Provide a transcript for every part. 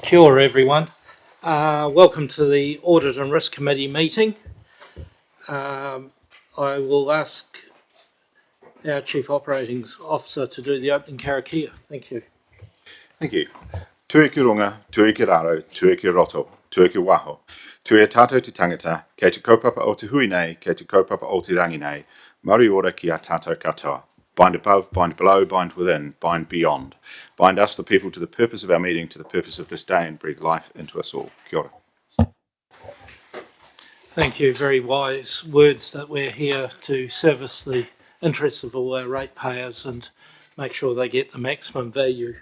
Kia ora, everyone. Welcome to the Audit and Risk Committee meeting. I will ask our Chief Operating Officer to do the opening karakia. Thank you. Thank you. Tui ki runga, tui ki raro, tui ki roto, tui ki waho. Tui e tātou te tangata, kei te kaupapa o te hui nei, kei te kaupapa o te rangi nei, mauri ora ki a tātou katoa. Bind above, bind below, bind within, bind beyond. Bind us, the people, to the purpose of our meeting, to the purpose of this day, and breathe life into us all. Kia ora. Thank you. Very wise words that we're here to service the interests of all our ratepayers and make sure they get the maximum value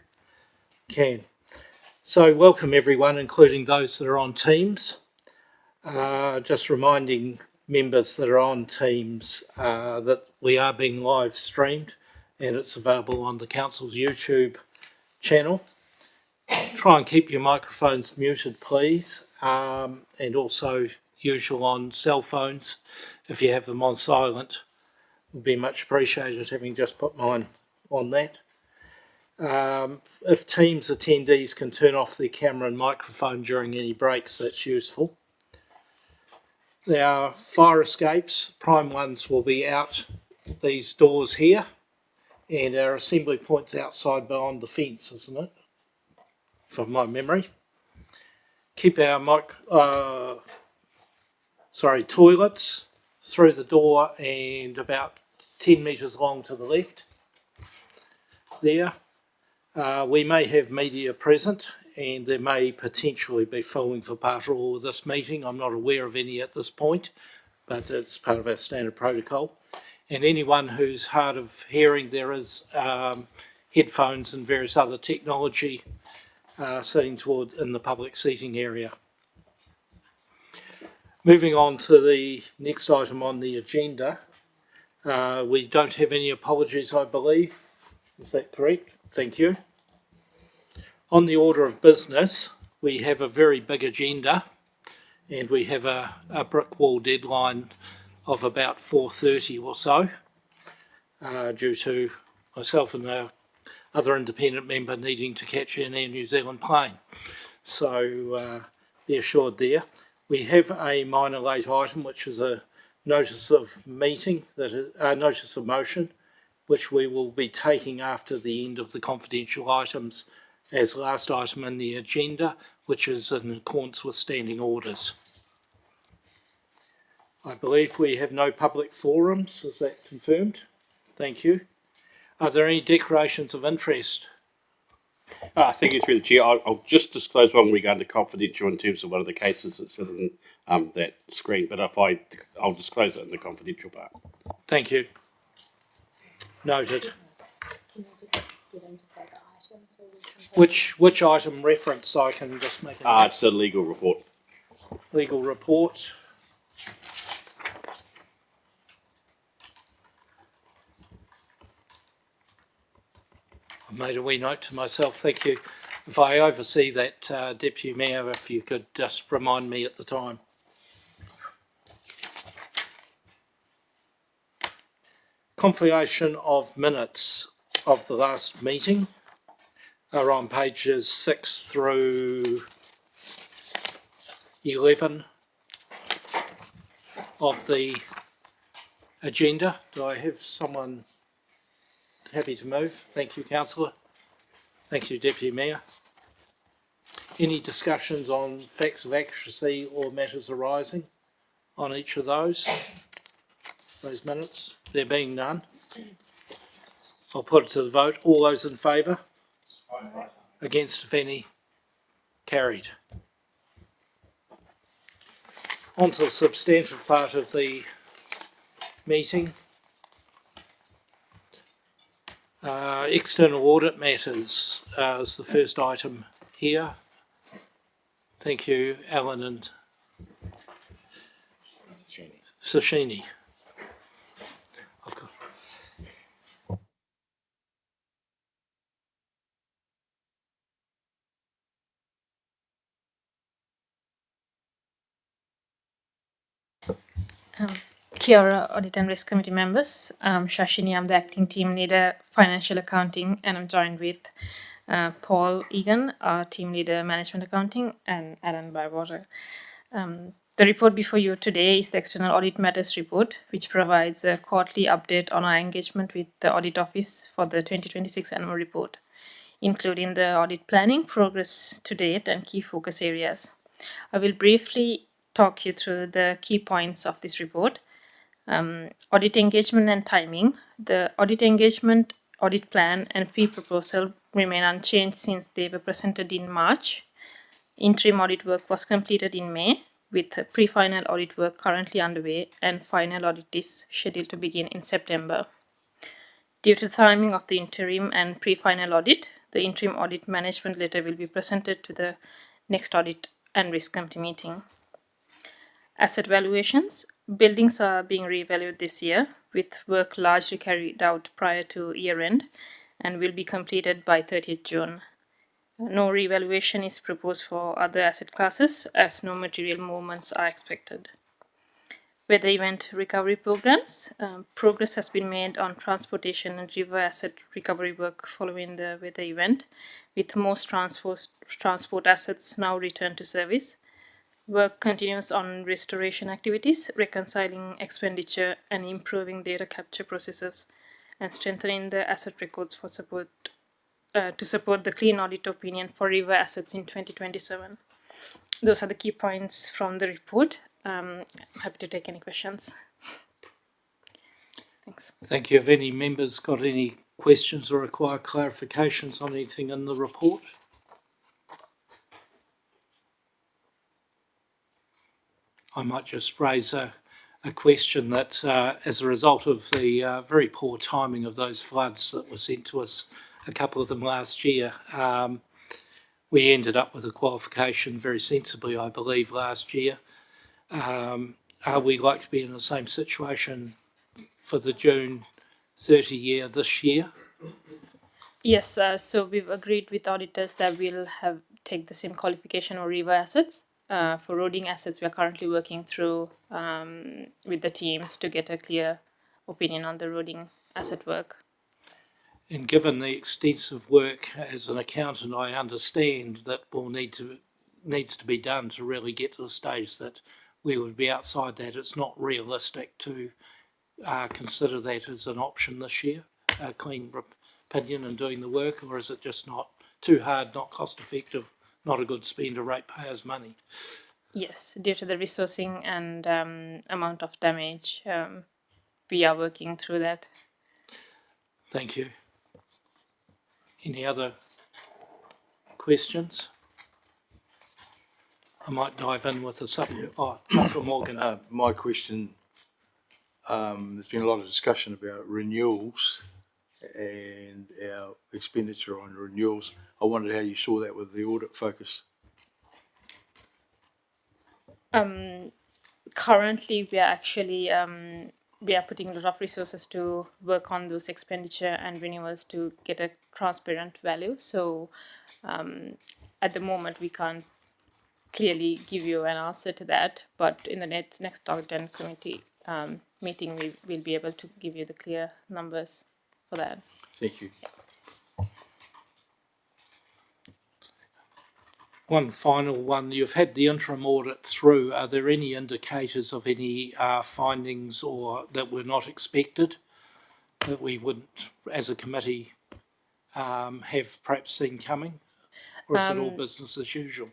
can. So welcome everyone, including those that are on Teams. Just reminding members that are on Teams that we are being live streamed and it's available on the Council's YouTube channel. Try and keep your microphones muted, please, and also usual on cell phones. If you have them on silent, would be much appreciated, having just put mine on that. If Teams attendees can turn off their camera and microphone during any breaks, that's useful. Our fire escapes, prime ones, will be out these doors here, and our assembly point's outside beyond the fence, isn't it? From my memory. Keep our toilets through the door and about 10 metres long to the left there. We may have media present and there may potentially be filming for part or all of this meeting. I'm not aware of any at this point, but it's part of our standard protocol. And anyone who's hard of hearing, there is headphones and various other technology sitting in the public seating area. Moving on to the next item on the agenda, we don't have any apologies, I believe. Is that correct? Thank you. On the order of business, we have a very big agenda and we have a brick wall deadline of about 4:30 or so, due to myself and the other independent member needing to catch an Air New Zealand plane. So be assured there. We have a minor late item, which is a notice of meeting, notice of motion, which we will be taking after the end of the confidential items as last item in the agenda, which is in accordance with standing orders. I believe we have no public forums. Is that confirmed? Thank you. Are there any declarations of interest? Thank you, through the chair. I'll just disclose one regarding the confidential in terms of one of the cases that's in that screen, but I'll disclose it in the confidential part. Thank you. Noted. Which item reference, so I can just make it? It's a legal report. Legal report. I made a wee note to myself, thank you. If I oversee that, Deputy Mayor, if you could just remind me at the time. Confirmation of minutes of the last meeting are on pages 6 through 11 of the agenda. Do I have someone happy to move? Thank you, Councillor. Thank you, Deputy Mayor. Any discussions on facts of accuracy or matters arising on each of those minutes? There being none, I'll put it to the vote. All those in favour? Aye. Against, if any? Carried. On to the substantive part of the meeting. External audit matters is the first item here. Thank you, Alan and Sashini. Kia ora, Audit and Risk Committee members. I'm Shashini, I'm the acting team leader, financial accounting, and I'm joined with Paul Egan, our team leader, management accounting, and Alan Bywater. The report before you today is the External Audit Matters report, which provides a quarterly update on our engagement with the Audit Office for the 2026 annual report, including the audit planning, progress to date, and key focus areas. I will briefly talk you through the key points of this report. Audit engagement and timing. The audit engagement, audit plan, and fee proposal remain unchanged since they were presented in March. Interim audit work was completed in May, with pre-final audit work currently underway, and final audit is scheduled to begin in September. Due to the timing of the interim and pre-final audit, the interim audit management letter will be presented to the next audit and risk committee meeting. Asset valuations. Buildings are being revalued this year, with work largely carried out prior to year end and will be completed by 30th June. No revaluation is proposed for other asset classes as no material movements are expected. Weather event recovery programs. Progress has been made on transportation and river asset recovery work following the weather event, with most transport assets now returned to service. Work continues on restoration activities, reconciling expenditure, and improving data capture processes, and strengthening the asset records for support to support the clean audit opinion for river assets in 2027. Those are the key points from the report. Happy to take any questions. Thanks. Thank you. Have any members got any questions or require clarifications on anything in the report? I might just raise a question that as a result of the very poor timing of those floods that were sent to us, a couple of them last year, we ended up with a qualification very sensibly, I believe, last year. Are we like to be in the same situation for the June 30 year this year? Yes, so we've agreed with auditors that we'll take the same qualification or river assets. For roading assets, we are currently working through with the teams to get a clear opinion on the roading asset work. And given the extensive work as an accountant, I understand that needs to be done to really get to the stage that we would be outside that. It's not realistic to consider that as an option this year, a clean opinion and doing the work, or is it just not too hard, not cost effective, not a good spend of ratepayers' money? Yes, due to the resourcing and amount of damage, we are working through that. Thank you. Any other questions? I might dive in with a supplement. Oh, Dr. Morgan. My question, there's been a lot of discussion about renewals and our expenditure on renewals. I wondered how you saw that with the audit focus. Currently, we are actually we are putting a lot of resources to work on those expenditure and renewals to get a transparent value. So at the moment, we can't clearly give you an answer to that, but in the next audit committee meeting, we will be able to give you the clear numbers for that. Thank you. One final one. You've had the interim audit through. Are there any indicators of any findings or that were not expected that we wouldn't, as a committee, have perhaps seen coming? Or is it all business as usual?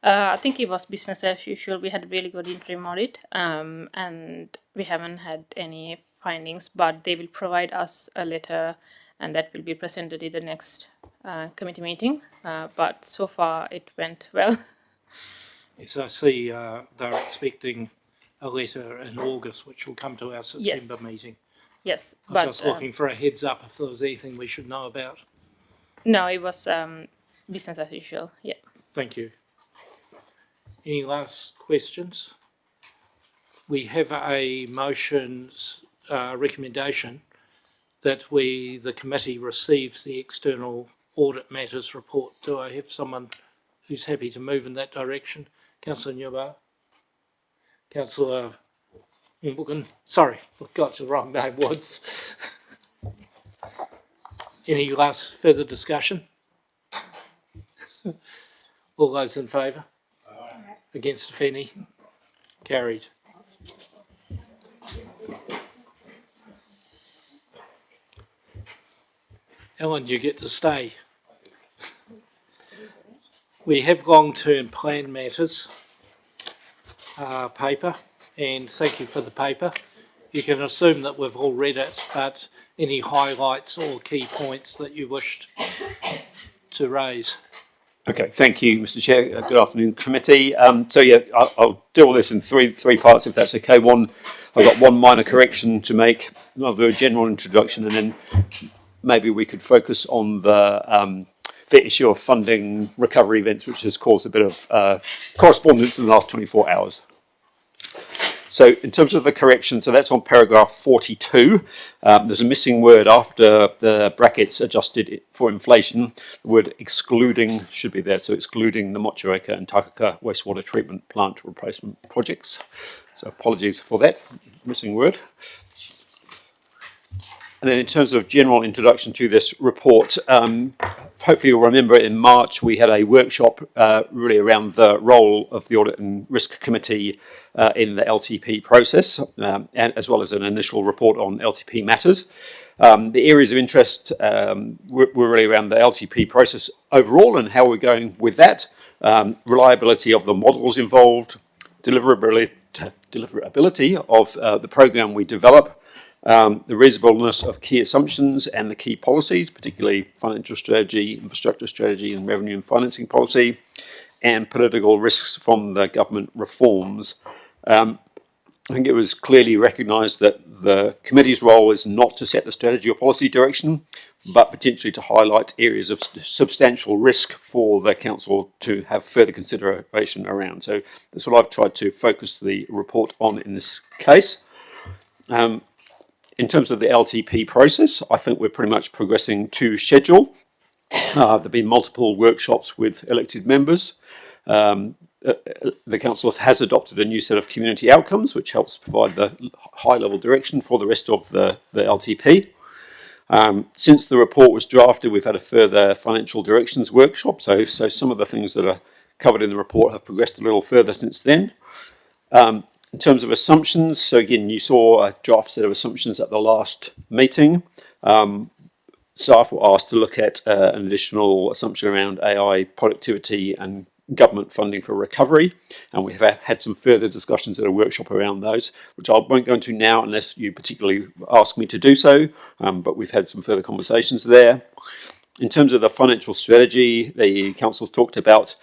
I think it was business as usual. We had a really good interim audit, and we haven't had any findings, but they will provide us a letter, and that will be presented in the next committee meeting. But so far, it went well. Yes, I see they're expecting a letter in August, which will come to our September meeting. Yes, I was just looking for a heads up if there was anything we should know about. No, it was business as usual. Yeah. Thank you. Any last questions? We have a recommendation that the committee receives the external audit matters report. Do I have someone who's happy to move in that direction? Councillor Nyuba? Councillor Morgan? Sorry, I've got the wrong name, Woods. Any last further discussion? All those in favour? Against, if any? Carried. Ellen, you get to stay. We have long-term plan matters paper, and thank you for the paper. You can assume that we've all read it, but any highlights or key points that you wished to raise? Okay, thank you, Mr. Chair. Good afternoon, committee. I'll deal with this in three parts, if that's okay. I've got one minor correction to make. I'll do a general introduction, and then maybe we could focus on the issue of funding recovery events, which has caused a bit of correspondence in the last 24 hours. So in terms of the correction, so that's on paragraph 42. There's a missing word after the brackets adjusted for inflation. The word excluding should be there, so excluding the Motueka and Takaka wastewater treatment plant replacement projects. So apologies for that missing word. And then in terms of general introduction to this report, hopefully you'll remember in March we had a workshop really around the role of the Audit and Risk Committee in the LTP process, and as well as an initial report on LTP matters. The areas of interest were really around the LTP process overall and how we're going with that, reliability of the models involved, deliverability of the program we develop, the reasonableness of key assumptions and the key policies, particularly financial strategy, infrastructure strategy, and revenue and financing policy, and political risks from the government reforms. I think it was clearly recognised that the committee's role is not to set the strategy or policy direction, but potentially to highlight areas of substantial risk for the council to have further consideration around. So that's what I've tried to focus the report on in this case. In terms of the LTP process, I think we're pretty much progressing to schedule. There have been multiple workshops with elected members. The council has adopted a new set of community outcomes, which helps provide the high-level direction for the rest of the LTP. Since the report was drafted, we've had a further financial directions workshop, so some of the things that are covered in the report have progressed a little further since then. In terms of assumptions, so again, you saw a draft set of assumptions at the last meeting. Staff were asked to look at an additional assumption around AI productivity and government funding for recovery, and we have had some further discussions at a workshop around those, which I won't go into now unless you particularly ask me to do so, but we've had some further conversations there. In terms of the financial strategy, the council's talked about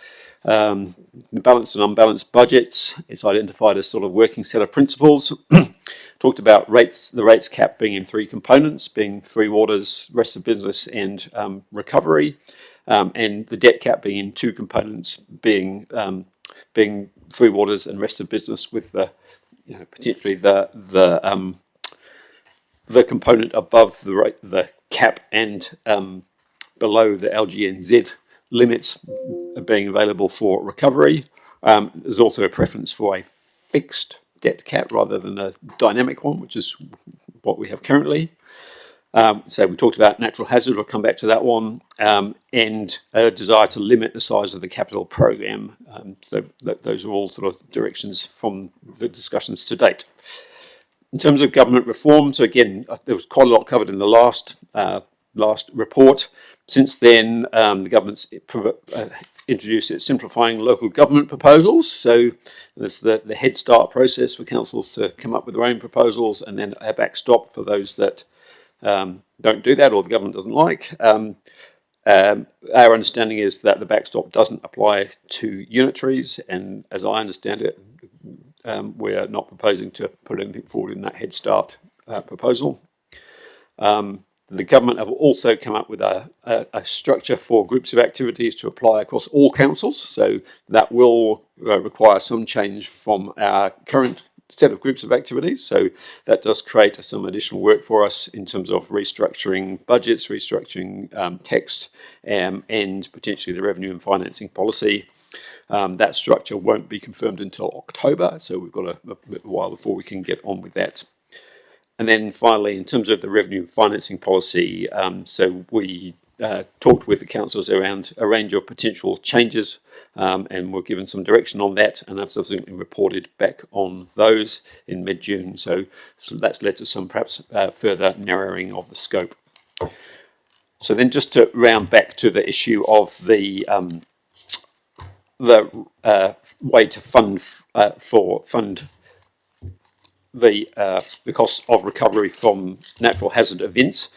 balanced and unbalanced budgets. It's identified a sort of working set of principles. Talked about the rates cap being in three components, being three waters, rest of business, and recovery, and the debt cap being in two components, being three waters and rest of business, with the potentially the component above the cap and below the LGNZ limits being available for recovery. There's also a preference for a fixed debt cap rather than a dynamic one, which is what we have currently. So we talked about natural hazard, we'll come back to that one, and a desire to limit the size of the capital program. So those are all sort of directions from the discussions to date. In terms of government reform, so again, there was quite a lot covered in the last report. Since then, the government's introduced its simplifying local government proposals. So there's the Head Start process for councils to come up with their own proposals, and then a backstop for those that don't do that or the government doesn't like. Our understanding is that the backstop doesn't apply to unitaries, and as I understand it, we're not proposing to put anything forward in that Head Start proposal. The government have also come up with a structure for groups of activities to apply across all councils, so that will require some change from our current set of groups of activities. So that does create some additional work for us in terms of restructuring budgets, restructuring text, and potentially the revenue and financing policy. That structure won't be confirmed until October, so we've got a bit of a while before we can get on with that. And then finally, in terms of the revenue and financing policy, so we talked with the councils around a range of potential changes and were given some direction on that, and have subsequently reported back on those in mid-June. So that's led to some perhaps further narrowing of the scope. So then, just to round back to the issue of the way to fund the costs of recovery from natural hazard events.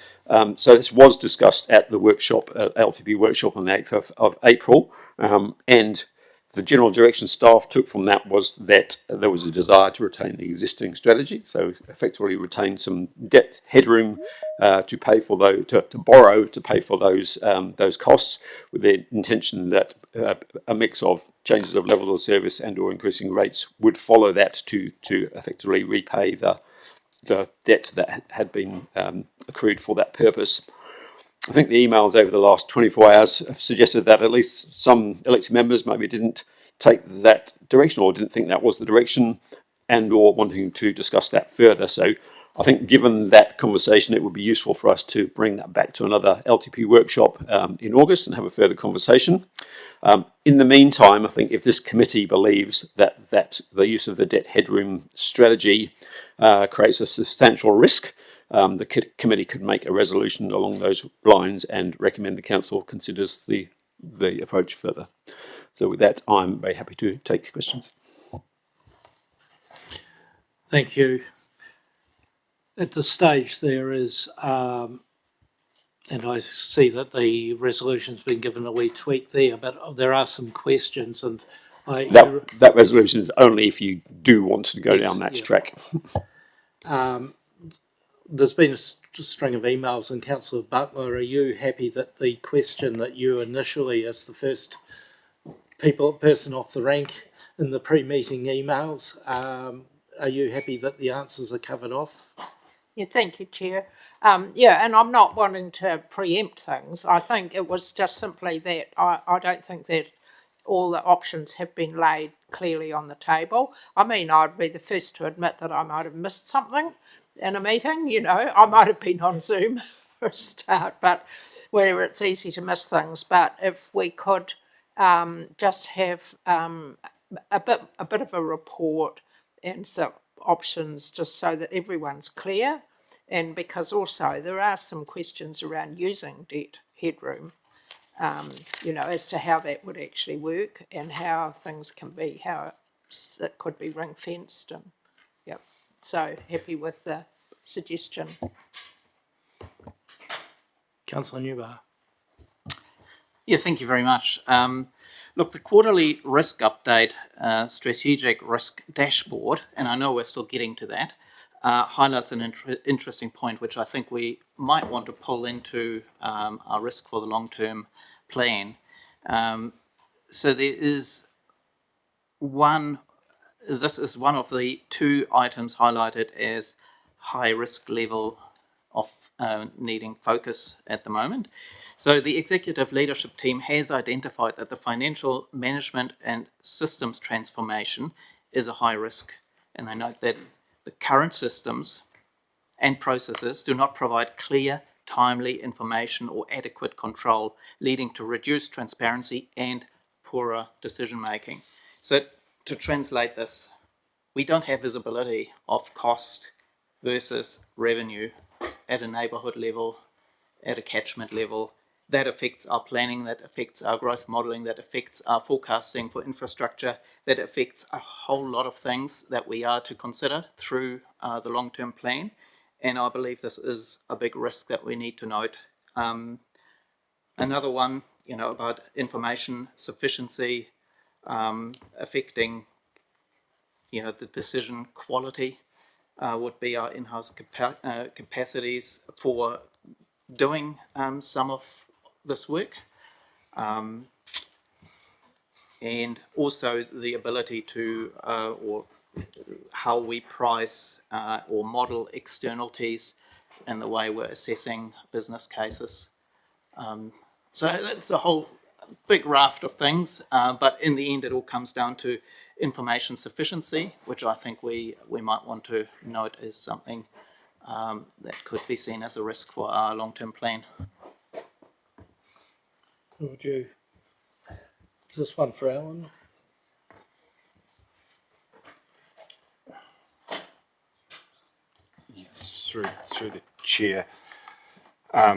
So this was discussed at the workshop, LTP workshop on the 8th of April, and the general direction staff took from that was that there was a desire to retain the existing strategy, so effectively retain some debt headroom to pay for those, to borrow to pay for those costs, with the intention that a mix of changes of level of service and or increasing rates would follow that to effectively repay the debt that had been accrued for that purpose. I think the emails over the last 24 hours have suggested that at least some elected members maybe didn't take that direction or didn't think that was the direction, and or wanting to discuss that further. So I think given that conversation, it would be useful for us to bring that back to another LTP workshop in August and have a further conversation. In the meantime, I think if this committee believes that the use of the debt headroom strategy creates a substantial risk, the committee could make a resolution along those lines and recommend the council considers the approach further. So with that, I'm very happy to take questions. Thank you. At this stage, there is, and I see that the resolution's been given a wee tweak there, but there are some questions, and that resolution is only if you do want to go down that track. There's been a string of emails, and Councillor Butler, are you happy that the question that you initially, as the first person off the rank in the pre-meeting emails, are you happy that the answers are covered off? Yeah, thank you, Chair. And I'm not wanting to preempt things. I think it was just simply that I don't think that all the options have been laid clearly on the table. I mean, I'd be the first to admit that I might have missed something in a meeting, I might have been on Zoom for a start, but where it's easy to miss things. But if we could just have a bit of a report and some options, just so that everyone's clear, and because also there are some questions around using debt headroom, as to how that would actually work and how things can be, how it could be ring fenced, and so happy with the suggestion. Councillor Newbar. Yeah, thank you very much. Look, the quarterly risk update, strategic risk dashboard, and I know we're still getting to that, highlights an interesting point, which I think we might want to pull into our risk for the long-term plan. So there is this is one of the two items highlighted as high risk level of needing focus at the moment. So the executive leadership team has identified that the financial management and systems transformation is a high risk. And I note that the current systems and processes do not provide clear, timely information or adequate control, leading to reduced transparency and poorer decision making. So to translate this, we don't have visibility of cost versus revenue at a neighbourhood level, at a catchment level. That affects our planning, that affects our growth modelling, that affects our forecasting for infrastructure, that affects a whole lot of things that we are to consider through the long-term plan. And I believe this is a big risk that we need to note. Another one, about information sufficiency, affecting, the decision quality, would be our in-house capacities for doing some of this work, and also the ability to, or how we price or model externalities and the way we're assessing business cases. So it's a whole big raft of things, but in the end it all comes down to information sufficiency, which I think we might want to note as something that could be seen as a risk for our long-term plan. Would you? Is this one for Alan? Through the chair. Yeah,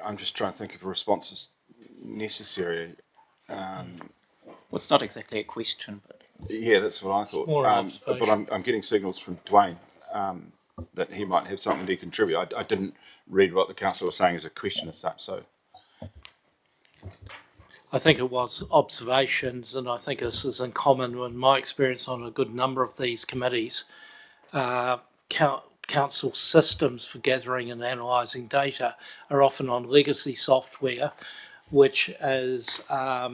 I'm just trying to think if a response is necessary. Well, it's not exactly a question, but Yeah, that's what I thought. More an But observation. I'm getting signals from Dwayne that he might have something to contribute. I didn't read what the council was saying as a question as such, so. I think it was observations, and I think this is in common with my experience on a good number of these committees. Council systems for gathering and analysing data are often on legacy software, which is, got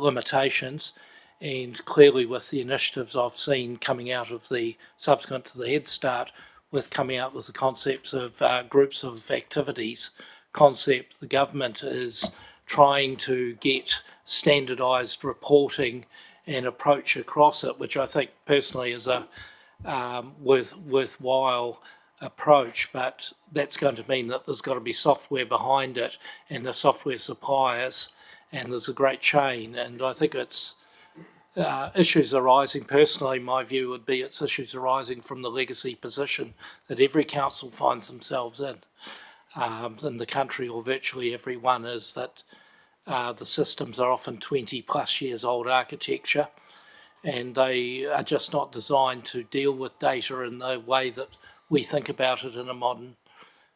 limitations. And clearly, with the initiatives I've seen coming out of the subsequent to the Head Start, with coming out with the concepts of groups of activities concept, the government is trying to get standardised reporting and approach across it, which I think personally is a worthwhile approach, but that's going to mean that there's got to be software behind it and the software suppliers, and there's a great chain. And I think it's issues arising, personally, my view would be it's issues arising from the legacy position that every council finds themselves in the country, or virtually everyone, is that the systems are often 20 plus years old architecture, and they are just not designed to deal with data in the way that we think about it in a modern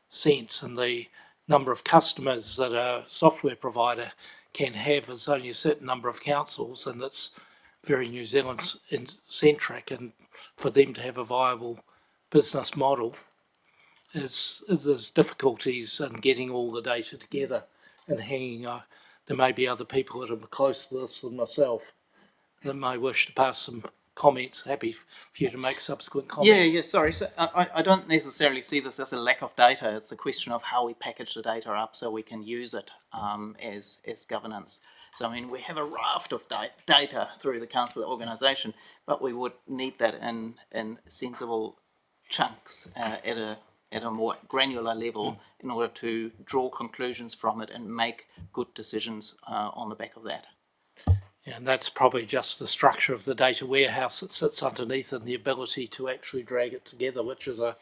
sense. And the number of customers that a software provider can have is only a certain number of councils, and it's very New Zealand centric. And for them to have a viable business model, there's difficulties in getting all the data together and hanging. There may be other people that are close to this than myself that may wish to pass some comments. Happy for you to make subsequent comments. yeah, sorry. So I don't necessarily see this as a lack of data. It's a question of how we package the data up so we can use it as governance. So, I mean, we have a raft of data through the council organisation, but we would need that in sensible chunks at a more granular level in order to draw conclusions from it and make good decisions on the back of that. And that's probably just the structure of the data warehouse that sits underneath, and the ability to actually drag it together, which is a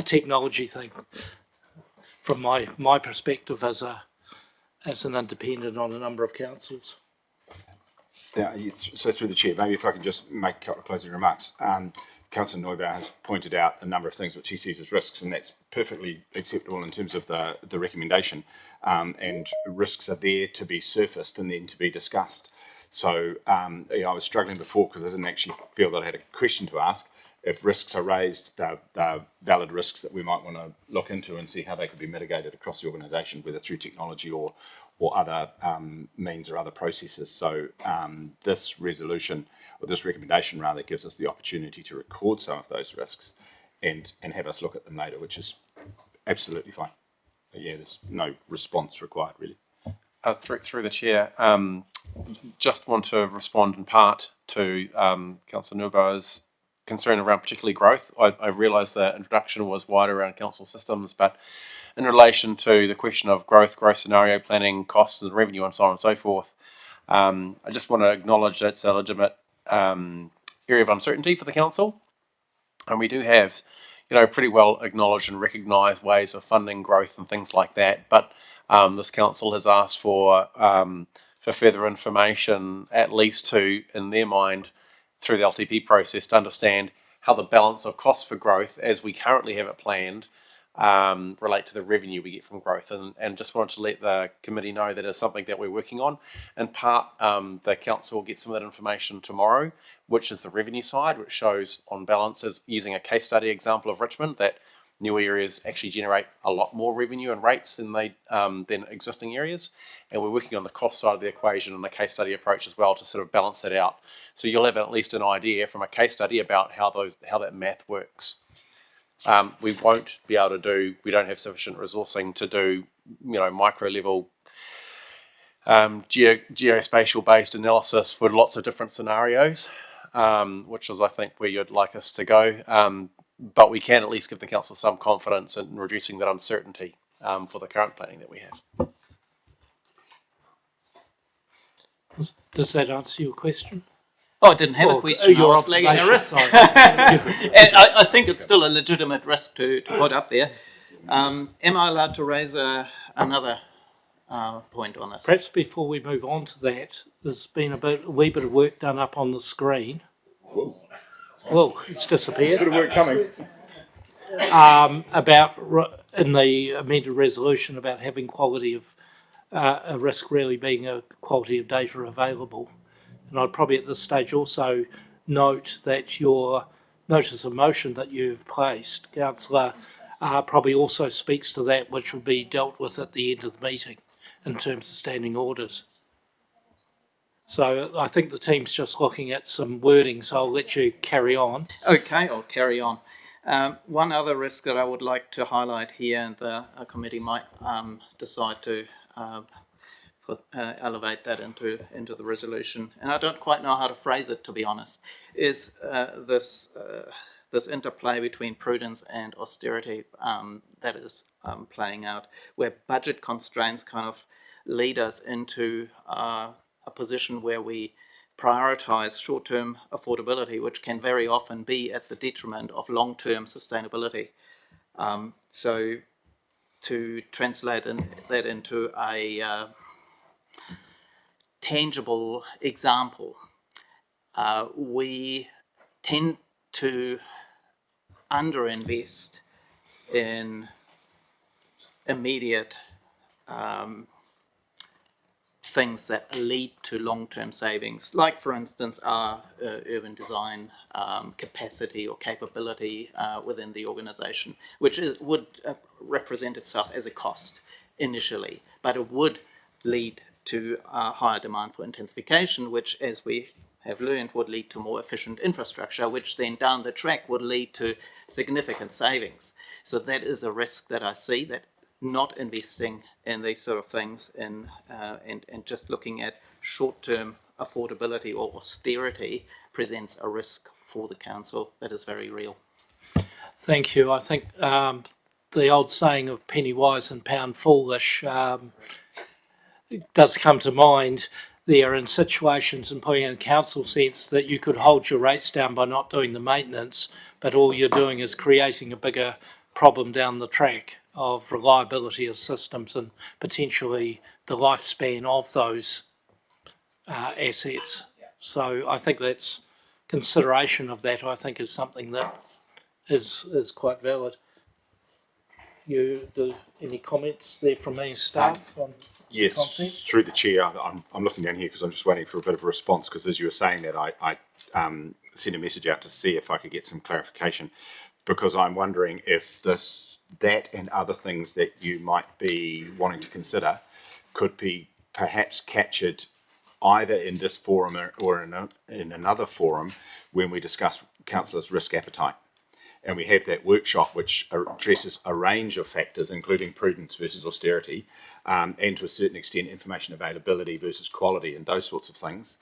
technology thing from my perspective as an independent on a number of councils. Yeah, so through the chair, maybe if I can just make a couple of closing remarks. Councillor Neubauer has pointed out a number of things which he sees as risks, and that's perfectly acceptable in terms of the recommendation. And risks are there to be surfaced and then to be discussed. So I was struggling before because I didn't actually feel that I had a question to ask. If risks are raised, they're valid risks that we might want to look into and see how they could be mitigated across the organisation, whether through technology or other means or other processes. So this resolution, or this recommendation rather, gives us the opportunity to record some of those risks and have us look at them later, which is absolutely fine. But yeah, there's no response required really. Through the chair, just want to respond in part to Councillor Neubauer's concern around particularly growth. I realise the introduction was wider around council systems, but in relation to the question of growth scenario planning, costs and revenue and so on and so forth, I just want to acknowledge that it's a legitimate area of uncertainty for the council, and we do have, pretty well acknowledged and recognised ways of funding growth and things like that. But this council has asked for further information, at least to, in their mind, through the LTP process, to understand how the balance of costs for growth, as we currently have it planned, relate to the revenue we get from growth. And just wanted to let the committee know that it's something that we're working on. In part, the council will get some of that information tomorrow, which is the revenue side, which shows on balance, as using a case study example of Richmond, that new areas actually generate a lot more revenue and rates than existing areas. And we're working on the cost side of the equation and the case study approach as well to sort of balance that out. So you'll have at least an idea from a case study about how that math works. We won't be able to do, we don't have sufficient resourcing to do, micro level geospatial based analysis for lots of different scenarios, which is, I think, where you'd like us to go. But we can at least give the council some confidence in reducing that uncertainty for the current planning that we have. Does that answer your question? Oh, I didn't have a Or question. I your was flagging a risk. observation, And I think it's still a legitimate risk to put up there. Am I allowed to raise another point on this? Perhaps before we move on to that, there's been a wee bit of work done up on the screen. Well, it's disappeared. Bit of work coming. In the amended resolution about having quality of a risk really being a quality of data available. And I'd probably at this stage also note that your notice of motion that you've placed, Councillor, probably also speaks to that, which will be dealt with at the end of the meeting in terms of standing orders. So I think the team's just looking at some wording, so I'll let you carry on. Okay, I'll carry on. One other risk that I would like to highlight here, and the committee might decide to elevate that into the resolution, and I don't quite know how to phrase it, to be honest, is this interplay between prudence and austerity that is playing out, where budget constraints kind of lead us into a position where we prioritise short-term affordability, which can very often be at the detriment of long-term sustainability. So to translate that into a tangible example, we tend to underinvest in immediate things that lead to long-term savings, like for instance our urban design capacity or capability within the organisation, which would represent itself as a cost initially, but it would lead to a higher demand for intensification, which, as we have learned, would lead to more efficient infrastructure, which then down the track would lead to significant savings. So that is a risk that I see, that not investing in these sort of things and just looking at short-term affordability or austerity presents a risk for the council that is very real. Thank you. I think the old saying of penny wise and pound foolish does come to mind there in situations, and putting in a council sense, that you could hold your rates down by not doing the maintenance, but all you're doing is creating a bigger problem down the track of reliability of systems and potentially the lifespan of those assets. So I think that's consideration of that, I think, is something that is quite valid. Any comments there from any staff on Yes, concept? through the chair, I'm looking down here because I'm just waiting for a bit of a response, because as you were saying that, I sent a message out to see if I could get some clarification, because I'm wondering if that and other things that you might be wanting to consider could be perhaps captured either in this forum or in another forum when we discuss councillors' risk appetite. And we have that workshop which addresses a range of factors, including prudence versus austerity, and to a certain extent information availability versus quality and those sorts of things,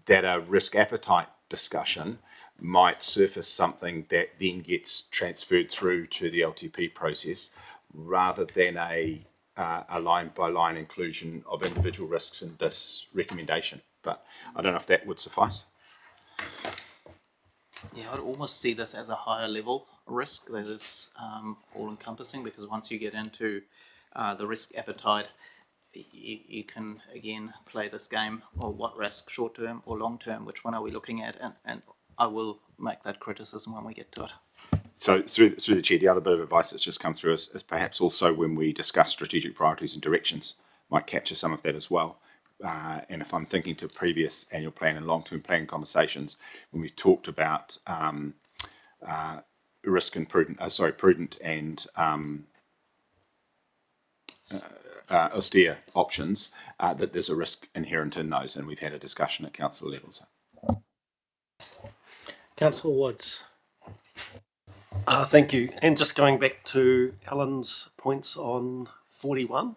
that a risk appetite discussion might surface something that then gets transferred through to the LTP process, rather than a line-by-line inclusion of individual risks in this recommendation. But I don't know if that would suffice. Yeah, I'd almost see this as a higher level risk that is all-encompassing, because once you get into the risk appetite, you can again play this game, or what risk, short-term or long-term, which one are we looking at, and I will make that criticism when we get to it. So through the chair, the other bit of advice that's just come through is perhaps also when we discuss strategic priorities and directions, might capture some of that as well. And if I'm thinking to previous annual plan and long-term plan conversations, when we've talked about risk and prudent and austere options, that there's a risk inherent in those, and we've had a discussion at council levels. Councillor Woods. Thank you. And just going back to Alan's points on 41,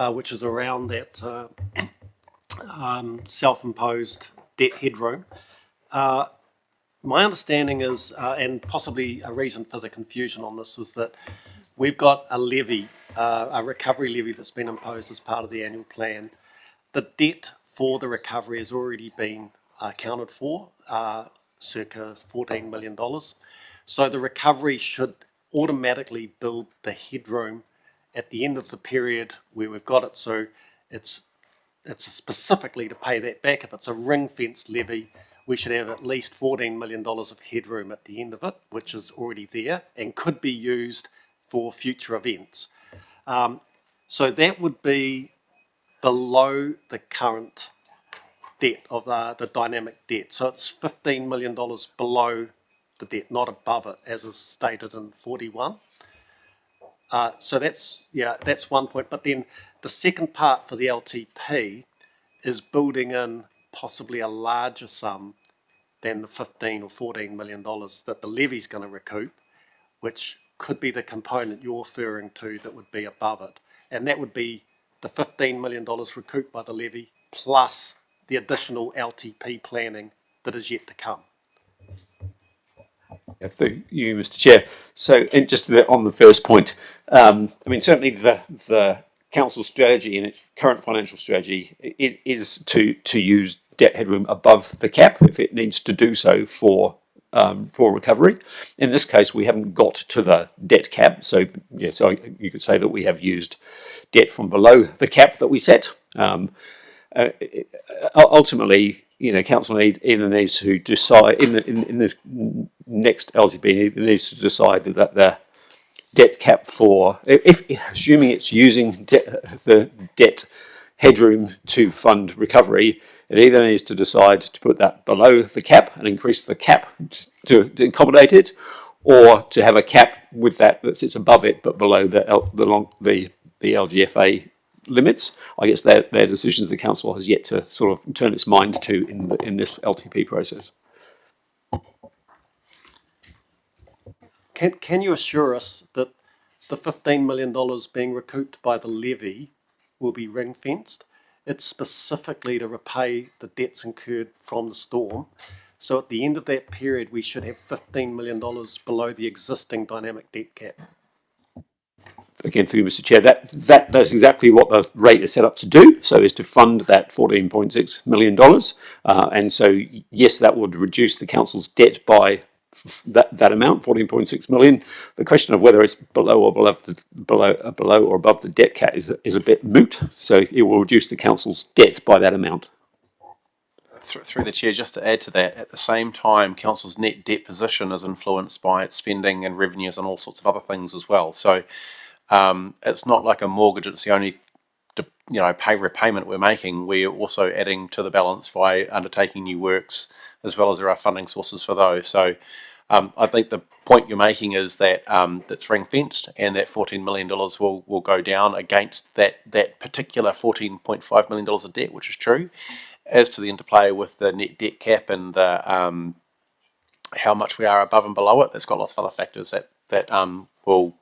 which is around that self-imposed debt headroom. My understanding is, and possibly a reason for the confusion on this, is that we've got a levy, a recovery levy that's been imposed as part of the annual plan. The debt for the recovery has already been accounted for, circa $14 million. So the recovery should automatically build the headroom at the end of the period where we've got it. So it's specifically to pay that back. If it's a ring-fenced levy, we should have at least $14 million of headroom at the end of it, which is already there and could be used for future events. So that would be below the current debt of the dynamic debt. So it's $15 million below the debt, not above it, as is stated in 41. So that's one point. But then the second part for the LTP is building in possibly a larger sum than the 15 or $14 million that the levy's going to recoup, which could be the component you're referring to that would be above it. And that would be the $15 million recouped by the levy plus the additional LTP planning that is yet to come. Thank you, Mr. Chair. So, and just on the first point, I mean, certainly the council strategy and its current financial strategy is to use debt headroom above the cap if it needs to do so for recovery. In this case, we haven't got to the debt cap, so yeah, so you could say that we have used debt from below the cap that we set. Ultimately, you know, council either needs to decide in this next LTP either needs to decide that the debt cap for, if assuming it's using the debt headroom to fund recovery, it either needs to decide to put that below the cap and increase the cap to accommodate it, or to have a cap with that sits above it but below the LGFA limits. I guess they're decisions the council has yet to sort of turn its mind to in this LTP process. Can you assure us that the $15 million being recouped by the levy will be ring-fenced? It's specifically to repay the debts incurred from the storm. So at the end of that period, we should have $15 million below the existing dynamic debt cap. Again, through Mr. Chair, that's exactly what the rate is set up to do. So is to fund that $14.6 million. And so, yes, that would reduce the council's debt by that amount, 14.6 million. The question of whether it's below or above the debt cap is a bit moot. So it will reduce the council's debt by that amount. Through the chair, just to add to that, at the same time, council's net debt position is influenced by its spending and revenues and all sorts of other things as well. So it's not like a mortgage; it's the only repayment we're making. We're also adding to the balance by undertaking new works, as well as there are funding sources for those. So I think the point you're making is that that's ring fenced, and that $14 million will go down against that particular $14.5 million of debt, which is true. As to the interplay with the net debt cap and the how much we are above and below it, that's got lots of other factors that will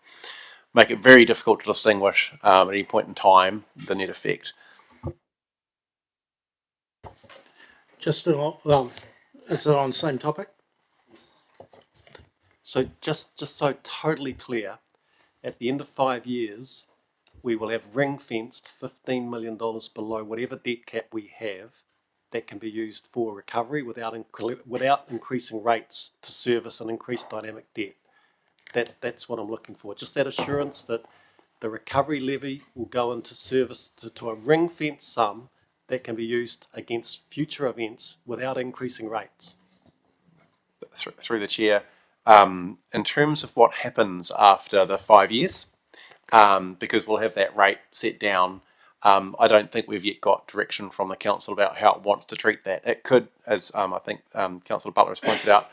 make it very difficult to distinguish at any point in time the net effect. Just is it on the same topic? So just so totally clear, at the end of 5 years, we will have ring-fenced $15 million below whatever debt cap we have that can be used for recovery without increasing rates to service an increased dynamic debt. That's what I'm looking for. Just that assurance that the recovery levy will go into service to a ring-fence sum that can be used against future events without increasing rates. Through the chair, in terms of what happens after the 5 years, because we'll have that rate set down, I don't think we've yet got direction from the council about how it wants to treat that. It could, as I think Councillor Butler has pointed out,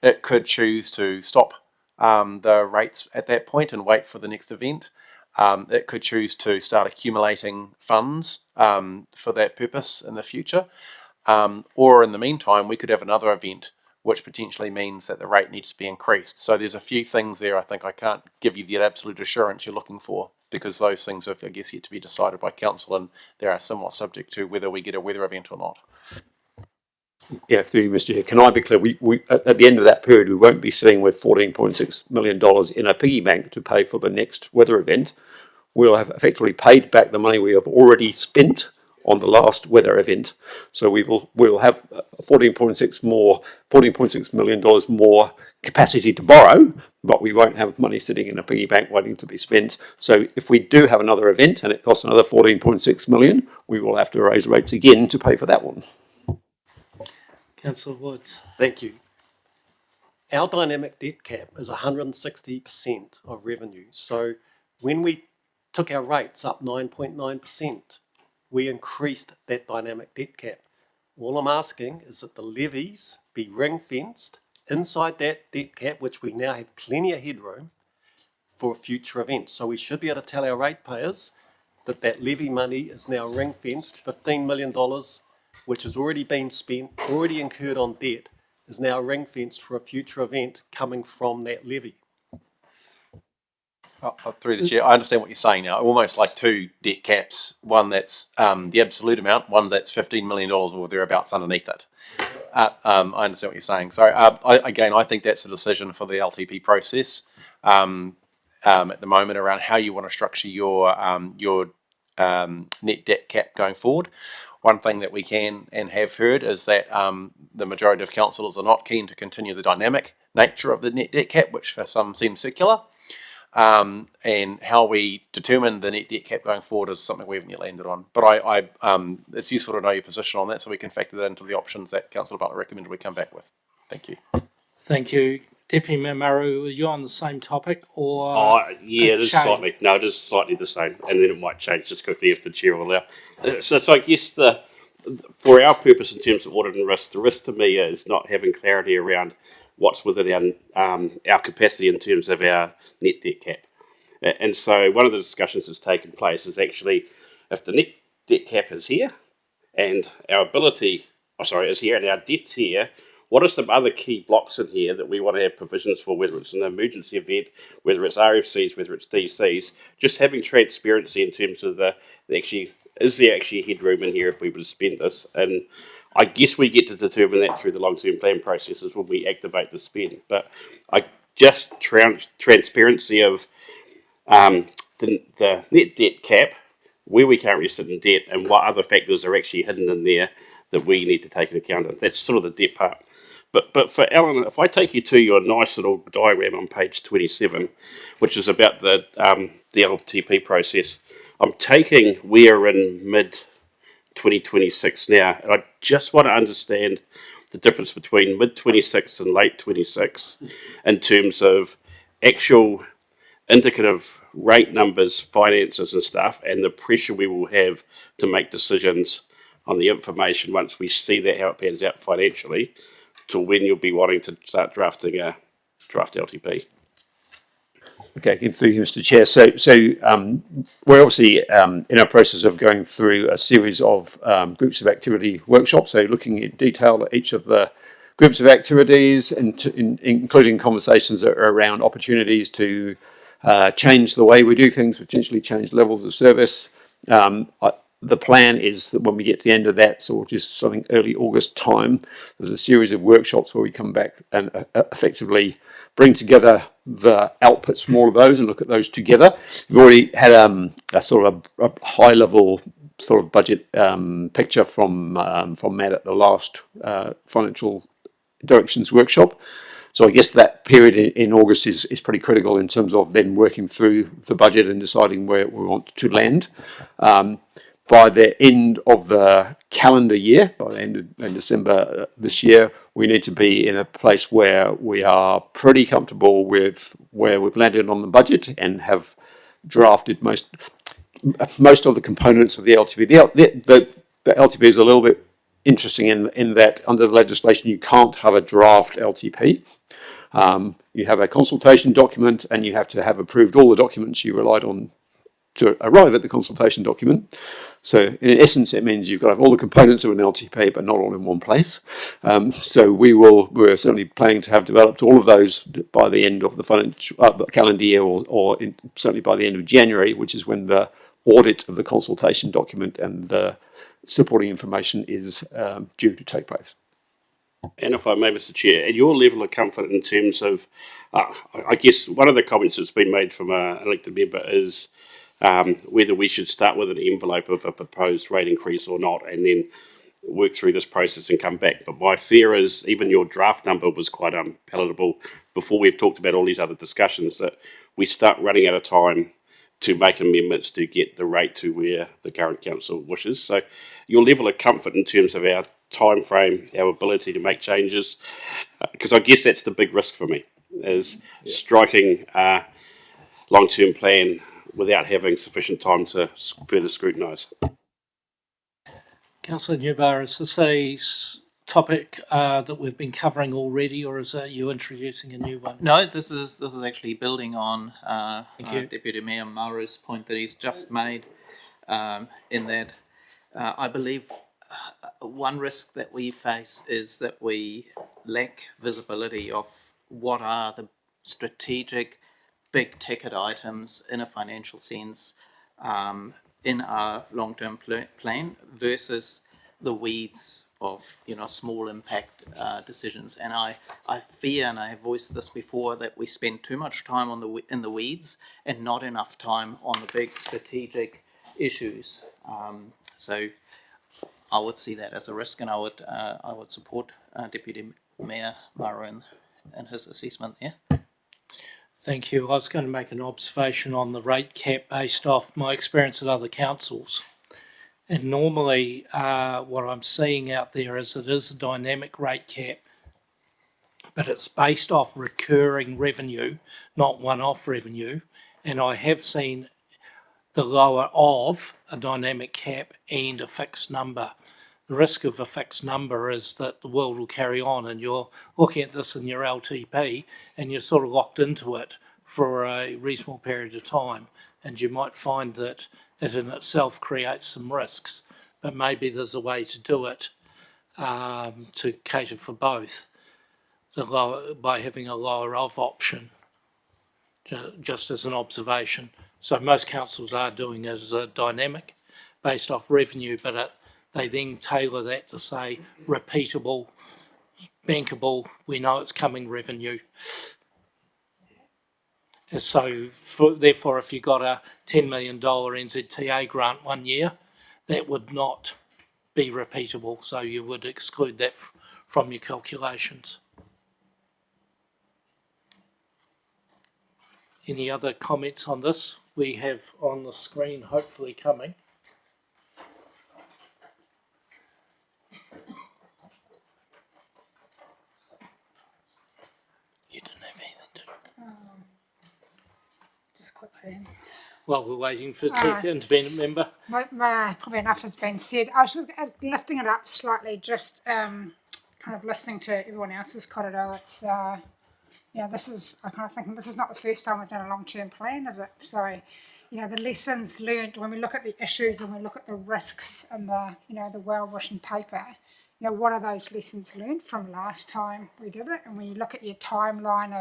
it could choose to stop the rates at that point and wait for the next event. It could choose to start accumulating funds for that purpose in the future. Or in the meantime, we could have another event which potentially means that the rate needs to be increased. So there's a few things there I think I can't give you the absolute assurance you're looking for, because those things are, I guess, yet to be decided by council, and they are somewhat subject to whether we get a weather event or not. Yeah, through you, Mr. Chair. Can I be clear? We at the end of that period, we won't be sitting with $14.6 million in a piggy bank to pay for the next weather event. We'll have effectively paid back the money we have already spent on the last weather event. So we'll have $14.6 million more capacity to borrow, but we won't have money sitting in a piggy bank waiting to be spent. So if we do have another event and it costs another 14.6 million, we will have to raise rates again to pay for that one. Councillor Woods. Thank you. Our dynamic debt cap is 160% of revenue. So when we took our rates up 9.9%, we increased that dynamic debt cap. All I'm asking is that the levies be ring-fenced inside that debt cap, which we now have plenty of headroom for future events. So we should be able to tell our ratepayers that that levy money is now ring-fenced, $15 million, which has already been spent, already incurred on debt, is now ring-fenced for a future event coming from that levy. Through the chair, I understand what you're saying now. Almost like two debt caps. One that's the absolute amount, one that's $15 million or thereabouts underneath it. I understand what you're saying. So I think that's a decision for the LTP process at the moment around how you want to structure your net debt cap going forward. One thing that we can and have heard is that the majority of councillors are not keen to continue the dynamic nature of the net debt cap, which for some seems circular. And how we determine the net debt cap going forward is something we haven't yet landed on. But it's useful to know your position on that so we can factor that into the options that Councillor Butler recommended we come back with. Thank you. Thank you. Deputy Mayor Murray, were you on the same topic or? Yeah, it is slightly. No, it is slightly the same, and then it might change just quickly if the chair will allow. So I guess for our purpose in terms of audit and risk, the risk to me is not having clarity around what's within our capacity in terms of our net debt cap. And so one of the discussions that's taken place is actually if the net debt cap is here and our is here and our debt's here, what are some other key blocks in here that we want to have provisions for, whether it's an emergency event, whether it's RFCs, whether it's DCs, just having transparency in terms of is there actually a headroom in here if we were to spend this? And I guess we get to determine that through the long-term plan processes when we activate the spend. But transparency of the net debt cap, where we currently sit in debt, and what other factors are actually hidden in there that we need to take into account. And that's sort of the debt part. But for Alan, if I take you to your nice little diagram on page 27, which is about the LTP process, I'm taking we're in mid-2026 now, and I just want to understand the difference between mid-26 and late 26 in terms of actual indicative rate numbers, finances and stuff, and the pressure we will have to make decisions on the information once we see that how it pans out financially, to when you'll be wanting to start drafting a draft LTP. Okay, through you, Mr. Chair. So we're obviously in our process of going through a series of groups of activity workshops. So looking in detail at each of the groups of activities, including conversations around opportunities to change the way we do things, potentially change levels of service. The plan is that when we get to the end of that, so just something early August time, there's a series of workshops where we come back and effectively bring together the outputs from all of those and look at those together. We've already had a sort of a high level sort of budget picture from Matt at the last financial directions workshop. So I guess that period in August is pretty critical in terms of then working through the budget and deciding where we want to land. By the end of the calendar year, by the end of December this year, we need to be in a place where we are pretty comfortable with where we've landed on the budget and have drafted most of the components of the LTP. The LTP is a little bit interesting in that under the legislation you can't have a draft LTP. You have a consultation document and you have to have approved all the documents you relied on to arrive at the consultation document. So in essence, it means you've got to have all the components of an LTP, but not all in one place. So we're certainly planning to have developed all of those by the end of the financial calendar year, or certainly by the end of January, which is when the audit of the consultation document and the supporting information is due to take place. And if I may, Mr. Chair, at your level of comfort in terms of, I guess one of the comments that's been made from an elected member is whether we should start with an envelope of a proposed rate increase or not, and then work through this process and come back. But my fear is even your draft number was quite unpalatable before we've talked about all these other discussions, that we start running out of time to make amendments to get the rate to where the current council wishes. So your level of comfort in terms of our time frame, our ability to make changes, because I guess that's the big risk for me, is striking a long-term plan without having sufficient time to further scrutinise. Councillor Newbar, is this a topic that we've been covering already, or is it you introducing a new one? No, this is actually building on you. Deputy Mayor Mauru's point that he's just made. In that, I believe one risk that we face is that we lack visibility of what are the strategic big ticket items in a financial sense in our long-term plan versus the weeds of small impact decisions. And I fear, and I have voiced this before, that we spend too much time in the weeds and not enough time on the big strategic issues. So I would see that as a risk, and I would support Deputy Mayor Mauro in his assessment there. Thank you. I was going to make an observation on the rate cap based off my experience at other councils. And normally what I'm seeing out there is it is a dynamic rate cap, but it's based off recurring revenue, not one-off revenue. And I have seen the lower of a dynamic cap and a fixed number. The risk of a fixed number is that the world will carry on and you're looking at this in your LTP and you're sort of locked into it for a reasonable period of time. And you might find that it in itself creates some risks, but maybe there's a way to do it to cater for both, by having a lower of option, just as an observation. So most councils are doing it as a dynamic based off revenue, but they then tailor that to say repeatable, bankable, we know it's coming revenue. And so therefore, if you got a $10 million NZTA grant one year, that would not be repeatable. So you would exclude that from your calculations. Any other comments on this? We have on the screen, hopefully coming. You didn't have anything to do. Just quickly. While we're waiting for the independent member. Probably enough has been said. I was just lifting it up slightly, just kind of listening to everyone else's korero. It's this is, I kind of thinking this is not the first time we've done a long-term plan, is it? So, the lessons learned when we look at the issues and we look at the risks and the, the well-written paper, what are those lessons learned from last time we did it? And when you look at your timeline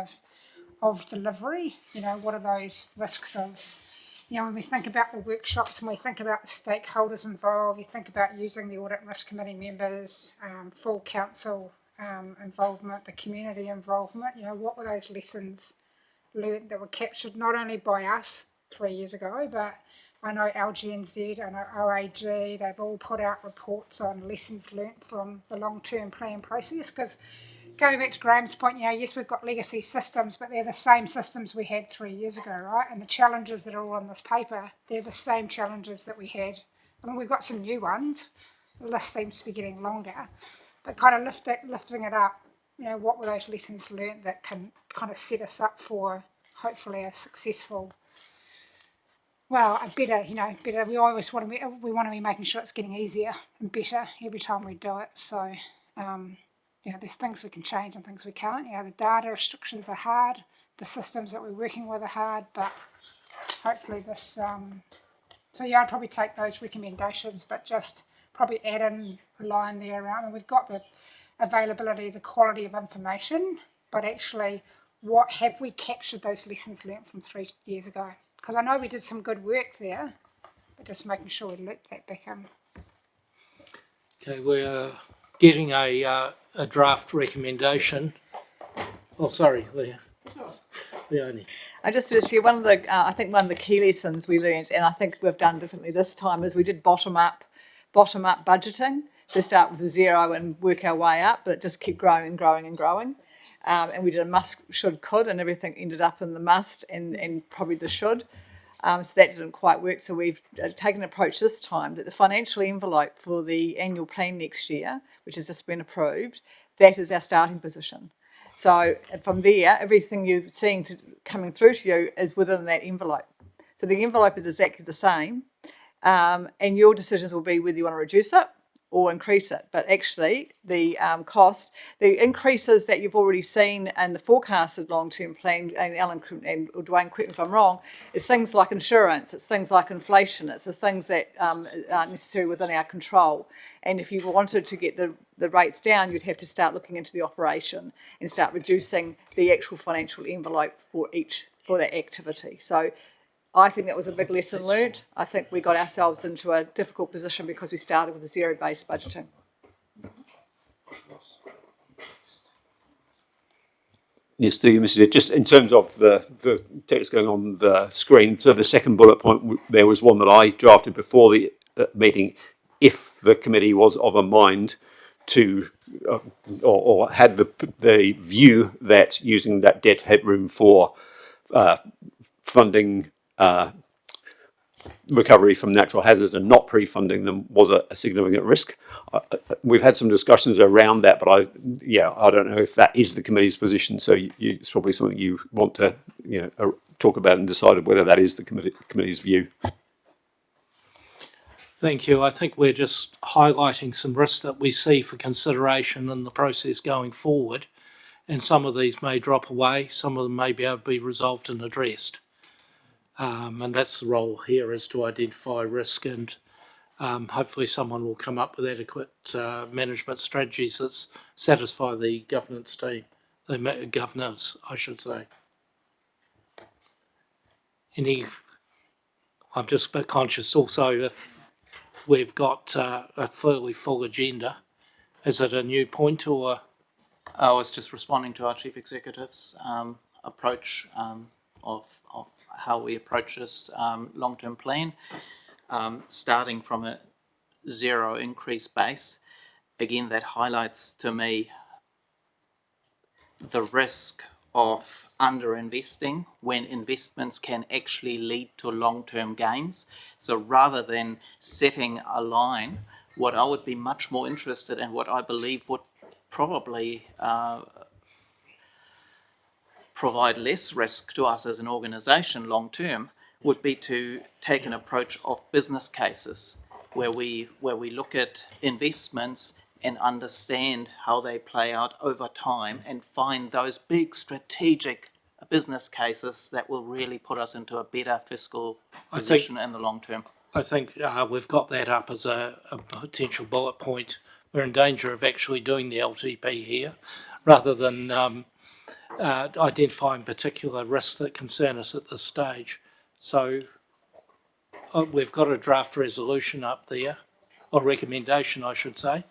of delivery, what are those risks of, when we think about the workshops and we think about the stakeholders involved, you think about using the Audit and Risk Committee members, full council involvement, the community involvement, what were those lessons learned that were captured not only by us 3 years ago, but I know LGNZ, I know OAG, they've all put out reports on lessons learnt from the long-term plan process, because going back to Graham's point, yes, we've got legacy systems, but they're the same systems we had 3 years ago, right? And the challenges that are all on this paper, they're the same challenges that we had. I mean, we've got some new ones. The list seems to be getting longer, but kind of lifting it up, what were those lessons learnt that can kind of set us up for hopefully a successful, a better. We always want to be making sure it's getting easier and better every time we do it. So. There's things we can change and things we can't. The data restrictions are hard. The systems that we're working with are hard, but hopefully this... I'd probably take those recommendations, but just probably add in a line there around. And we've got the availability, the quality of information, but actually what have we captured those lessons learnt from 3 years ago? Because I know we did some good work there, but just making sure we loop that back in. Okay, we're getting a draft recommendation. Oh, sorry, Leonie. I just want to share one of the, I think one of the key lessons we learned, and I think we've done differently this time, is we did bottom up budgeting. So start with a zero and work our way up, but it just kept growing and growing and growing. And we did a must, should, could, and everything ended up in the must and probably the should. So that didn't quite work. So we've taken an approach this time that the financial envelope for the annual plan next year, which has just been approved, that is our starting position. So from there, everything you're seeing coming through to you is within that envelope. So the envelope is exactly the same, and your decisions will be whether you want to reduce it or increase it. But actually, the cost, the increases that you've already seen and the forecasted long-term plan, and Alan and Dwayne, correct me if I'm wrong, is things like insurance, it's things like inflation, it's the things that aren't necessarily within our control. And if you wanted to get the rates down, you'd have to start looking into the operation and start reducing the actual financial envelope for that activity. So I think that was a big lesson learnt. I think we got ourselves into a difficult position because we started with a zero-based budgeting. Yes, do you, Mr. Chair? Just in terms of the text going on the screen, so the second bullet point, there was one that I drafted before the meeting. If the committee was of a mind to, or had the view that using that debt headroom for funding recovery from natural hazards and not pre-funding them was a significant risk. We've had some discussions around that, but I don't know if that is the committee's position. So it's probably something you want to talk about and decide whether that is the committee's view. Thank you. I think we're just highlighting some risks that we see for consideration in the process going forward, and some of these may drop away, some of them may be able to be resolved and addressed. And that's the role here, is to identify risk, and hopefully someone will come up with adequate management strategies that satisfy the governance team, the governors, I should say. I'm just a bit conscious also if we've got a fairly full agenda. Is it a new point or? I was just responding to our chief executive's approach of how we approach this long-term plan, starting from a zero increase base. Again, that highlights to me the risk of underinvesting when investments can actually lead to long-term gains. So rather than setting a line, what I would be much more interested in, what I believe would probably provide less risk to us as an organisation long term, would be to take an approach of business cases where we look at investments and understand how they play out over time and find those big strategic business cases that will really put us into a better fiscal position in the long term. I think we've got that up as a potential bullet point. We're in danger of actually doing the LTP here rather than identifying particular risks that concern us at this stage. So we've got a draft resolution up there, or recommendation I should say.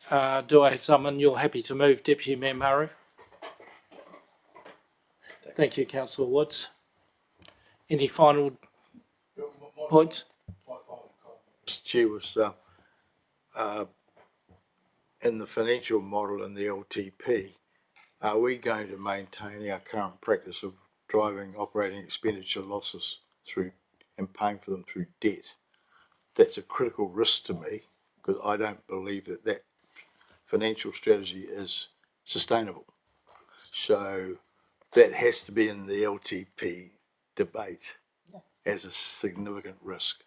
Do I have someone you're happy to move, Deputy Mayor Murray? Thank you, Councillor Woods. Any final points? Mr. Chair, was in the financial model in the LTP, are we going to maintain our current practice of driving operating expenditure losses through and paying for them through debt? That's a critical risk to me because I don't believe that financial strategy is sustainable. So that has to be in the LTP debate as a significant risk.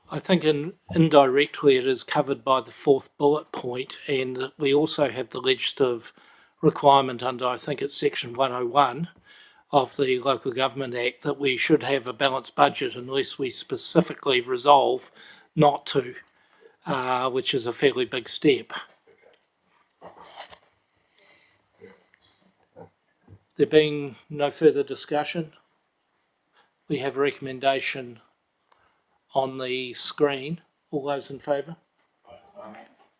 I think indirectly it is covered by the fourth bullet point, and we also have the legislative requirement under, I think it's section 101 of the Local Government Act, that we should have a balanced budget unless we specifically resolve not to, which is a fairly big step. There being no further discussion, we have a recommendation on the screen. All those in favour?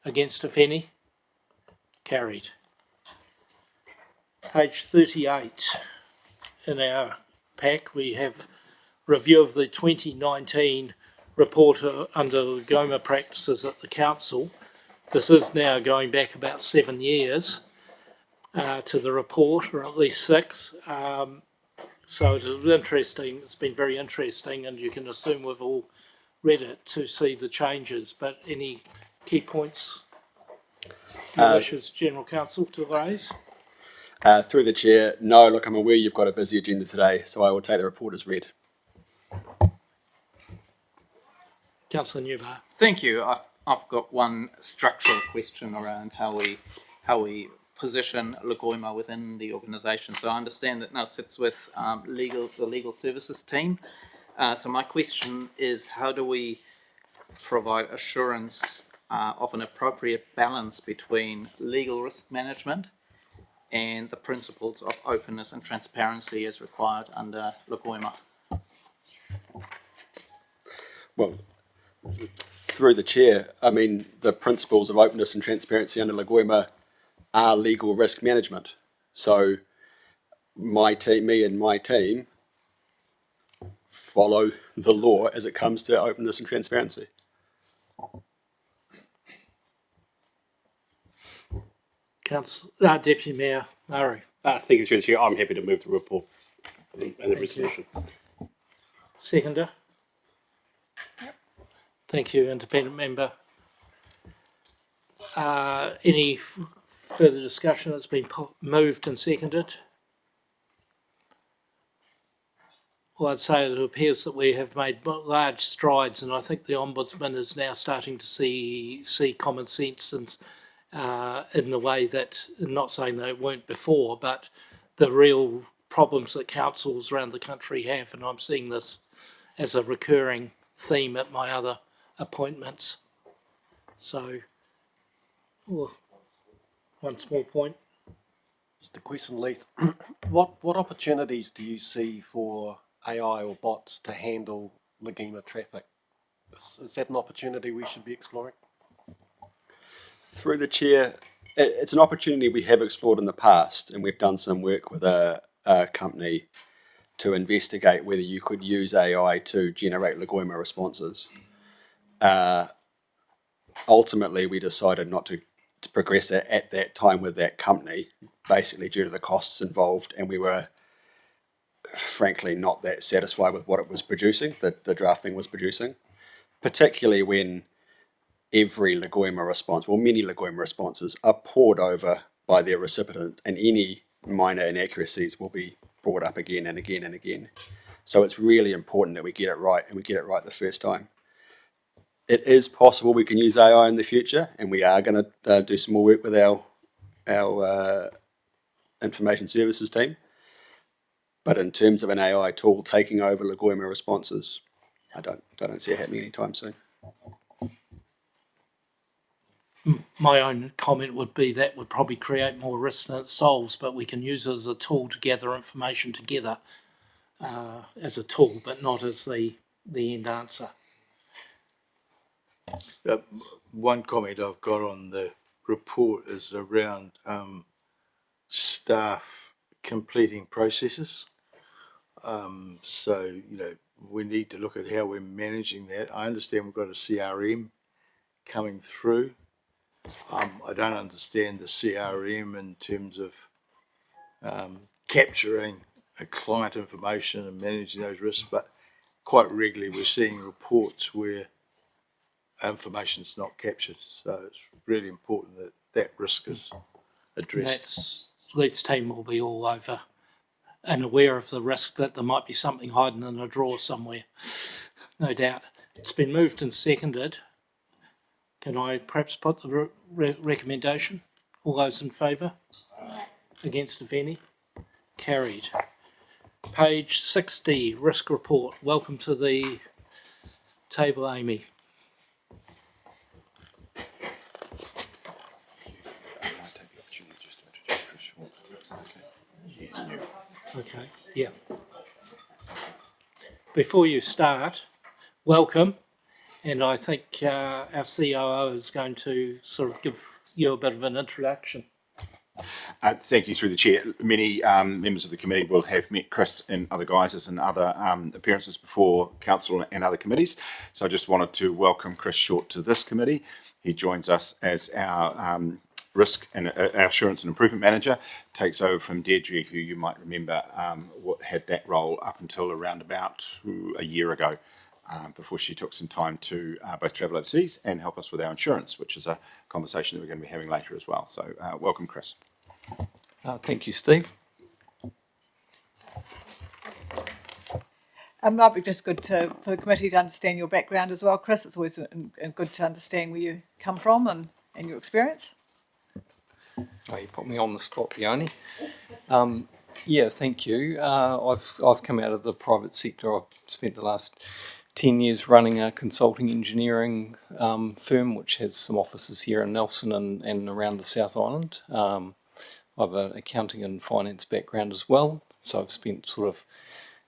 Against, if any? Carried. Page 38 in our pack, we have review of the 2019 report under Goma practices at the council. This is now going back about 7 years to the report, or at least 6. So it's interesting. It's been very interesting, and you can assume we've all read it to see the changes. But any key points you wish as General Counsel to raise? Through the chair, no, look, I'm aware you've got a busy agenda today, so I will take the report as read. Councillor Newbar. Thank you. I've got one structural question around how we position Lagoima within the organisation. So I understand that now sits with the legal services team. So my question is, how do we provide assurance of an appropriate balance between legal risk management and the principles of openness and transparency as required under Lagoima? Well, through the chair, I mean, the principles of openness and transparency under Lagoima are legal risk management. So me and my team follow the law as it comes to openness and transparency. Deputy Mayor Murray. Thank you, through the chair. I'm happy to move the report and the resolution. Seconder. Thank you, independent member. Any further discussion? That's been moved and seconded. Well, I'd say it appears that we have made large strides, and I think the Ombudsman is now starting to see common sense and in the way that, not saying they weren't before, but the real problems that councils around the country have, and I'm seeing this as a recurring theme at my other appointments. So, one small point. Mr. Quesson-Leith, what opportunities do you see for AI or bots to handle Lagoima traffic? Is that an opportunity we should be exploring? Through the chair, it's an opportunity we have explored in the past, and we've done some work with a company to investigate whether you could use AI to generate Lagoima responses. Ultimately, we decided not to progress it at that time with that company, basically due to the costs involved, and we were frankly not that satisfied with what it was producing, the drafting was producing, particularly when every Lagoima response, well, many Lagoima responses are pored over by their recipient, and any minor inaccuracies will be brought up again and again and again. So it's really important that we get it right, and we get it right the first time. It is possible we can use AI in the future, and we are going to do some more work with our information services team. But in terms of an AI tool taking over Lagoima responses, I don't see it happening anytime soon. My own comment would be that would probably create more risks than it solves, but we can use it as a tool to gather information together as a tool, but not as the end answer. One comment I've got on the report is around staff completing processes. So, we need to look at how we're managing that. I understand we've got a CRM coming through. I don't understand the CRM in terms of capturing client information and managing those risks, but quite regularly we're seeing reports where information's not captured. So it's really important that that risk is addressed. Leith's team will be all over and aware of the risk that there might be something hiding in a drawer somewhere, no doubt. It's been moved and seconded. Can I perhaps put the recommendation? All those in favour? Against, if any? Carried. Page 60, risk report. Welcome to the table, Amy. Okay, yeah. Before you start, welcome. And I think our COO is going to sort of give you a bit of an introduction. Thank you, through the chair. Many members of the committee will have met Chris in other guises and other appearances before council and other committees. So I just wanted to welcome Chris Short to this committee. He joins us as our risk and our assurance and improvement manager, takes over from Deirdre, who you might remember had that role up until around about a year ago. Before she took some time to both travel overseas and help us with our insurance, which is a conversation that we're going to be having later as well. So welcome, Chris. Thank you, Steve. Might be just good for the committee to understand your background as well, Chris. It's always good to understand where you come from and your experience. Oh, you put me on the spot, Leonie. Yeah, thank you. I've come out of the private sector. I've spent the last 10 years running a consulting engineering firm, which has some offices here in Nelson and around the South Island. I've an accounting and finance background as well, so I've spent sort of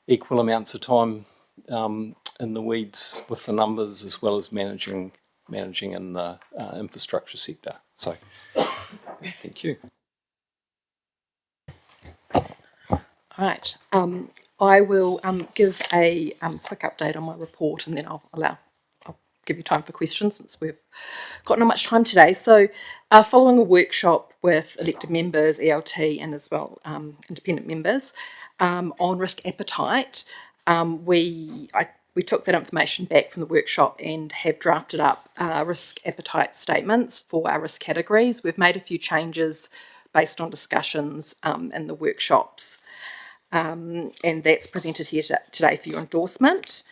equal amounts of time in the weeds with the numbers as well as managing in the infrastructure sector. So, thank you. All right. I will give a quick update on my report, and then I'll give you time for questions since we've got not much time today. So, following a workshop with elected members, ELT, and as well independent members on risk appetite, we took that information back from the workshop and have drafted up risk appetite statements for our risk categories. We've made a few changes based on discussions in the workshops. And that's presented here today for your endorsement.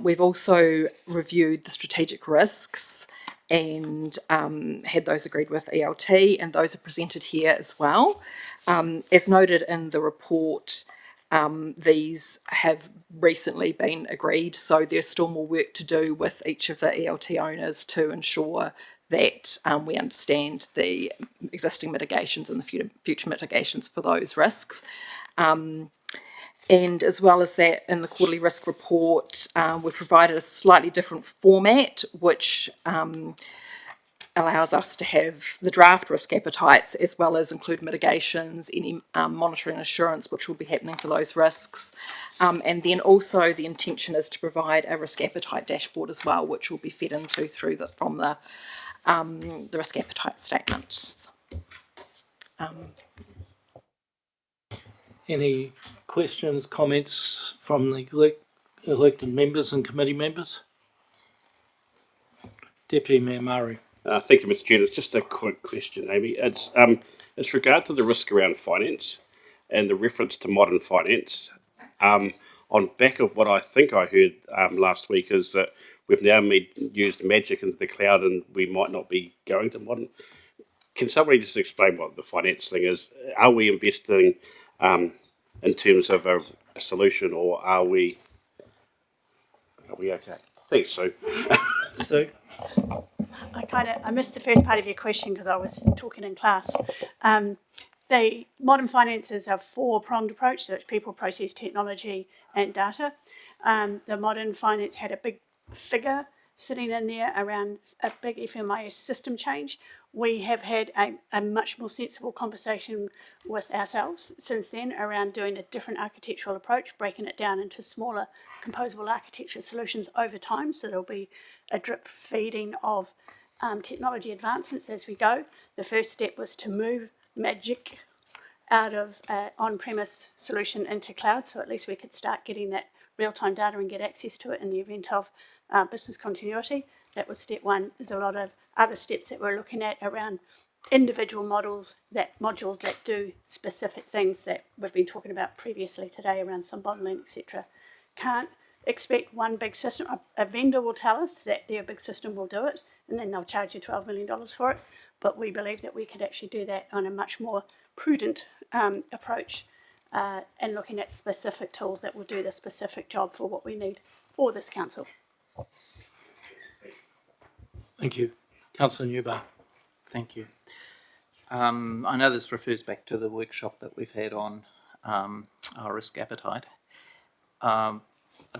We've also reviewed the strategic risks and had those agreed with ELT, and those are presented here as well. As noted in the report, these have recently been agreed, so there's still more work to do with each of the ELT owners to ensure that we understand the existing mitigations and the future mitigations for those risks. And as well as that, in the quarterly risk report, we've provided a slightly different format, which allows us to have the draft risk appetites as well as include mitigations, any monitoring assurance which will be happening for those risks. And then also the intention is to provide a risk appetite dashboard as well, which will be fed into from the risk appetite statement. Any questions, comments from the elected members and committee members? Deputy Mayor Murray. Thank you, Mr. Chair. It's just a quick question, Amy. It's regard to the risk around finance and the reference to modern finance. On back of what I think I heard last week is that we've now used magic into the cloud and we might not be going to modern. Can somebody just explain what the finance thing is? Are we investing in terms of a solution, or are we okay? Thanks, Sue. Sue? I missed the first part of your question because I was talking in class. The modern finances are a four-pronged approach, so it's people, process, technology, and data. The modern finance had a big figure sitting in there around a big FMIS system change. We have had a much more sensible conversation with ourselves since then around doing a different architectural approach, breaking it down into smaller composable architecture solutions over time. So there'll be a drip feeding of technology advancements as we go. The first step was to move Magic out of on-premise solution into cloud, so at least we could start getting that real-time data and get access to it in the event of business continuity. That was step one. There's a lot of other steps that we're looking at around individual modules that do specific things that we've been talking about previously today around some bottling, etc. Can't expect one big system. A vendor will tell us that their big system will do it, and then they'll charge you $12 million for it. But we believe that we could actually do that on a much more prudent approach and looking at specific tools that will do the specific job for what we need for this council. Thank you. Councillor Newbar. Thank you. I know this refers back to the workshop that we've had on our risk appetite. I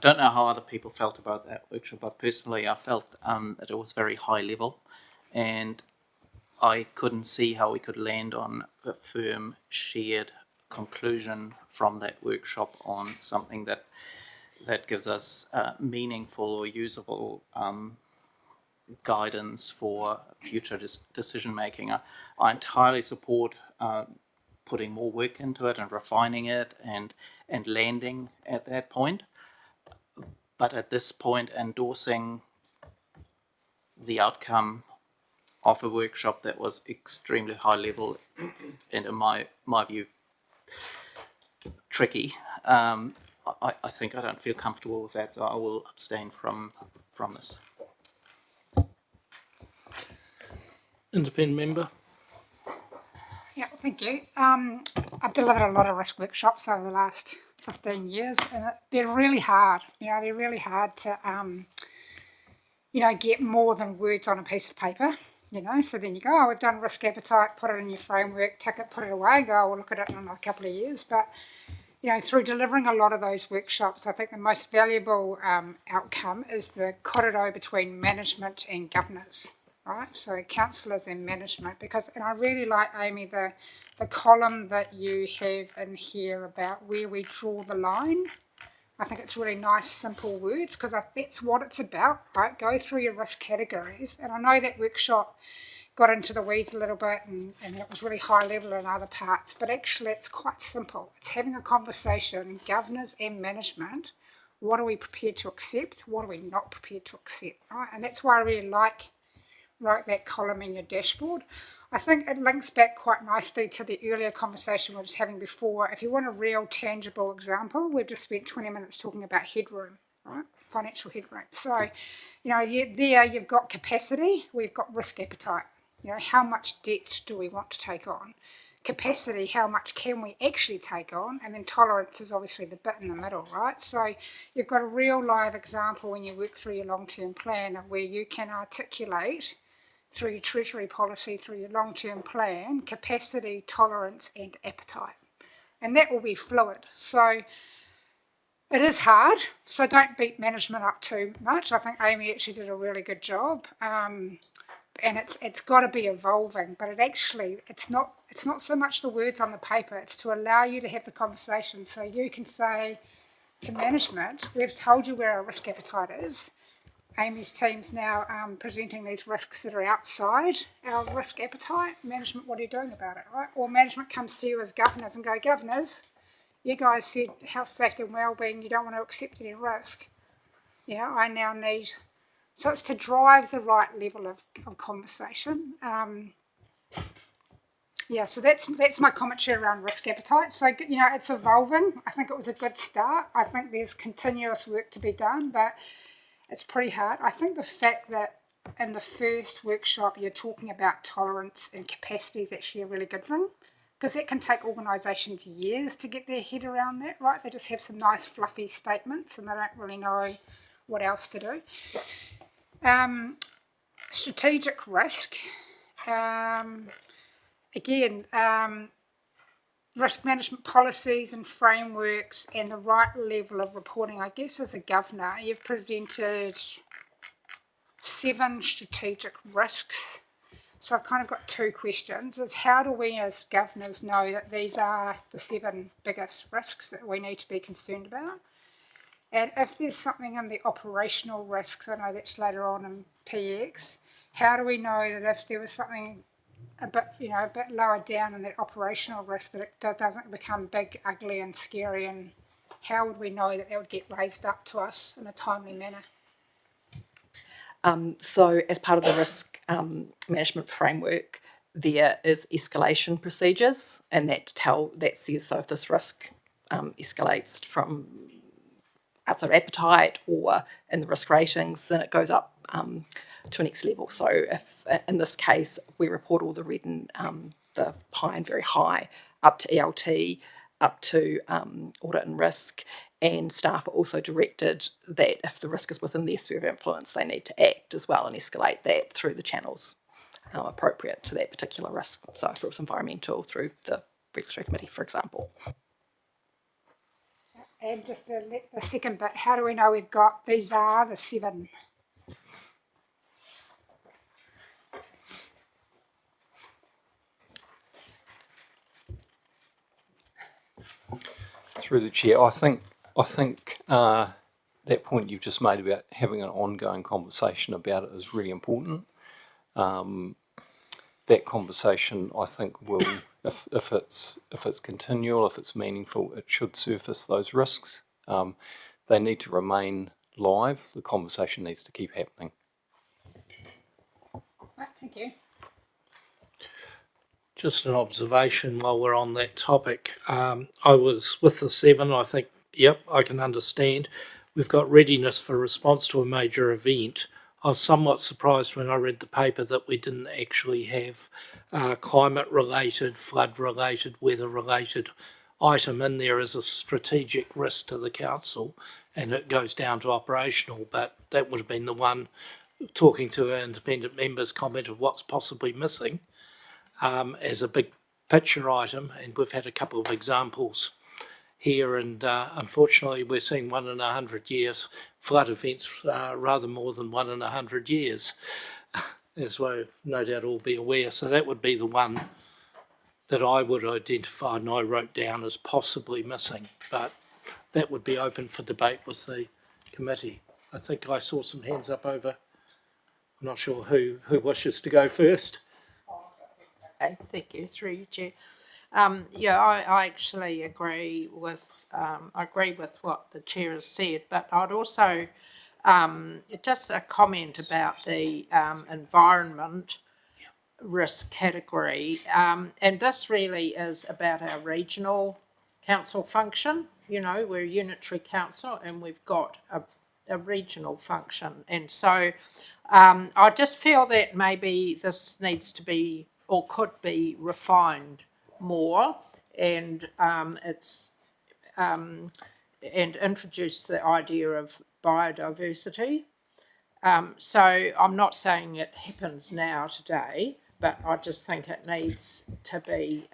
don't know how other people felt about that workshop, but personally I felt that it was very high level, and I couldn't see how we could land on a firm shared conclusion from that workshop on something that gives us meaningful or usable guidance for future decision making. I entirely support putting more work into it and refining it and landing at that point. But at this point, endorsing the outcome of a workshop that was extremely high level and in my view tricky, I think I don't feel comfortable with that, so I will abstain from this. Independent member. Yeah, thank you. I've delivered a lot of risk workshops over the last 15 years, and they're really hard. They're really hard to, get more than words on a piece of paper. So then you go, oh, we've done risk appetite, put it in your framework, tick it, put it away, go, we'll look at it in a couple of years. But, through delivering a lot of those workshops, I think the most valuable outcome is the corridor between management and governors. Right, so councillors and management, and I really like, Amy, the column that you have in here about where we draw the line. I think it's really nice, simple words, because that's what it's about, right? Go through your risk categories, and I know that workshop got into the weeds a little bit, and it was really high level in other parts, but actually it's quite simple. It's having a conversation, governors and management. What are we prepared to accept? What are we not prepared to accept? Right? And that's why I really like that column in your dashboard. I think it links back quite nicely to the earlier conversation we were just having before. If you want a real tangible example, we've just spent 20 minutes talking about headroom, right? Financial headroom. So, there you've got capacity, we've got risk appetite. How much debt do we want to take on? Capacity, how much can we actually take on? And then tolerance is obviously the bit in the middle, right? So you've got a real live example when you work through your long-term plan of where you can articulate through your treasury policy, through your long-term plan, capacity, tolerance and appetite. And that will be fluid. So it is hard, so don't beat management up too much. I think Amy actually did a really good job. And it's got to be evolving, but it's not so much the words on the paper, it's to allow you to have the conversation. So you can say to management, we've told you where our risk appetite is. Amy's team's now presenting these risks that are outside our risk appetite. Management, what are you doing about it, right? Or management comes to you as governors and go, governors, you guys said health, safety and wellbeing, you don't want to accept any risk. I now need... So it's to drive the right level of conversation. So that's my commentary around risk appetite. So, it's evolving. I think it was a good start. I think there's continuous work to be done, but it's pretty hard. I think the fact that in the first workshop you're talking about tolerance and capacity is actually a really good thing, because it can take organisations years to get their head around that, right? They just have some nice fluffy statements and they don't really know what else to do. Strategic risk. Risk management policies and frameworks and the right level of reporting. I guess as a governor, you've presented 7 strategic risks. So I've kind of got 2 questions. Is how do we as governors know that these are the 7 biggest risks that we need to be concerned about? And if there's something in the operational risks, I know that's later on in PX, how do we know that if there was something a bit lower down in that operational risk that it doesn't become big, ugly and scary, and how would we know that would get raised up to us in a timely manner? So as part of the risk management framework, there is escalation procedures, and that says so if this risk escalates from outside appetite or in the risk ratings, then it goes up to a next level. So if in this case we report all the red and the high and very high up to ELT, up to audit and risk, and staff are also directed that if the risk is within their sphere of influence, they need to act as well and escalate that through the channels appropriate to that particular risk. So if it was environmental, through the regulatory committee, for example. And just the second bit, how do we know we've got, these are the 7? Through the chair, I think that point you've just made about having an ongoing conversation about it is really important. That conversation, I think, will, if it's continual, if it's meaningful, it should surface those risks. They need to remain live. The conversation needs to keep happening. Right, thank you. Just an observation while we're on that topic. I was with the 7, I think, yep, I can understand. We've got readiness for response to a major event. I was somewhat surprised when I read the paper that we didn't actually have climate-related, flood-related, weather-related item in there as a strategic risk to the council, and it goes down to operational, but that would have been the one, talking to our independent members, comment of what's possibly missing as a big picture item, and we've had a couple of examples here, and unfortunately we're seeing 1 in 100 years flood events, rather more than 1 in 100 years, as we'll no doubt all be aware. So that would be the one that I would identify and I wrote down as possibly missing, but that would be open for debate with the committee. I think I saw some hands up over. I'm not sure who wishes to go first. Okay, thank you, through you, Chair. I actually agree with what the chair has said, but I'd also just a comment about the environment risk category, and this really is about our regional council function. You know, we're a unitary council and we've got a regional function, and so I just feel that maybe this needs to be or could be refined more, and and introduce the idea of biodiversity. So I'm not saying it happens now today, but I just think it needs to be.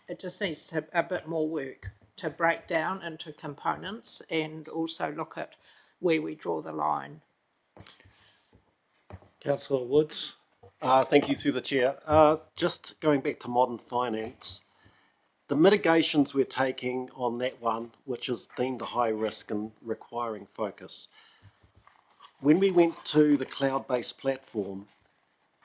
It just needs to a bit more work to break down into components and also look at where we draw the line. Councillor Woods. Thank you, through the chair. Just going back to modern finance, the mitigations we're taking on that one, which is deemed a high risk and requiring focus. When we went to the cloud-based platform,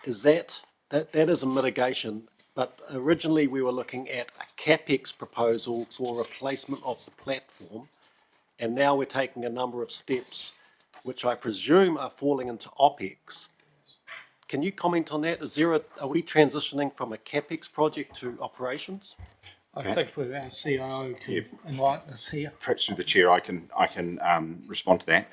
is that is a mitigation, but originally we were looking at a CapEx proposal for replacement of the platform, and now we're taking a number of steps which I presume are falling into OpEx. Can you comment on that? Are we transitioning from a CapEx project to operations? I think with our CIO can enlighten us here. Perhaps through the chair, I can respond to that.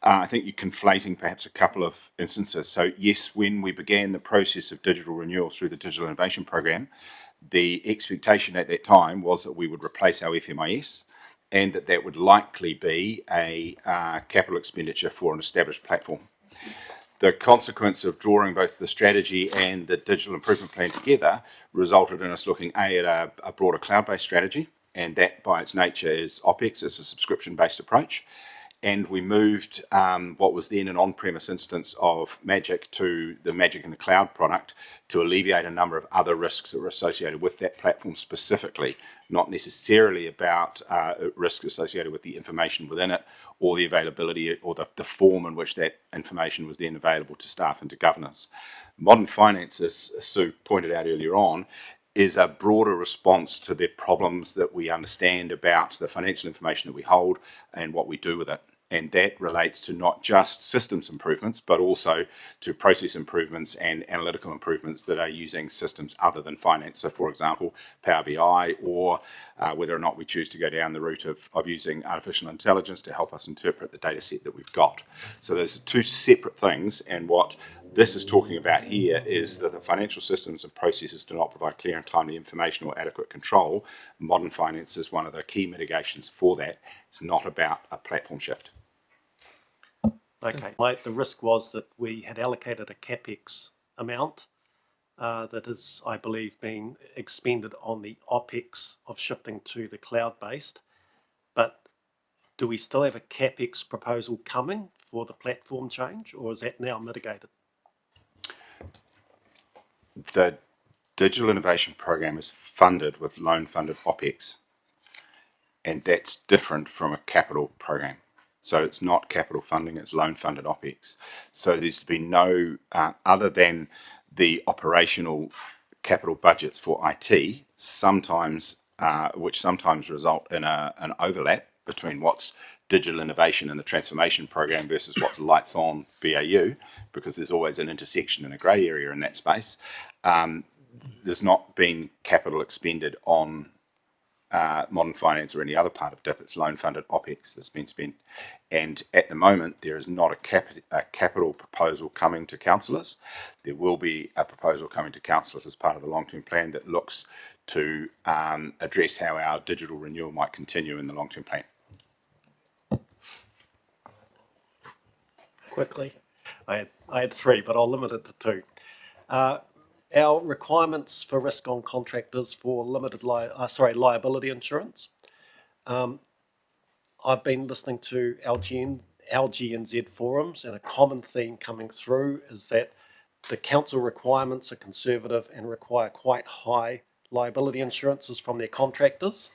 I think you're conflating perhaps a couple of instances. So yes, when we began the process of digital renewal through the Digital Innovation Program, the expectation at that time was that we would replace our FMIS, and that would likely be a capital expenditure for an established platform. The consequence of drawing both the strategy and the digital improvement plan together resulted in us looking at a broader cloud-based strategy, and that by its nature is OpEx, it's a subscription-based approach. And we moved what was then an on-premise instance of Magic to the Magic in the Cloud product to alleviate a number of other risks that were associated with that platform specifically, not necessarily about risk associated with the information within it or the availability or the form in which that information was then available to staff and to governors. Modern finance, as Sue pointed out earlier on, is a broader response to the problems that we understand about the financial information that we hold and what we do with it. And that relates to not just systems improvements, but also to process improvements and analytical improvements that are using systems other than finance. So, for example, Power BI, or whether or not we choose to go down the route of using artificial intelligence to help us interpret the data set that we've got. So those are two separate things, and what this is talking about here is that the financial systems and processes do not provide clear and timely information or adequate control. Modern finance is one of the key mitigations for that. It's not about a platform shift. Okay. The risk was that we had allocated a CapEx amount that is, I believe, being expended on the OpEx of shifting to the cloud-based. But do we still have a CapEx proposal coming for the platform change, or is that now mitigated? The Digital Innovation Program is funded with loan-funded OpEx. and that's different from a capital program. So it's not capital funding, it's loan funded OPEX. So there's been no, other than the operational capital budgets for IT, sometimes, which sometimes result in an overlap between what's digital innovation in the transformation program versus what's lights on BAU, because there's always an intersection and a grey area in that space. There's not been capital expended on modern finance or any other part of DIP. It's loan funded OPEX that's been spent. And at the moment, there is not a capital proposal coming to councillors. There will be a proposal coming to councillors as part of the long-term plan that looks to address how our digital renewal might continue in the long-term plan. Quickly. I had three, but I'll limit it to two. Our requirements for risk on contractors for liability insurance. I've been listening to LGNZ forums, and a common theme coming through is that the council requirements are conservative and require quite high liability insurances from their contractors.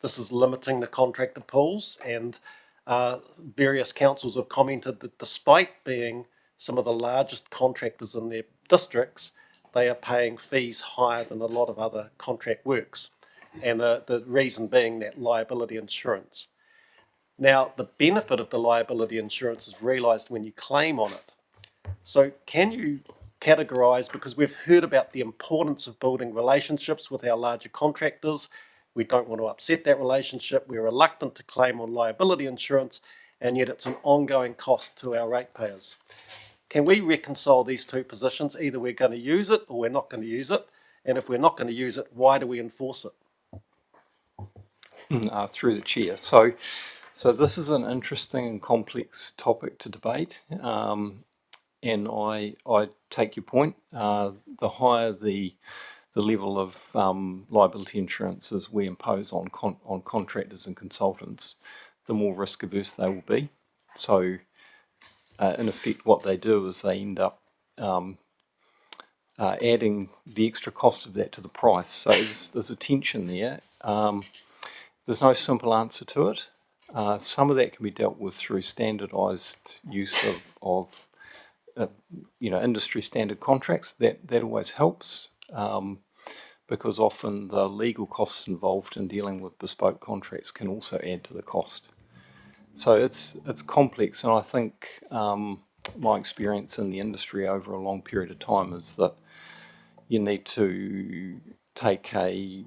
This is limiting the contractor pools, and various councils have commented that despite being some of the largest contractors in their districts, they are paying fees higher than a lot of other contract works. And the reason being that liability insurance. Now, the benefit of the liability insurance is realised when you claim on it. So can you categorise, because we've heard about the importance of building relationships with our larger contractors, we don't want to upset that relationship, we're reluctant to claim on liability insurance, and yet it's an ongoing cost to our ratepayers. Can we reconcile these two positions? Either we're going to use it or we're not going to use it, and if we're not going to use it, why do we enforce it? Through the chair. So this is an interesting and complex topic to debate, and I take your point. The higher the level of liability insurances we impose on contractors and consultants, the more risk averse they will be. So, in effect, what they do is they end up adding the extra cost of that to the price. So there's a tension there. There's no simple answer to it. Some of that can be dealt with through standardised use of industry standard contracts. That always helps, because often the legal costs involved in dealing with bespoke contracts can also add to the cost. So it's complex, and I think my experience in the industry over a long period of time is that you need to take a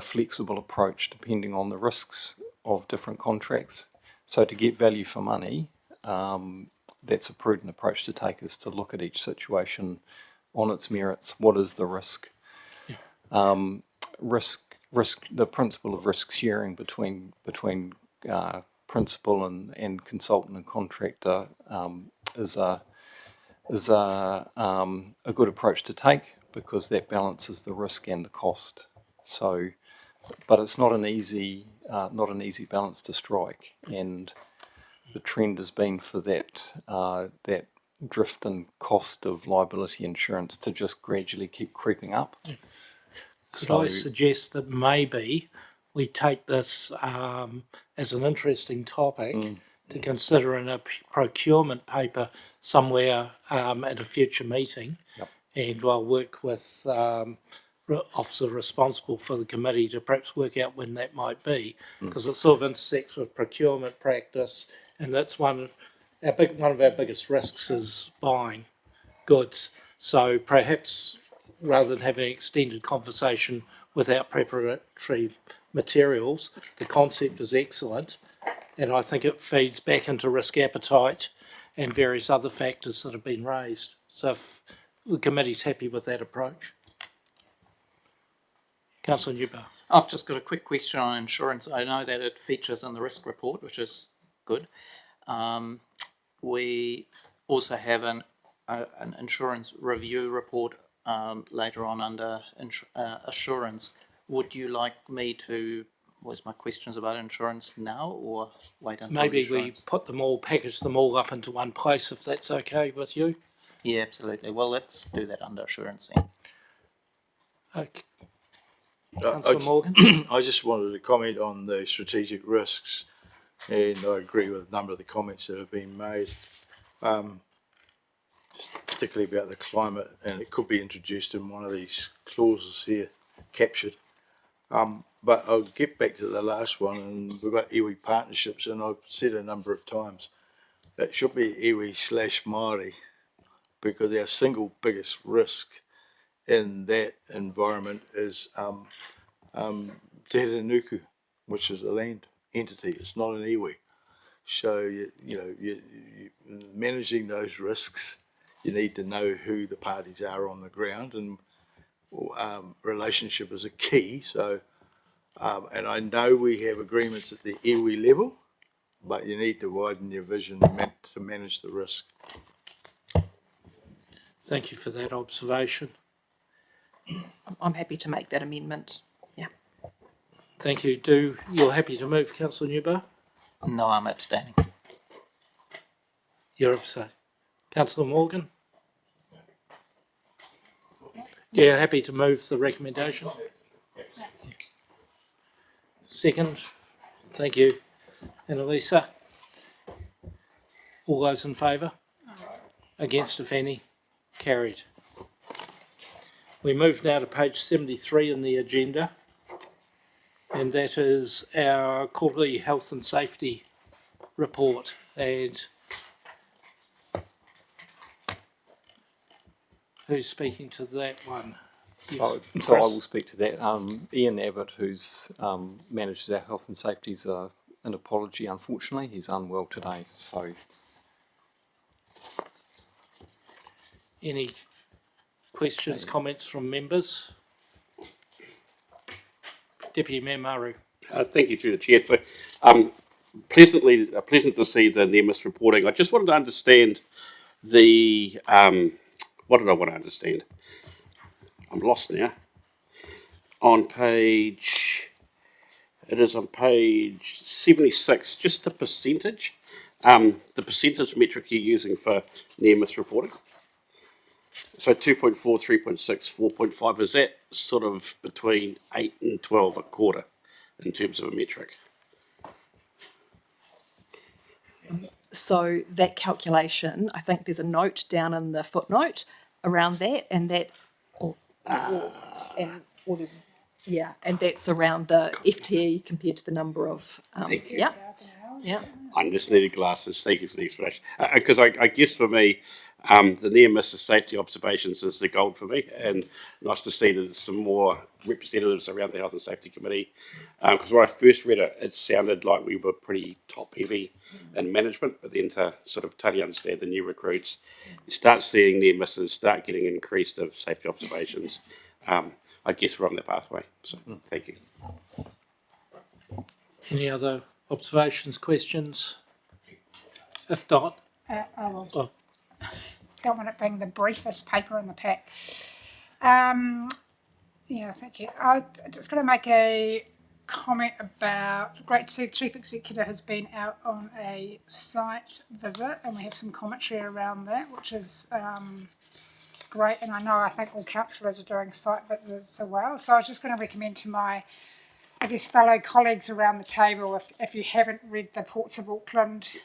flexible approach depending on the risks of different contracts. So to get value for money, that's a prudent approach to take, is to look at each situation on its merits. What is the risk? Risk. The principle of risk sharing between principal and consultant and contractor is a good approach to take, because that balances the risk and the cost. So, but it's not an easy balance to strike, and the trend has been for that drift and cost of liability insurance to just gradually keep creeping up. Could I suggest that maybe we take this as an interesting topic to consider in a procurement paper somewhere at a future meeting? Yep. And I'll work with officer responsible for the committee to perhaps work out when that might be, because it sort of intersects with procurement practice, and that's one of our biggest risks is buying goods. So perhaps rather than having an extended conversation without preparatory materials, the concept is excellent, and I think it feeds back into risk appetite and various other factors that have been raised. So if the committee's happy with that approach. Councillor Newbar. I've just got a quick question on insurance. I know that it features in the risk report, which is good. We also have an insurance review report later on under assurance. Would you like me to voice my questions about insurance now, or wait until maybe we put them all, package them all up into one place, if that's okay with you? Yeah, absolutely. Well, let's do that under assurance then. Okay. Councillor Morgan. I just wanted to comment on the strategic risks, and I agree with a number of the comments that have been made, particularly about the climate, and it could be introduced in one of these clauses here, captured. But I'll get back to the last one, and we've got iwi partnerships, and I've said a number of times that should be iwi/Māori, because our single biggest risk in that environment is Te Nuku, which is a land entity. It's not an iwi. So you managing those risks, you need to know who the parties are on the ground, and relationship is a key. So, and I know we have agreements at the iwi level, but you need to widen your vision to manage the risk. Thank you for that observation. I'm happy to make that amendment. Yeah. Thank you. You're happy to move, Councillor Newbar? No, I'm abstaining. You're abstaining. Councillor Morgan? Yeah, happy to move the recommendation. Second. Thank you. Annalisa? All those in favour? Against, if any? Carried. We move now to page 73 in the agenda, and that is our quarterly health and safety report. And who's speaking to that one? So Yes. I will speak to that. Ian Abbott, who's manages our health and safety, is an apology. Unfortunately, he's unwell today. So, Any questions, comments from members? Deputy Mayor Maru. Thank you through the chair. So, pleasant to see the NEMIS reporting. I just wanted to understand the what did I want to understand? I'm lost now. On page 76, just the percentage metric you're using for NEMIS reporting. So 2.4, 3.6, 4.5, is that sort of between 8 and 12 a quarter in terms of a metric? So that calculation, I think there's a note down in the footnote around that, and that, and that's around the FTE compared to the number of, Thank you. yeah. I just needed glasses. Thank you for the explanation. Because I guess for me, the near miss of safety observations is the gold for me, and nice to see that there's some more representatives around the Health and Safety Committee. Because when I first read it, it sounded like we were pretty top heavy in management, but then to sort of totally understand the new recruits, you start seeing near misses, start getting increased of safety observations. I guess we're on the pathway. So thank you. Any other observations, questions? If not, I will. oh, Don't want it being the briefest paper in the pack. Yeah, thank you. I'm just going to make a comment about, great to see the Chief Executive has been out on a site visit, and we have some commentary around that, which is great. And I think all councillors are doing site visits as well. So I was just going to recommend to my, I guess, fellow colleagues around the table, if you haven't read the Ports of Auckland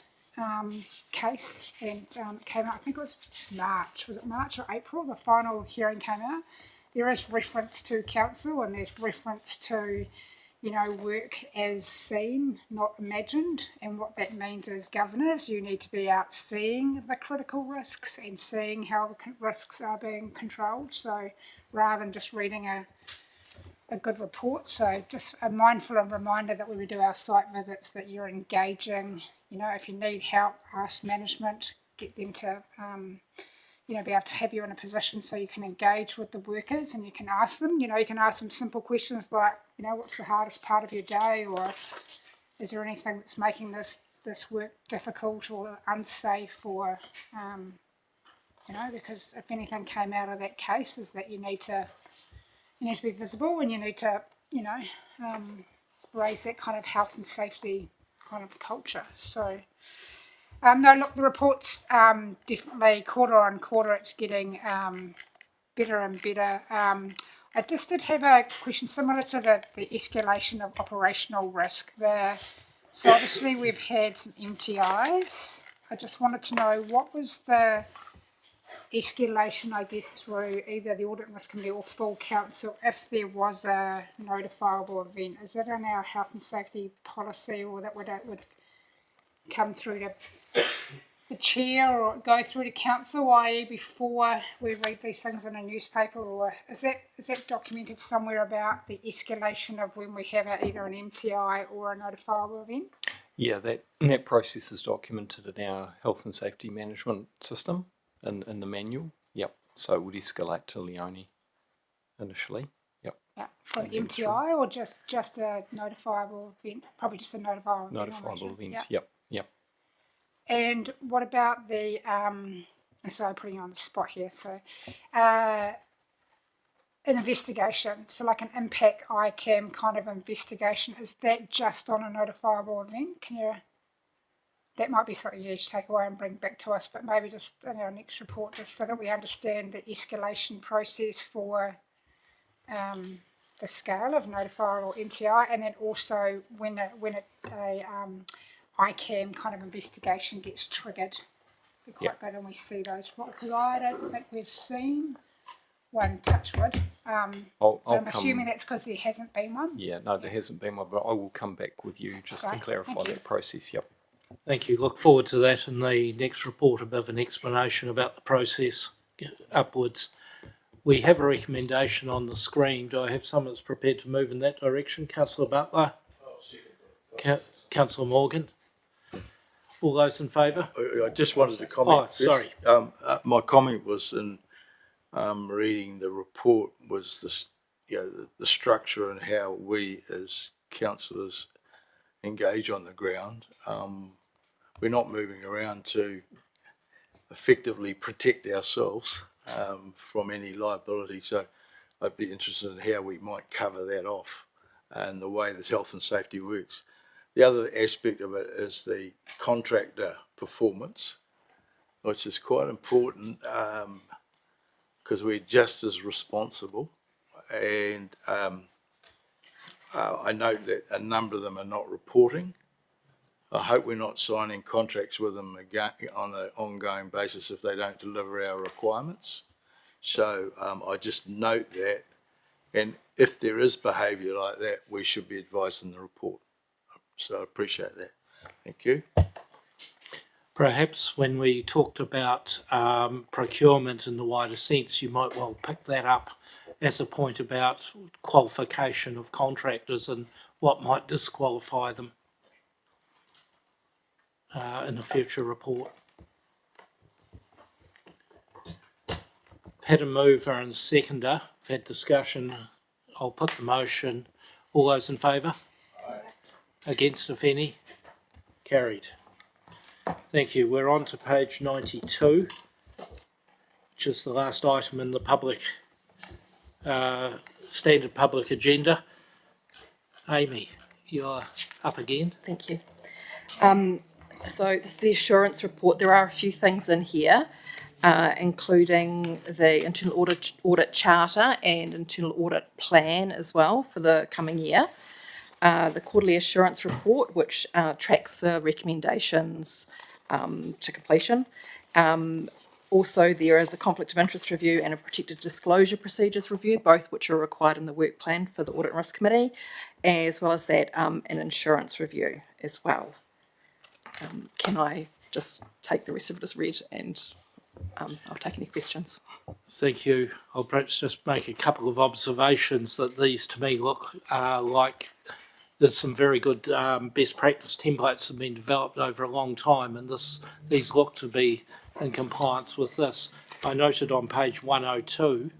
case, and it came out, I think it was March, was it March or April, the final hearing came out. There is reference to council, and there's reference to, work as seen, not imagined, and what that means is governors, you need to be out seeing the critical risks and seeing how the risks are being controlled, so rather than just reading a good report. So just a mindful and reminder that when we do our site visits that you're engaging, if you need help, ask management, get them to be able to have you in a position so you can engage with the workers, and you can ask them, you can ask them simple questions like, what's the hardest part of your day, or is there anything that's making this work difficult or unsafe, or because if anything came out of that case is that you need to be visible, and you need to, raise that kind of health and safety kind of culture. So, no, look, the report's definitely quarter on quarter, it's getting better and better. I just did have a question similar to the escalation of operational risk. So obviously we've had some MTIs. I just wanted to know what was the escalation, I guess, through either the Audit and Risk Committee or full council if there was a notifiable event. Is that in our health and safety policy, or that would come through to the chair or go through to council, i.e. before we read these things in a newspaper, or is that documented somewhere about the escalation of when we have either an MTI or a notifiable event? Yeah, that process is documented in our health and safety management system in the manual. Yep. So it would escalate to Leone initially. Yep. Yeah, for an MTI or just a notifiable event? Probably just a notifiable event. Yep. Yep. And what about the sorry, I'm putting you on the spot here. So, an investigation. So, like an impact ICAM kind of investigation. Is that just on a notifiable event? That might be something you need to take away and bring back to us, but maybe just in our next report, just so that we understand the escalation process for the scale of notifiable MTI, and then also when a ICAM kind of investigation gets triggered. We're quite good and we see those, because I don't think we've seen one, touch wood. I'm assuming that's because there hasn't been one. Yeah, no, there hasn't been one, but I will come back with you just to clarify that process. Yep. Thank you. Look forward to that in the next report, about an explanation about the process upwards. We have a recommendation on the screen. Do I have someone that's prepared to move in that direction? Councillor Butler? Councillor Morgan? All those in favour? I just wanted to comment. Oh, sorry. My comment was in reading the report was the structure and how we as councillors engage on the ground. We're not moving around to effectively protect ourselves from any liability. So I'd be interested in how we might cover that off and the way that health and safety works. The other aspect of it is the contractor performance, which is quite important because we're just as responsible. And I note that a number of them are not reporting. I hope we're not signing contracts with them again on an ongoing basis if they don't deliver our requirements. So I just note that, and if there is behaviour like that, we should be advised in the report. So I appreciate that. Thank you. Perhaps when we talked about procurement in the wider sense, you might well pick that up as a point about qualification of contractors and what might disqualify them in a future report. Had a mover and seconder. We've had discussion. I'll put the motion. All those in favour? Aye. Against, if any? Carried. Thank you. We're on to page 92, which is the last item in the public standard public agenda. Amy, you're up again. Thank you. So this is the assurance report. There are a few things in here, including the internal audit charter and internal audit plan as well for the coming year. The quarterly assurance report, which tracks the recommendations to completion. Also, there is a conflict of interest review and a protected disclosure procedures review, both which are required in the work plan for the Audit and Risk Committee, as well as that an insurance review as well. Can I just take the rest of it as read, and I'll take any questions. Thank you. I'll perhaps just make a couple of observations that these to me look like there's some very good best practice templates that have been developed over a long time, and these look to be in compliance with this. I noted on page 102,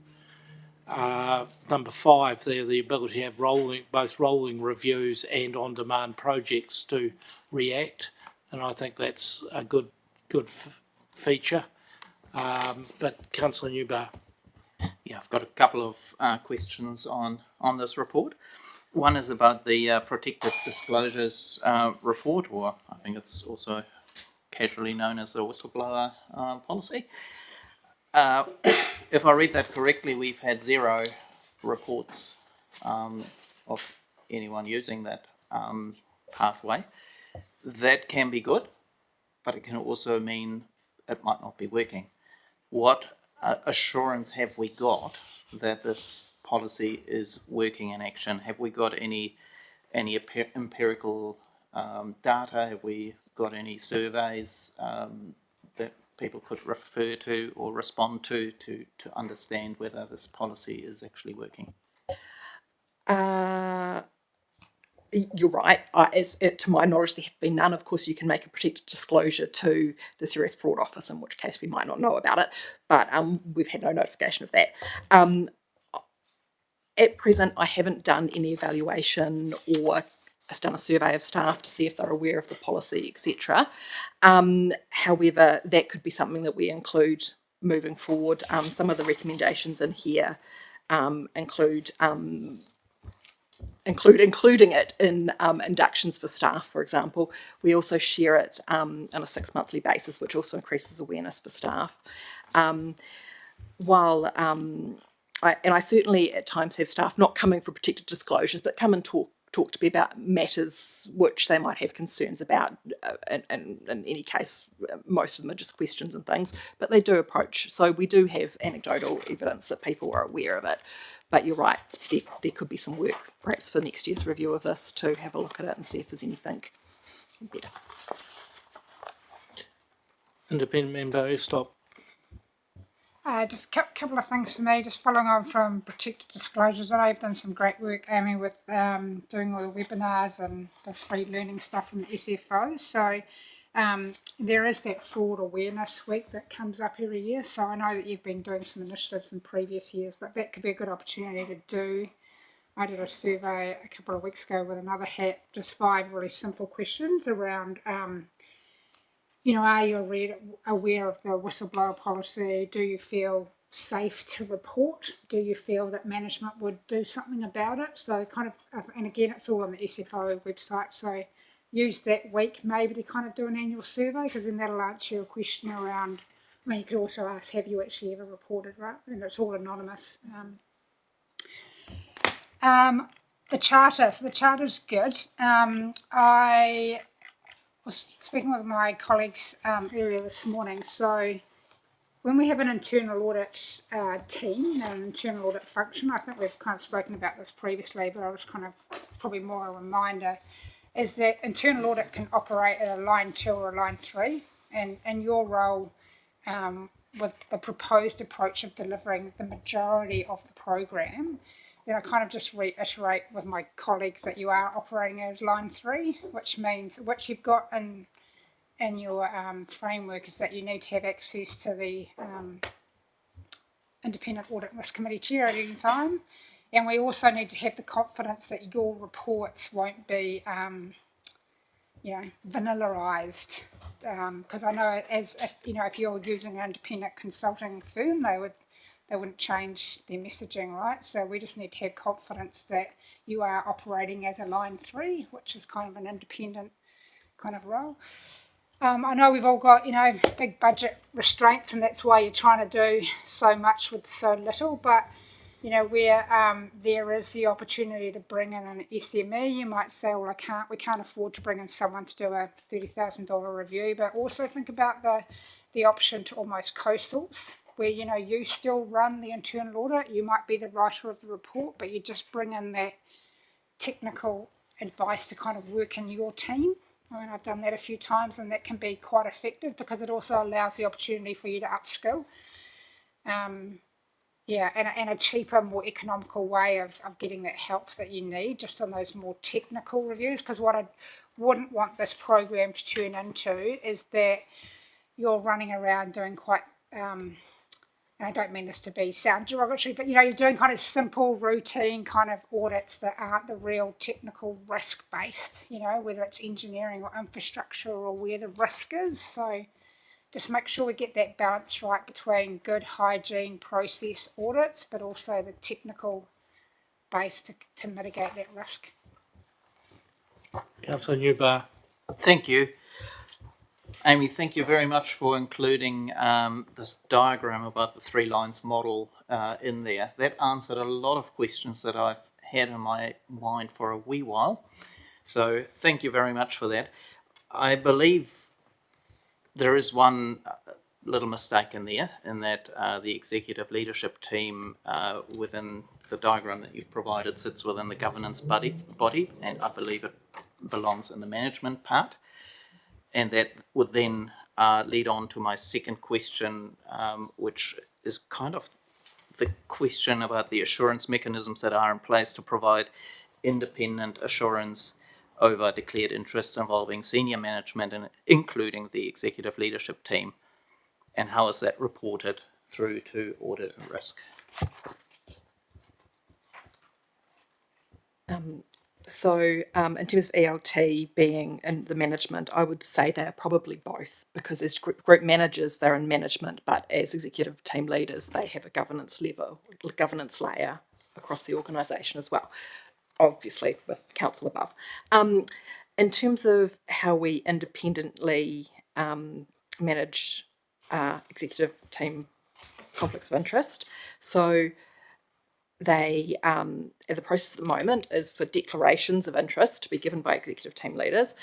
number 5 there, the ability to have both rolling reviews and on-demand projects to react, and I think that's a good feature. But Councillor Newbar. Yeah, I've got a couple of questions on this report. One is about the protected disclosures report, or I think it's also casually known as the whistleblower policy. If I read that correctly, we've had 0 reports of anyone using that pathway. That can be good, but it can also mean it might not be working. What assurance have we got that this policy is working in action? Have we got any empirical data? Have we got any surveys that people could refer to or respond to understand whether this policy is actually working? You're right. To my knowledge, there have been none. Of course, you can make a protected disclosure to the Serious Fraud Office, in which case we might not know about it, but we've had no notification of that. At present, I haven't done any evaluation or done a survey of staff to see if they're aware of the policy, etc. However, that could be something that we include moving forward. Some of the recommendations in here include including it in inductions for staff, for example. We also share it on a 6-monthly basis, which also increases awareness for staff. I certainly at times have staff not coming for protected disclosures, but come and talk to me about matters which they might have concerns about. And in any case, most of them are just questions and things, but they do approach. So we do have anecdotal evidence that people are aware of it. But you're right, there could be some work perhaps for next year's review of this to have a look at it and see if there's anything better. Independent member, stop. Just a couple of things for me, just following on from protected disclosures. I know you've done some great work, Amy, with doing all the webinars and the free learning stuff from the SFO. So there is that fraud awareness week that comes up every year. So I know that you've been doing some initiatives in previous years, but that could be a good opportunity to do. I did a survey a couple of weeks ago with another hat, just 5 really simple questions around are you aware of the whistleblower policy? Do you feel safe to report? Do you feel that management would do something about it? So and again, it's all on the SFO website. So use that week maybe to kind of do an annual survey, because then that'll answer your question around, you could also ask, have you actually ever reported, right? And it's all anonymous. The charter. So the charter's good. I was speaking with my colleagues earlier this morning. So when we have an internal audit team and an internal audit function, I think we've kind of spoken about this previously, but I was kind of probably more a reminder, is that internal audit can operate at a line 2 or a line 3, and your role with the proposed approach of delivering the majority of the program, I kind of just reiterate with my colleagues that you are operating as line 3, which means what you've got in your framework is that you need to have access to the Independent Audit and Risk Committee chair at any time, and we also need to have the confidence that your reports won't be vanillaized, because I know if you're using an independent consulting firm, they wouldn't change their messaging, right? So we just need to have confidence that you are operating as a line 3, which is kind of an independent kind of role. I know we've all got, big budget restraints, and that's why you're trying to do so much with so little, but where there is the opportunity to bring in an SME, you might say, well, we can't afford to bring in someone to do a $30,000 review, but also think about the option to almost co-source, where you still run the internal audit, you might be the writer of the report, but you just bring in that technical advice to kind of work in your team. I've done that a few times, and that can be quite effective because it also allows the opportunity for you to upskill. And a cheaper, more economical way of getting that help that you need just on those more technical reviews. Because what I wouldn't want this program to turn into is that you're running around doing quite, and I don't mean this to sound derogatory, but you're doing kind of simple, routine kind of audits that aren't the real technical risk based, whether it's engineering or infrastructure or where the risk is. So just make sure we get that balance right between good hygiene process audits, but also the technical base to mitigate that risk. Councillor Newbar. Thank you. Amy, thank you very much for including this diagram about the 3 lines model in there. That answered a lot of questions that I've had in my mind for a wee while. So thank you very much for that. I believe there is one little mistake in there, in that the executive leadership team within the diagram that you've provided sits within the governance body, and I believe it belongs in the management part. And that would then lead on to my second question, which is kind of the question about the assurance mechanisms that are in place to provide independent assurance over declared interests involving senior management and including the executive leadership team, and how is that reported through to audit and risk? In terms of ELT being in the management, I would say they're probably both, because as group managers, they're in management, but as executive team leaders, they have a governance layer across the organisation as well, obviously with council above. In terms of how we independently manage executive team conflicts of interest, so the process at the moment is for declarations of interest to be given by executive team leaders,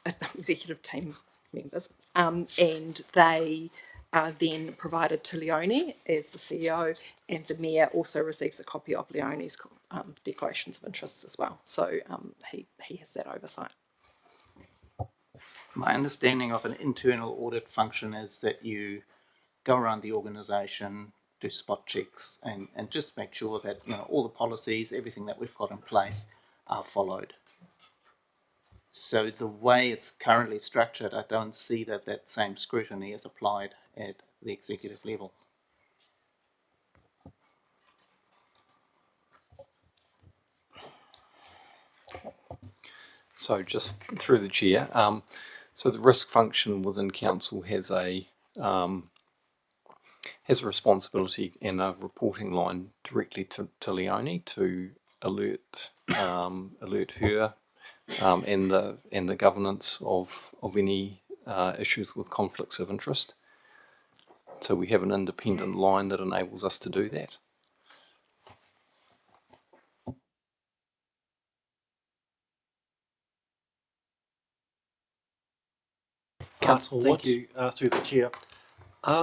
executive team members, and they are then provided to Leone as the CEO, and the Mayor also receives a copy of Leone's declarations of interest as well. So he has that oversight. My understanding of an internal audit function is that you go around the organisation, do spot checks, and just make sure that all the policies, everything that we've got in place, are followed. So the way it's currently structured, I don't see that same scrutiny is applied at the executive level. So just through the chair, so the risk function within council has a responsibility and a reporting line directly to Leone to alert her and the governance of any issues with conflicts of interest. So we have an independent line that enables us to do that. Thank you, through the chair.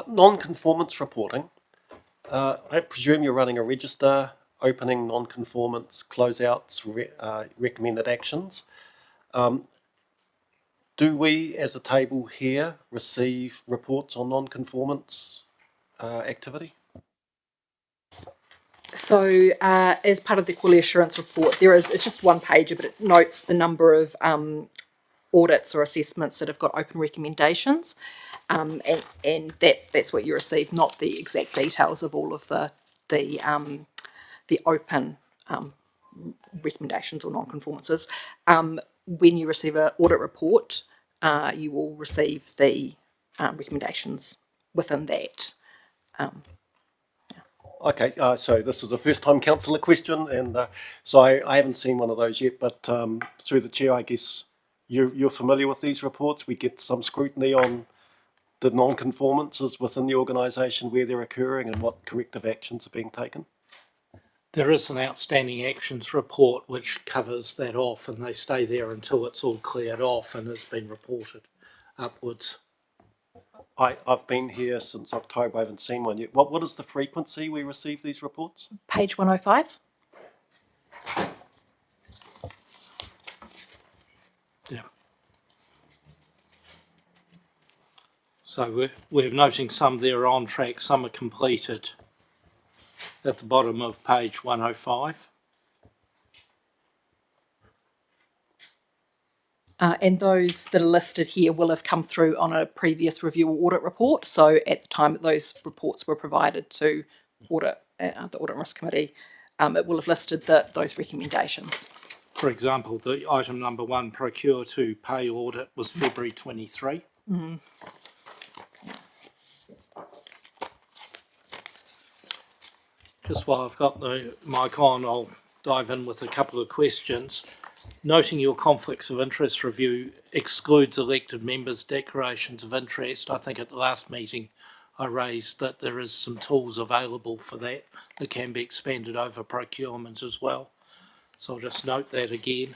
Non-conformance reporting. I presume you're running a register, opening non-conformance, closeouts, recommended actions. Do we, as a table here, receive reports on non-conformance activity? So as part of the quality assurance report, it's just one page, but it notes the number of audits or assessments that have got open recommendations, and that's what you receive, not the exact details of all of the open recommendations or non-conformances. When you receive an audit report, you will receive the recommendations within that. Okay, so this is a first-time councillor question, and so I haven't seen one of those yet, but through the chair, I guess you're familiar with these reports. We get some scrutiny on the non-conformances within the organisation, where they're occurring and what corrective actions are being taken. There is an outstanding actions report which covers that off, and they stay there until it's all cleared off and has been reported upwards. I've been here since October. I haven't seen one yet. What is the frequency we receive these reports? Page 105. Yeah. So we're noting some there are on track, some are completed at the bottom of page 105. And those that are listed here will have come through on a previous review or audit report. So at the time that those reports were provided to the Audit and Risk Committee, it will have listed those recommendations. For example, the item number 1, procure to pay audit, was February 23. Mm-hmm. Just while I've got the mic on, I'll dive in with a couple of questions. noting your conflicts of interest review excludes elected members' declarations of interest. I think at the last meeting I raised that there is some tools available for that can be expanded over procurement as well. So I'll just note that again.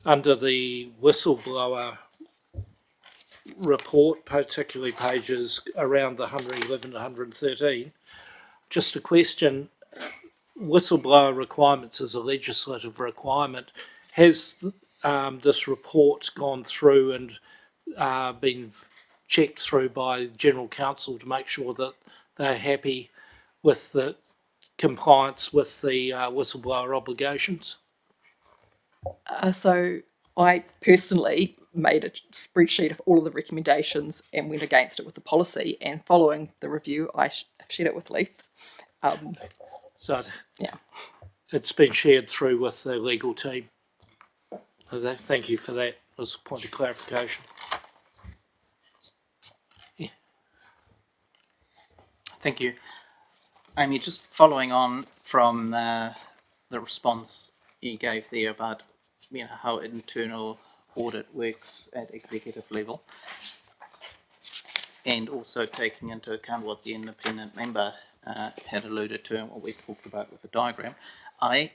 Under the whistleblower report, particularly pages around the 111 to 113, just a question. Whistleblower requirements is a legislative requirement. Has this report gone through and been checked through by General Counsel to make sure that they're happy with the compliance with the whistleblower obligations? So I personally made a spreadsheet of all of the recommendations and went against it with the policy, and following the review I have shared it with Leith. So yeah, it's been shared through with the legal team. Thank you for that. As a point of clarification. Yeah. Thank you. Amy, just following on from the response you gave there about how internal audit works at executive level, and also taking into account what the independent member had alluded to and what we talked about with the diagram, I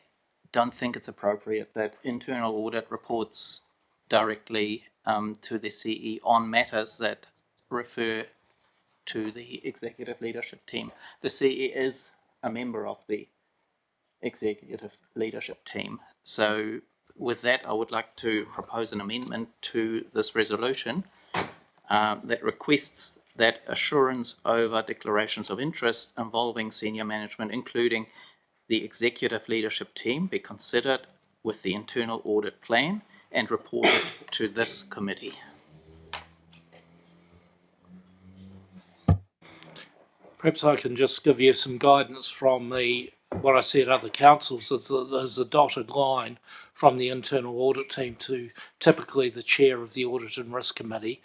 don't think it's appropriate that internal audit reports directly to the CE on matters that refer to the executive leadership team. The CE is a member of the executive leadership team. So with that, I would like to propose an amendment to this resolution that requests that assurance over declarations of interest involving senior management, including the executive leadership team, be considered with the internal audit plan and reported to this committee. Perhaps I can just give you some guidance from what I see at other councils. There's a dotted line from the internal audit team to typically the chair of the Audit and Risk Committee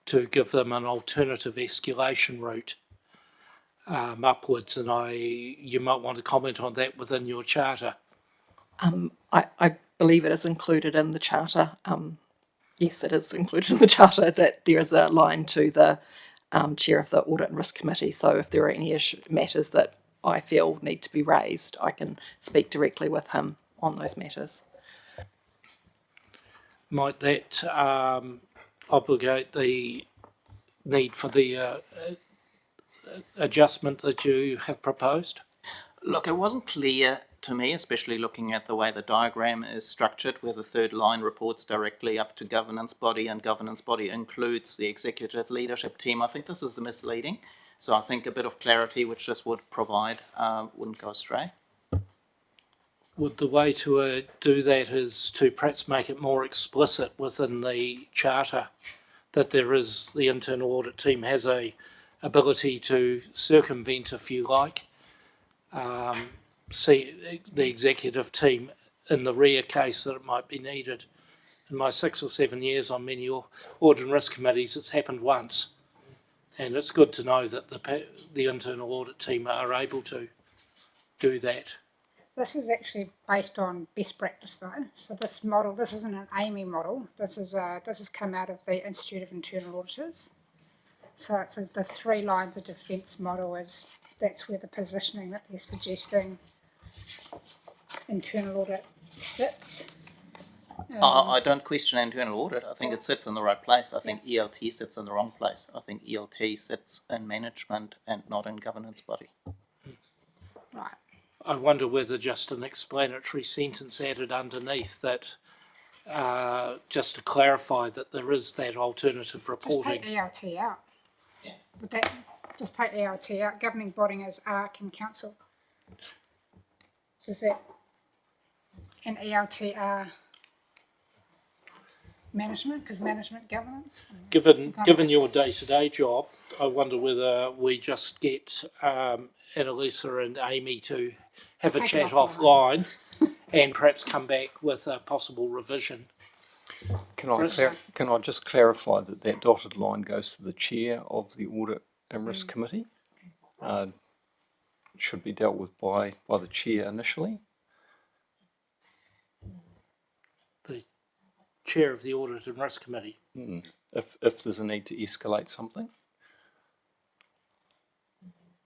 to give them an alternative escalation route upwards, and you might want to comment on that within your charter. I believe it is included in the charter. Yes, it is included in the charter that there is a line to the chair of the Audit and Risk Committee. So if there are any matters that I feel need to be raised, I can speak directly with him on those matters. Might that obligate the need for the adjustment that you have proposed? Look, it wasn't clear to me, especially looking at the way the diagram is structured, where the third line reports directly up to governance body and governance body includes the executive leadership team. I think this is misleading. So I think a bit of clarity, which this would provide, wouldn't go astray. Would the way to do that is to perhaps make it more explicit within the charter that there is the internal audit team has a ability to circumvent, if you like, see the executive team in the rare case that it might be needed. In my 6 or 7 years on many audit and risk committees, it's happened once, and it's good to know that the internal audit team are able to do that. This is actually based on best practice, though. So this model, this isn't an Amy model. This has come out of the Institute of Internal Auditors. So it's the 3 lines of defence model that's where the positioning that they're suggesting internal audit sits. I don't question internal audit. I think it sits in the right place. I think ELT sits in the wrong place. I think ELT sits in management and not in governance body. Right. I wonder whether just an explanatory sentence added underneath that, just to clarify that there is that alternative reporting. Just take ELT out. Yeah. Would that just take ELT out? Governing body is ARC and council. Is that an ELT management? Because management governance. Given your day-to-day job, I wonder whether we just get Annalisa and Amy to have a chat offline and perhaps come back with a possible revision. Can I just clarify that dotted line goes to the chair of the Audit and Risk Committee? Should be dealt with by the chair initially. chair of the Audit and Risk Committee. If there's a need to escalate something.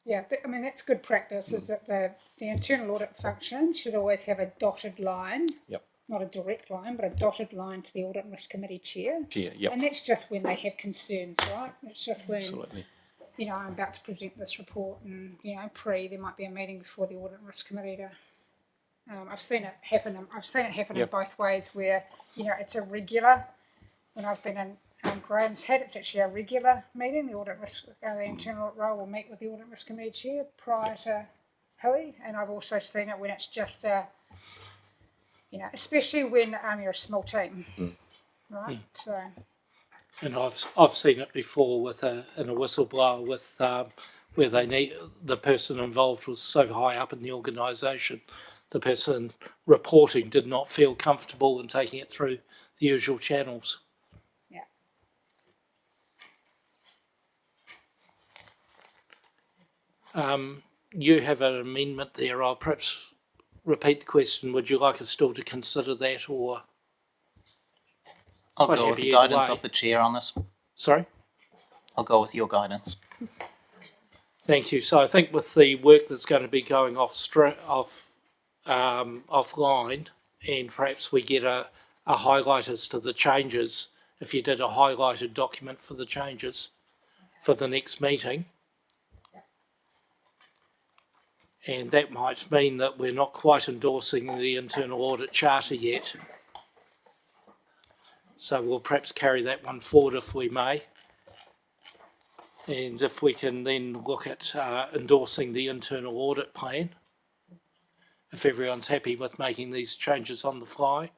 Yeah, I mean, that's good practice, is that the internal audit function should always have a dotted line. Yep. Not a direct line, but a dotted line to the Audit and Risk Committee chair. Yep. And that's just when they have concerns, right? It's just when, Absolutely. you know, I'm about to present this report and, you know, there might be a meeting before the Audit and Risk Committee to, I've seen it happen in both ways where, you know, it's a regular, when I've been in Graham's hat, it's actually a regular meeting. The Audit Risk, the internal audit role will meet with the Audit Risk Committee chair prior to Hui, and I've also seen it when it's just you know, especially when you're a small team, right? So, and I've seen it before with in a whistleblower with where they need the person involved was so high up in the organisation, the person reporting did not feel comfortable in taking it through the usual channels. You have an amendment there. I'll perhaps repeat the question. Would you like us still to consider that, or? I'll go with the guidance of the chair on this. Sorry? I'll go with your guidance. Thank you. So I think with the work that's going to be going offline, and perhaps we get a highlight as to the changes, if you did a highlighted document for the changes for the next meeting. And that might mean that we're not quite endorsing the internal audit charter yet. So we'll perhaps carry that one forward if we may. And if we can then look at endorsing the internal audit plan, if everyone's happy with making these changes on the fly.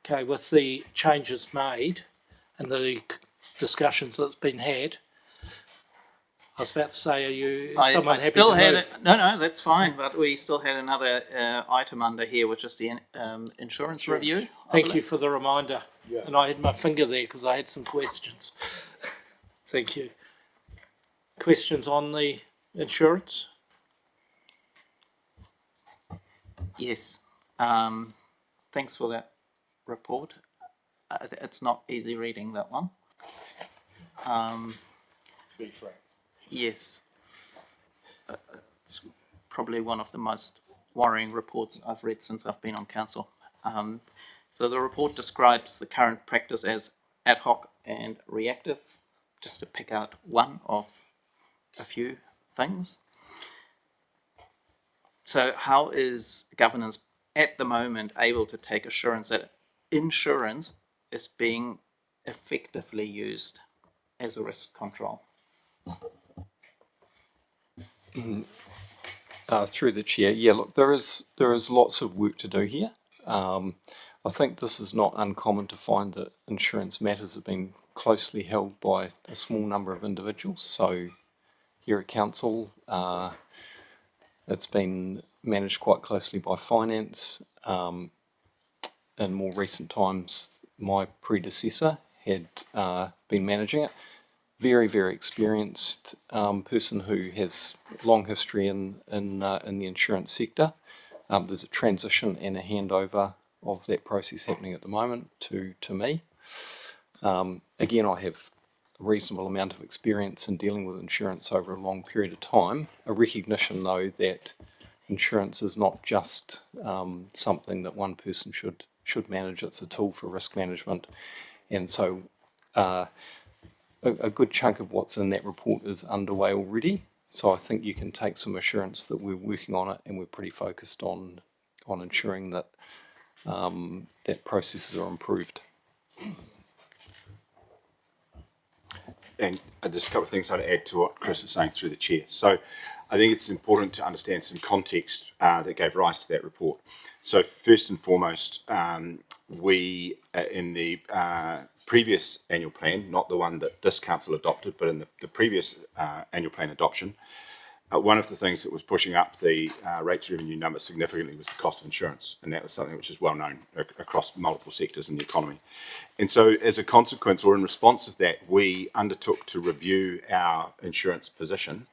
Okay, with the changes made and the discussions that's been had, I was about to say, are you someone happy still to had move? No, that's fine. But we still had another item under here, which is the insurance review. Thank you for the reminder. Yeah. And I had my finger there because I had some questions. Thank you. Questions on the insurance? Yes. Thanks for that report. It's not easy reading, that one. Be frank. Yes. It's probably one of the most worrying reports I've read since I've been on council. So the report describes the current practice as ad hoc and reactive, just to pick out one of a few things. So how is governance at the moment able to take assurance that insurance is being effectively used as a risk control? Through the chair, yeah. Look, there is lots of work to do here. I think this is not uncommon to find that insurance matters have been closely held by a small number of individuals. So here at council, it's been managed quite closely by finance. In more recent times, my predecessor had been managing it. Very, very experienced person who has long history in the insurance sector. There's a transition and a handover of that process happening at the moment to me. Again, I have a reasonable amount of experience in dealing with insurance over a long period of time. A recognition, though, that insurance is not just something that one person should manage. It's a tool for risk management, and so. A good chunk of what's in that report is underway already, so I think you can take some assurance that we're working on it and we're pretty focused on ensuring that that processes are improved. And just a couple of things I'd add to what Chris is saying through the chair. So I think it's important to understand some context that gave rise to that report. So first and foremost, we in the previous annual plan, not the one that this council adopted, but in the previous annual plan adoption, one of the things that was pushing up the rates revenue number significantly was the cost of insurance, and that was something which is well known across multiple sectors in the economy. And so as a consequence, or in response of that, we undertook to review our insurance position,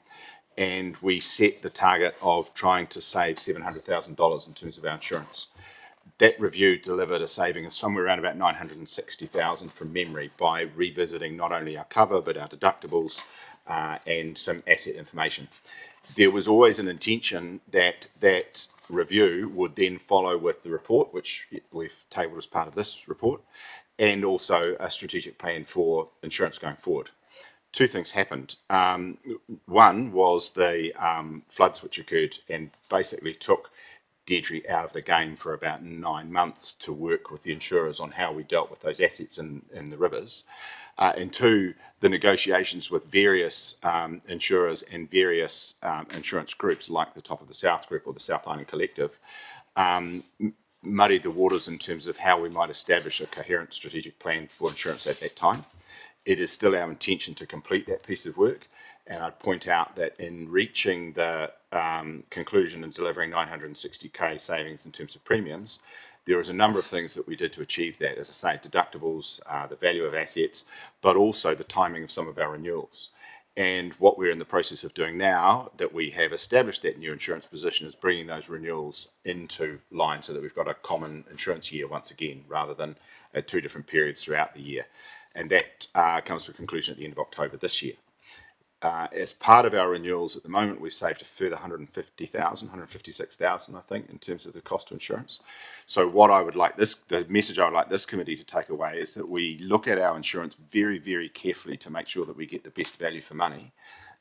and we set the target of trying to save $700,000 in terms of our insurance. That review delivered a saving of somewhere around about 960,000 from memory by revisiting not only our cover but our deductibles and some asset information. There was always an intention that that review would then follow with the report, which we've tabled as part of this report, and also a strategic plan for insurance going forward. Two things happened. One was the floods which occurred and basically took Deirdre out of the game for about 9 months to work with the insurers on how we dealt with those assets in the rivers. And two, the negotiations with various insurers and various insurance groups like the Top of the South Group or the South Island Collective muddied the waters in terms of how we might establish a coherent strategic plan for insurance at that time. It is still our intention to complete that piece of work, and I'd point out that in reaching the conclusion and delivering 960k savings in terms of premiums, there was a number of things that we did to achieve that. As I say, deductibles, the value of assets, but also the timing of some of our renewals. And what we're in the process of doing now, that we have established that new insurance position, is bringing those renewals into line so that we've got a common insurance year once again, rather than at two different periods throughout the year. And that comes to a conclusion at the end of October this year. As part of our renewals at the moment, we've saved a further 156,000, I think, in terms of the cost of insurance. So what I would like the message I would like this committee to take away is that we look at our insurance very, very carefully to make sure that we get the best value for money.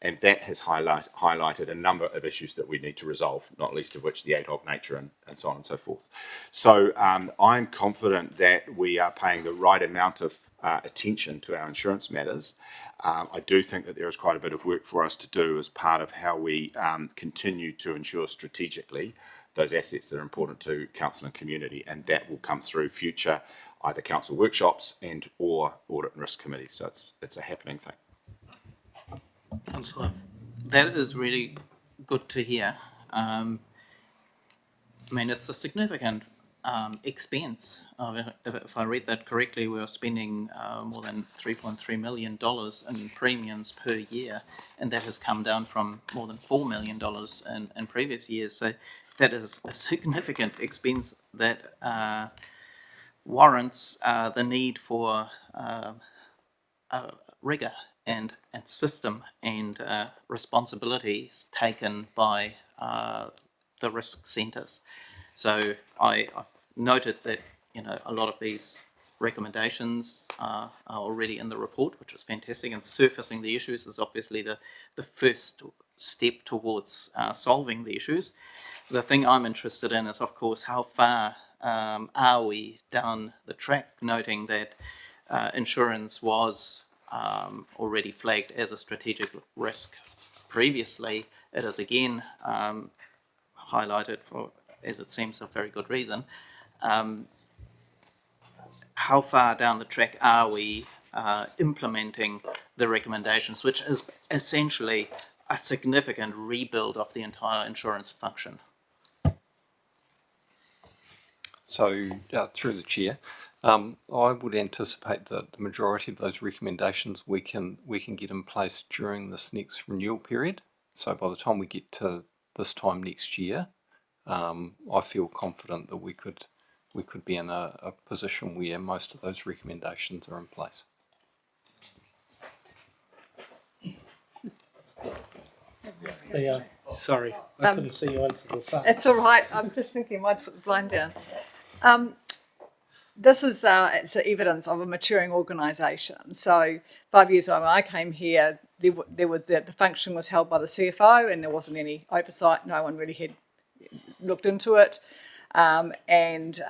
And that has highlighted a number of issues that we need to resolve, not least of which the ad hoc nature and so on and so forth. So I'm confident that we are paying the right amount of attention to our insurance matters. I do think that there is quite a bit of work for us to do as part of how we continue to ensure strategically those assets that are important to council and community, and that will come through future either council workshops and or audit and risk committees. So it's a happening thing. Councillor, that is really good to hear. I mean, it's a significant expense. If I read that correctly, we are spending more than $3.3 million in premiums per year, and that has come down from more than $4 million in previous years. So that is a significant expense that warrants the need for rigour and system and responsibilities taken by the risk centres. So I've noted that a lot of these recommendations are already in the report, which is fantastic, and surfacing the issues is obviously the first step towards solving the issues. The thing I'm interested in is, of course, how far are we down the track, noting that insurance was already flagged as a strategic risk previously. It is again highlighted for, as it seems, a very good reason. How far down the track are we implementing the recommendations, which is essentially a significant rebuild of the entire insurance function? So, through the chair, I would anticipate that the majority of those recommendations we can get in place during this next renewal period. So by the time we get to this time next year, I feel confident that we could be in a position where most of those recommendations are in place. Sorry, I couldn't see you answer the same. It's all right. I'm just thinking, I'd put the blind down. This is it's evidence of a maturing organisation. So 5 years ago when I came here, the function was held by the CFO, and there wasn't any oversight. No one really had looked into it, and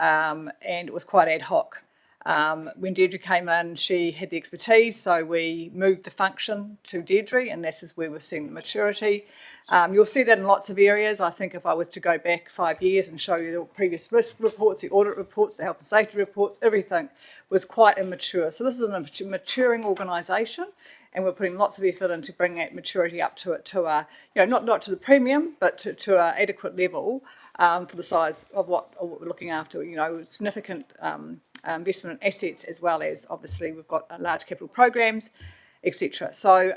it was quite ad hoc. When Deirdre came in, she had the expertise, so we moved the function to Deirdre, and this is where we're seeing the maturity. You'll see that in lots of areas. I think if I was to go back 5 years and show you the previous risk reports, the audit reports, the health and safety reports, everything was quite immature. So this is a maturing organisation, and we're putting lots of effort into bringing that maturity up to not to the premium, but to an adequate level for the size of what we're looking after. Significant investment in assets, as well as obviously we've got large capital programs, etc. So,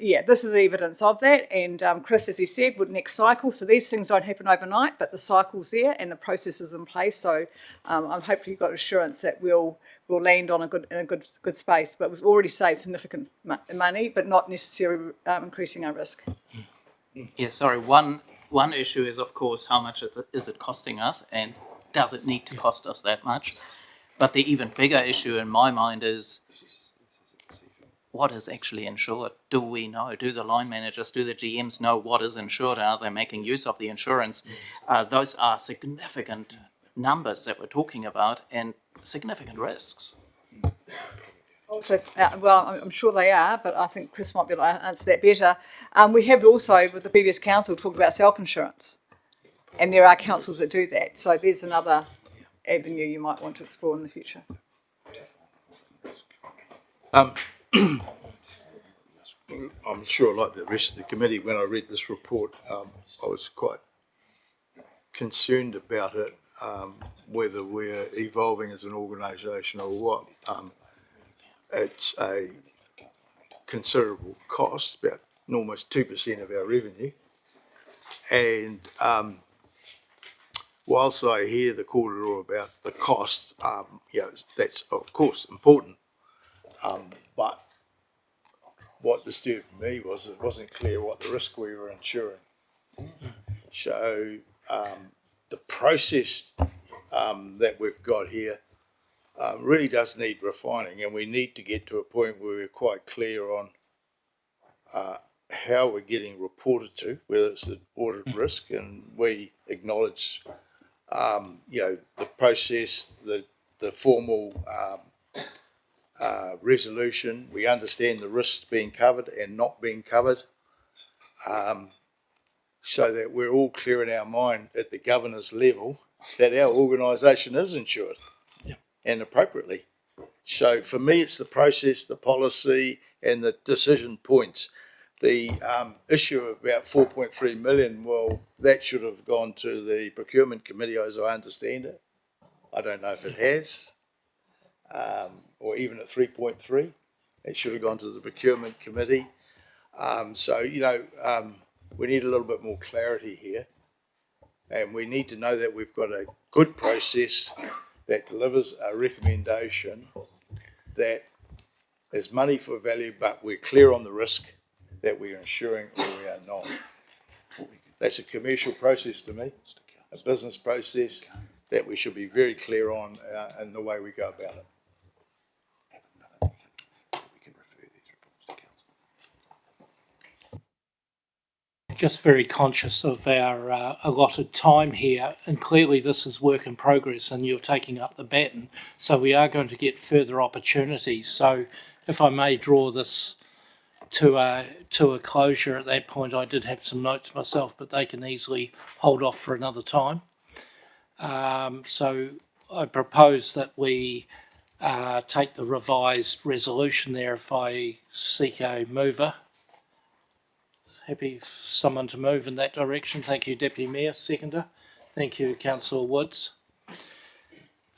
this is evidence of that. And Chris, as he said, with next cycle, so these things don't happen overnight, but the cycle's there and the process is in place. So, I'm hopefully got assurance that we'll land on a good space. But we've already saved significant money, but not necessarily increasing our risk. Yeah, sorry. One issue is, of course, how much is it costing us, and does it need to cost us that much? But the even bigger issue in my mind is, what is actually insured? Do we know? Do the line managers, do the GMs know what is insured? Are they making use of the insurance? Those are significant numbers that we're talking about and significant risks. Also, I'm sure they are, but I think Chris might be able to answer that better. We have also, with the previous council, talked about self-insurance, and there are councils that do that. So there's another avenue you might want to explore in the future. I'm sure, like the rest of the committee, when I read this report, I was quite concerned about it, whether we're evolving as an organisation or what. It's a considerable cost, about almost 2% of our revenue. And whilst I hear the corridor about the cost, that's of course important. But what disturbed me was it wasn't clear what the risk we were insuring. So the process that we've got here really does need refining, and we need to get to a point where we're quite clear on how we're getting reported to, whether it's an audit risk, and we acknowledge, the process, the formal resolution. We understand the risks being covered and not being covered, so that we're all clear in our mind at the governor's level that our organisation is insured and appropriately. So for me, it's the process, the policy, and the decision points. The issue of about 4.3 million, well, that should have gone to the procurement committee, as I understand it. I don't know if it has, or even at 3.3, it should have gone to the procurement committee. We need a little bit more clarity here, and we need to know that we've got a good process that delivers a recommendation that is money for value, but we're clear on the risk that we are insuring or we are not. That's a commercial process to me, a business process that we should be very clear on in the way we go about it. Just very conscious of our allotted time here, and clearly this is work in progress and you're taking up the baton, so we are going to get further opportunities. So if I may draw this to a closure at that point, I did have some notes myself, but they can easily hold off for another time. So I propose that we take the revised resolution there if I seek a mover. Happy for someone to move in that direction. Thank you, Deputy Mayor. Seconder. Thank you, Councillor Woods.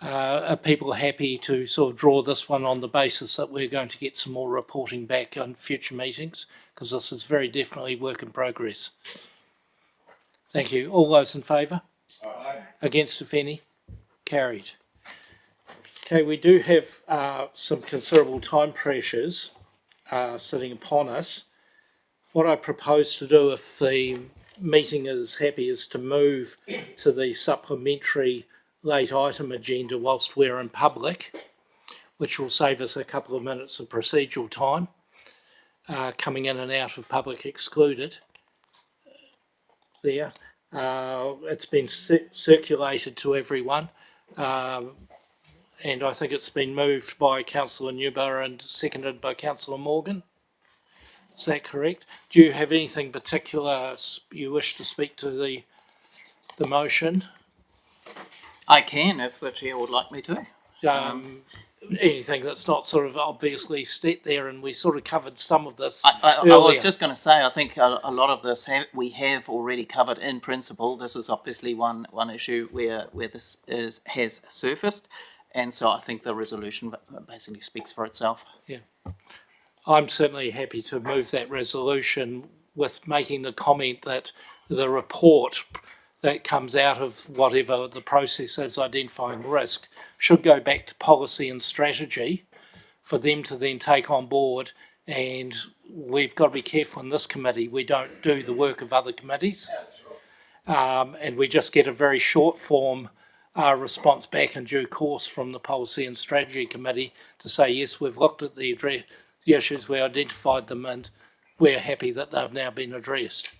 Are people happy to sort of draw this one on the basis that we're going to get some more reporting back on future meetings? Because this is very definitely work in progress. Thank you. All those in favour? Aye. Against, if any? Carried. Okay, we do have some considerable time pressures sitting upon us. What I propose to do, if the meeting is happy, is to move to the supplementary late item agenda whilst we're in public, which will save us a couple of minutes of procedural time, coming in and out of public excluded. There. It's been circulated to everyone, and I think it's been moved by Councillor Newborough and seconded by Councillor Morgan. Is that correct? Do you have anything particular you wish to speak to the motion? I can, if the chair would like me to. Anything that's not sort of obviously set there, and we sort of covered some of this I was just going to say, I think a lot of this we have already covered in principle. This is obviously one issue where this has surfaced, and so I think the resolution basically speaks for itself. Yeah. I'm certainly happy to move that resolution with making the comment that the report that comes out of whatever the process is identifying risk should go back to policy and strategy for them to then take on board. And we've got to be careful in this committee, we don't do the work of other committees. And we just get a very short form response back in due course from the Policy and Strategy Committee to say, yes, we've looked at the issues, we identified them, and we're happy that they've now been addressed.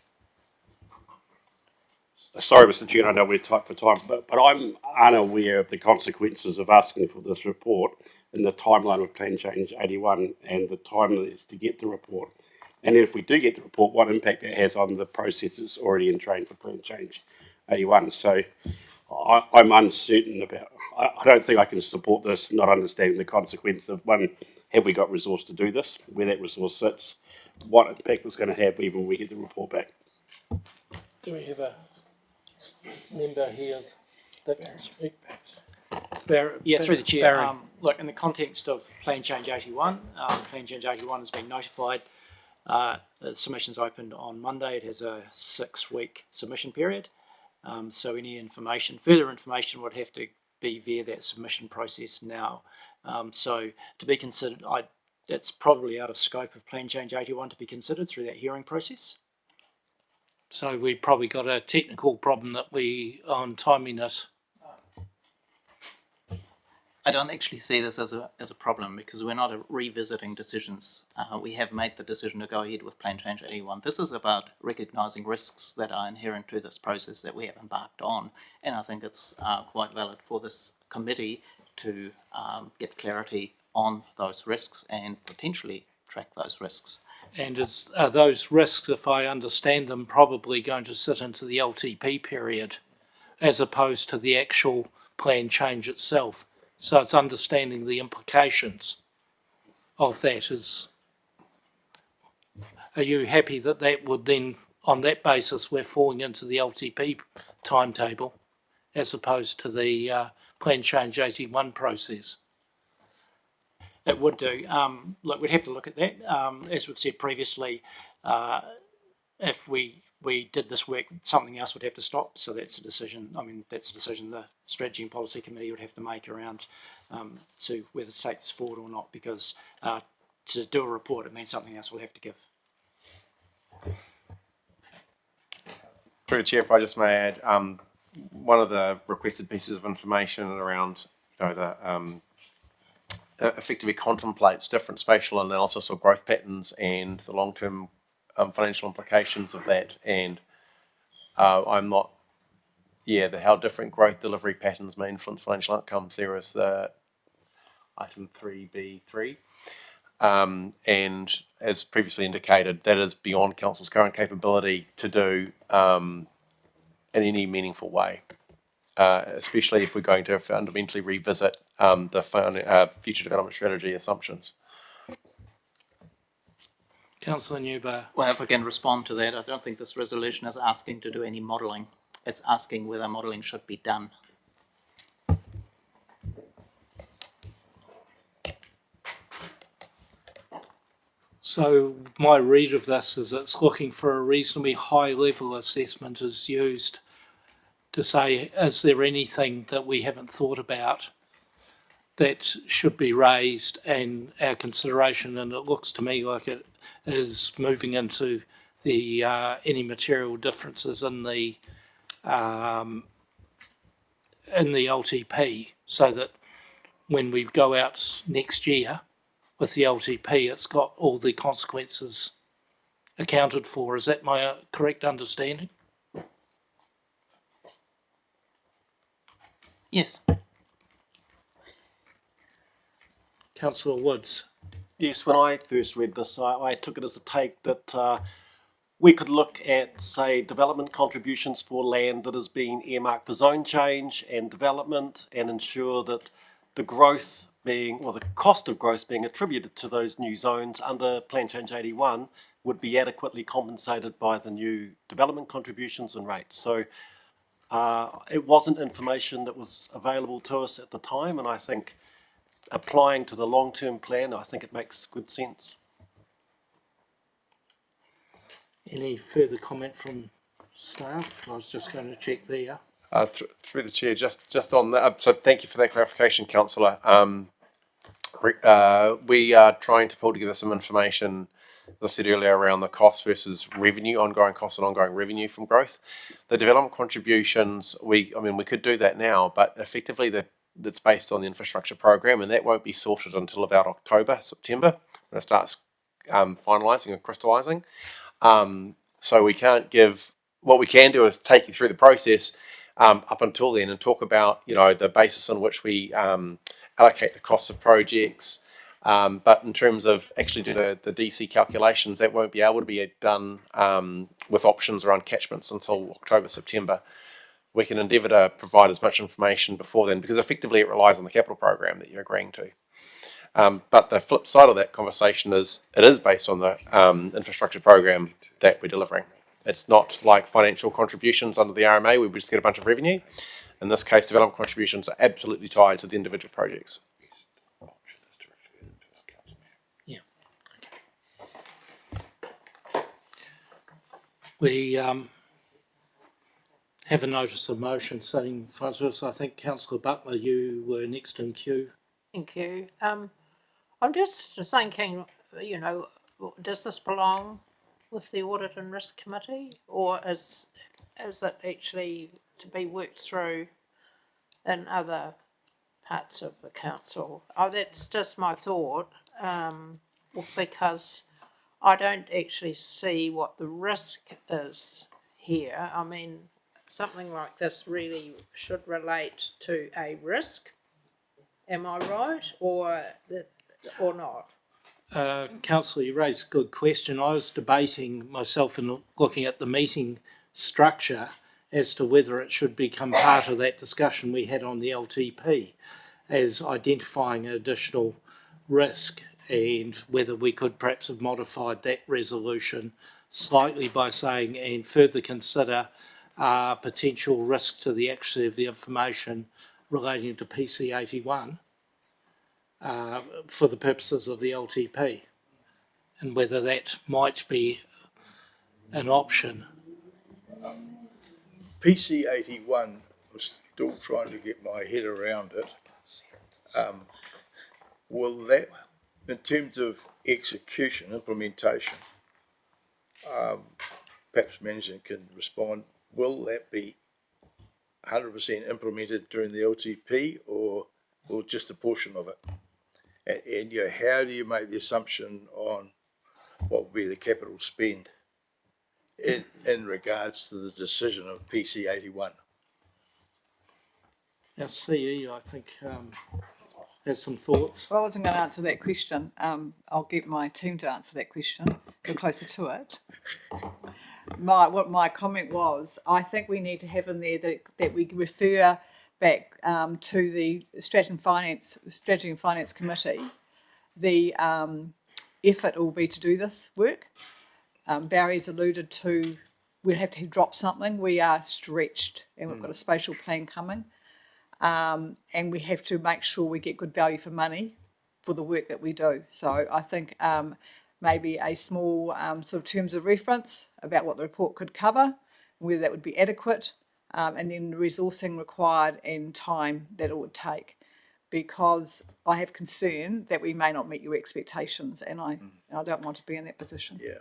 Sorry, Mr. Chair, I know we're tight for time, but I'm unaware of the consequences of asking for this report in the timeline of Plan Change 81 and the time that it's to get the report. And if we do get the report, what impact it has on the processes already in train for Plan Change 81. So I'm uncertain about, I don't think I can support this, not understanding the consequence of, one, have we got resource to do this, where that resource sits, what impact it's going to have even when we get the report back. Do we have a member here that can speak? Through the chair. Barry. Look, in the context of Plan Change 81, Plan Change 81 has been notified. The submission's opened on Monday. It has a 6-week submission period. So any information, further information would have to be via that submission process now. So to be considered, it's probably out of scope of Plan Change 81 to be considered through that hearing process. So we probably got a technical problem that on timeliness. I don't actually see this as a problem because we're not revisiting decisions. We have made the decision to go ahead with Plan Change 81. This is about recognising risks that are inherent to this process that we have embarked on, and I think it's quite valid for this committee to get clarity on those risks and potentially track those risks. And are those risks, if I understand them, probably going to sit into the LTP period as opposed to the actual plan change itself? So it's understanding the implications of that. Are you happy that would then, on that basis, we're falling into the LTP timetable as opposed to the Plan Change 81 process? It would do. Look, we'd have to look at that. As we've said previously, if we did this work, something else would have to stop. So that's a decision. That's a decision the Strategy and Policy Committee would have to make around to whether to take this forward or not. Because to do a report, it means something else will have to give. Through the chair, if I just may add, one of the requested pieces of information around, the effectively contemplates different spatial analysis of growth patterns and the long-term financial implications of that. And I'm not, how different growth delivery patterns may influence financial outcomes. There is the item 3B3. And as previously indicated, that is beyond Council's current capability to do in any meaningful way, especially if we're going to fundamentally revisit the future development strategy assumptions. Councillor Newbar. Well, if I can respond to that, I don't think this resolution is asking to do any modelling. It's asking whether modelling should be done. So my read of this is it's looking for a reasonably high level assessment is used to say, is there anything that we haven't thought about that should be raised and our consideration? And it looks to me like it is moving into the any material differences in the LTP, so that when we go out next year with the LTP, it's got all the consequences accounted for. Is that my correct understanding? Yes. Councillor Woods. Yes, when I first read this, I took it as a take that we could look at, say, development contributions for land that has been earmarked for zone change and development, and ensure that the growth the cost of growth being attributed to those new zones under Plan Change 81 would be adequately compensated by the new development contributions and rates. So it wasn't information that was available to us at the time, and I think applying to the long-term plan, I think it makes good sense. Any further comment from staff? I was just going to check there. Through the chair, just on that. So thank you for that clarification, councillor. We are trying to pull together some information, as I said earlier, around the cost versus revenue, ongoing cost and ongoing revenue from growth. The development contributions, we could do that now, but effectively that's based on the infrastructure program, and that won't be sorted until about October, September, when it starts finalising and crystallising. So we can't give. What we can do is take you through the process up until then and talk about the basis on which we allocate the costs of projects. But in terms of actually doing the DC calculations, that won't be able to be done with options around catchments until October, September. We can endeavour to provide as much information before then, because effectively it relies on the capital program that you're agreeing to. But the flip side of that conversation is it is based on the infrastructure program that we're delivering. It's not like financial contributions under the RMA where we just get a bunch of revenue. In this case, development contributions are absolutely tied to the individual projects. Yeah. We have a notice of motion sitting in front of us. I think Councillor Butler, you were next in queue. Thank you. I'm just thinking, does this belong with the Audit and Risk Committee, or is it actually to be worked through in other parts of the council? Oh, that's just my thought, because I don't actually see what the risk is here. I mean, something like this really should relate to a risk. Am I right, or not? Councillor, you raised a good question. I was debating myself and looking at the meeting structure as to whether it should become part of that discussion we had on the LTP as identifying an additional risk, and whether we could perhaps have modified that resolution slightly by saying, and further consider potential risk to the accuracy of the information relating to PC 81. For the purposes of the LTP, and whether that might be an option. PC 81, I'm still trying to get my head around it. Will that, in terms of execution, implementation, perhaps management can respond, will that be 100% implemented during the LTP or just a portion of it? And how do you make the assumption on what will be the capital spend in regards to the decision of PC 81? Our CE, I think, has some thoughts. Well, I wasn't going to answer that question. I'll get my team to answer that question. Go closer to it. What my comment was, I think we need to have in there that we refer back to the Strategy and Finance Committee, the effort will be to do this work. Barry's alluded to we'll have to drop something. We are stretched and we've got a spatial plan coming, and we have to make sure we get good value for money for the work that we do. So I think maybe a small sort of terms of reference about what the report could cover, whether that would be adequate, and then the resourcing required and time that it would take, because I have concern that we may not meet your expectations, and I don't want to be in that position. Yeah.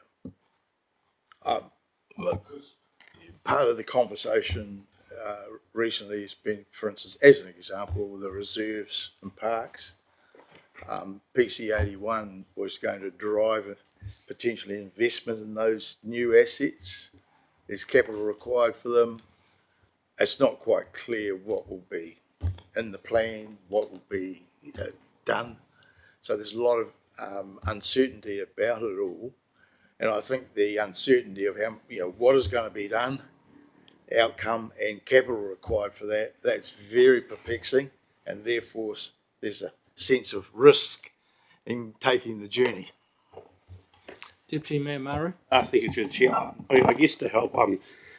Look, part of the conversation recently has been, for instance, as an example, the reserves and parks. PC 81 was going to drive potentially investment in those new assets. There's capital required for them. It's not quite clear what will be in the plan, what will be done. So there's a lot of uncertainty about it all. And I think the uncertainty of how, what is going to be done, outcome and capital required for that, that's very perplexing, and therefore there's a sense of risk in taking the journey. Deputy Mayor Murray. Thank you, through the chair. I guess to help,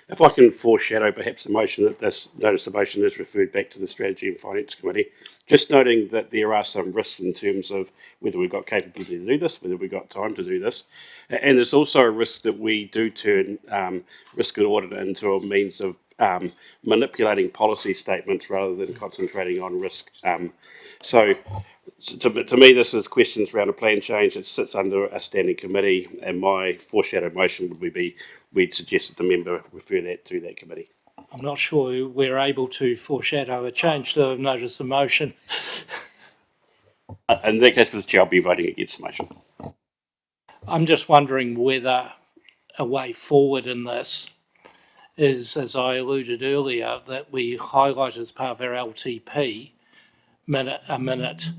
if I can foreshadow perhaps the motion that this notice of motion is referred back to the Strategy and Finance Committee, just noting that there are some risks in terms of whether we've got capability to do this, whether we've got time to do this, and there's also a risk that we do turn risk and audit into a means of manipulating policy statements rather than concentrating on risk. So to me, this is questions around a plan change. It sits under a standing committee, and my foreshadowed motion would be we'd suggest that the member refer that to that committee. I'm not sure we're able to foreshadow a change to notice of motion. In that case, for the chair, I'll be voting against the motion. I'm just wondering whether a way forward in this is, as I alluded earlier, that we highlight as part of our LTP a minute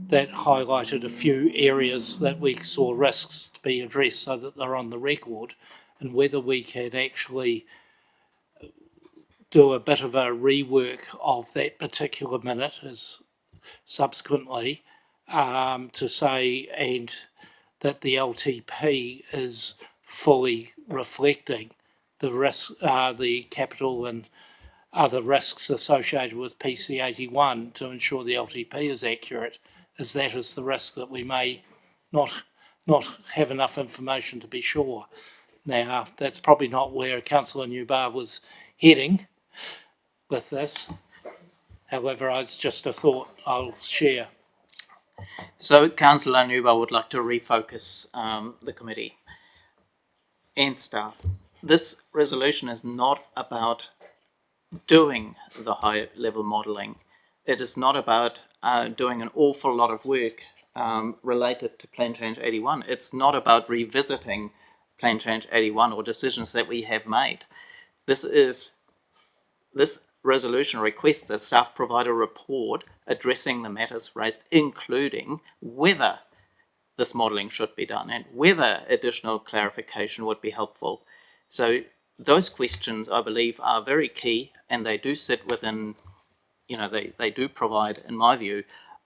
that highlighted a few areas that we saw risks to be addressed so that they're on the record, and whether we could actually do a bit of a rework of that particular minute as subsequently to say and that the LTP is fully reflecting the risk, the capital and other risks associated with PC81 to ensure the LTP is accurate, as that is the risk that we may not have enough information to be sure. Now, that's probably not where Councillor Newbar was heading with this. However, it's just a thought I'll share. So Councillor Newbar would like to refocus the committee and staff. This resolution is not about doing the high level modelling. It is not about doing an awful lot of work related to Plan Change 81. It's not about revisiting Plan Change 81 or decisions that we have made. This resolution requests that staff provide a report addressing the matters raised, including whether this modelling should be done and whether additional clarification would be helpful. So those questions, I believe, are very key, and they do sit within, they do provide, in my view,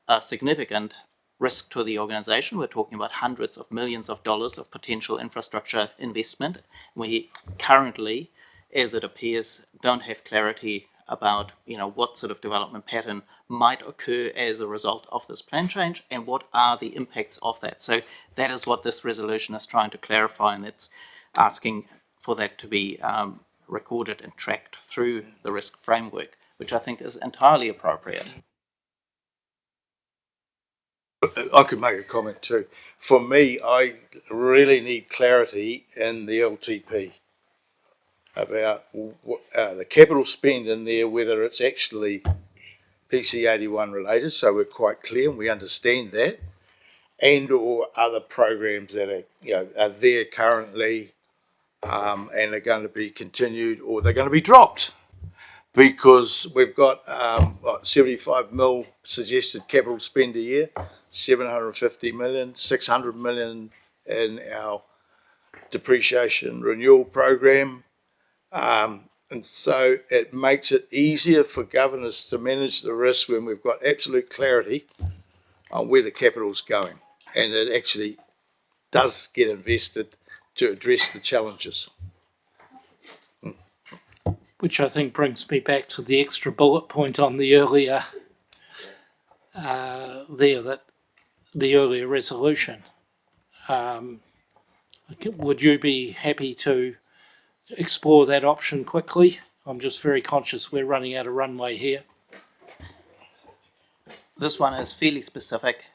a significant risk to the organisation. We're talking about hundreds of millions of dollars of potential infrastructure investment. We currently, as it appears, don't have clarity about what sort of development pattern might occur as a result of this plan change and what are the impacts of that. So that is what this resolution is trying to clarify, and it's asking for that to be recorded and tracked through the risk framework, which I think is entirely appropriate. I could make a comment too. For me, I really need clarity in the LTP about the capital spend in there, whether it's actually PC81 related, so we're quite clear and we understand that, and or other programs that are there currently and are going to be continued, or they're going to be dropped, because we've got 75 mil suggested capital spend a year, 750 million, 600 million in our depreciation renewal program. And so it makes it easier for governors to manage the risk when we've got absolute clarity on where the capital's going, and it actually does get invested to address the challenges. Which I think brings me back to the extra bullet point on the earlier the earlier resolution. Would you be happy to explore that option quickly? I'm just very conscious we're running out of runway here. This one is fairly specific,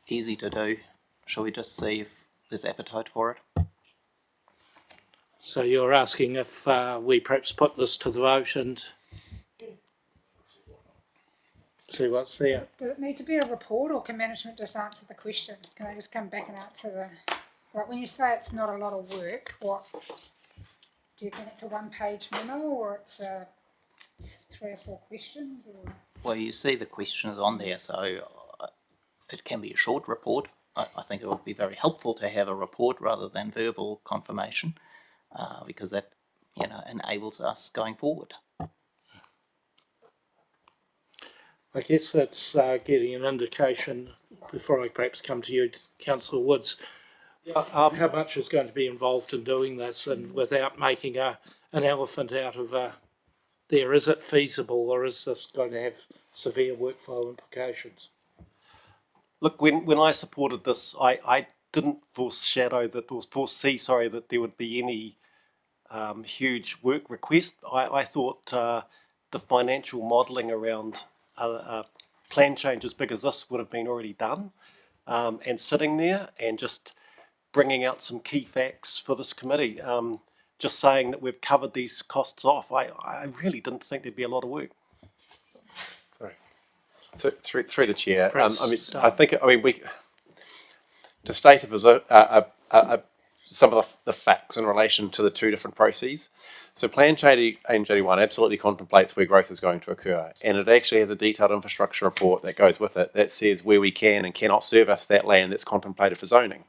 easy to do. Shall we just see if there's appetite for it? So you're asking if we perhaps put this to the vote and see what's there. Does it need to be a report, or can management just answer the question? Can they just come back and answer the... Like when you say it's not a lot of work, what... Do you think it's a one-page memo, or it's 3 or 4 questions? Or? Well, you see the questions on there, so it can be a short report. I think it would be very helpful to have a report rather than verbal confirmation, because that enables us going forward. I guess that's getting an indication, before I perhaps come to you, Councillor Woods, How much is going to be involved in doing this, and without making an elephant out of there? Is it feasible, or is this going to have severe workflow implications? Look, when I supported this, I didn't foresee that there would be any huge work request. I thought the financial modelling around a plan change as big as this would have been already done, and sitting there and just bringing out some key facts for this committee. Just saying that we've covered these costs off. I really didn't think there'd be a lot of work. Sorry. So, through the chair, to state some of the facts in relation to the two different processes. So Plan Change 81 absolutely contemplates where growth is going to occur, and it actually has a detailed infrastructure report that goes with it that says where we can and cannot service that land that's contemplated for zoning.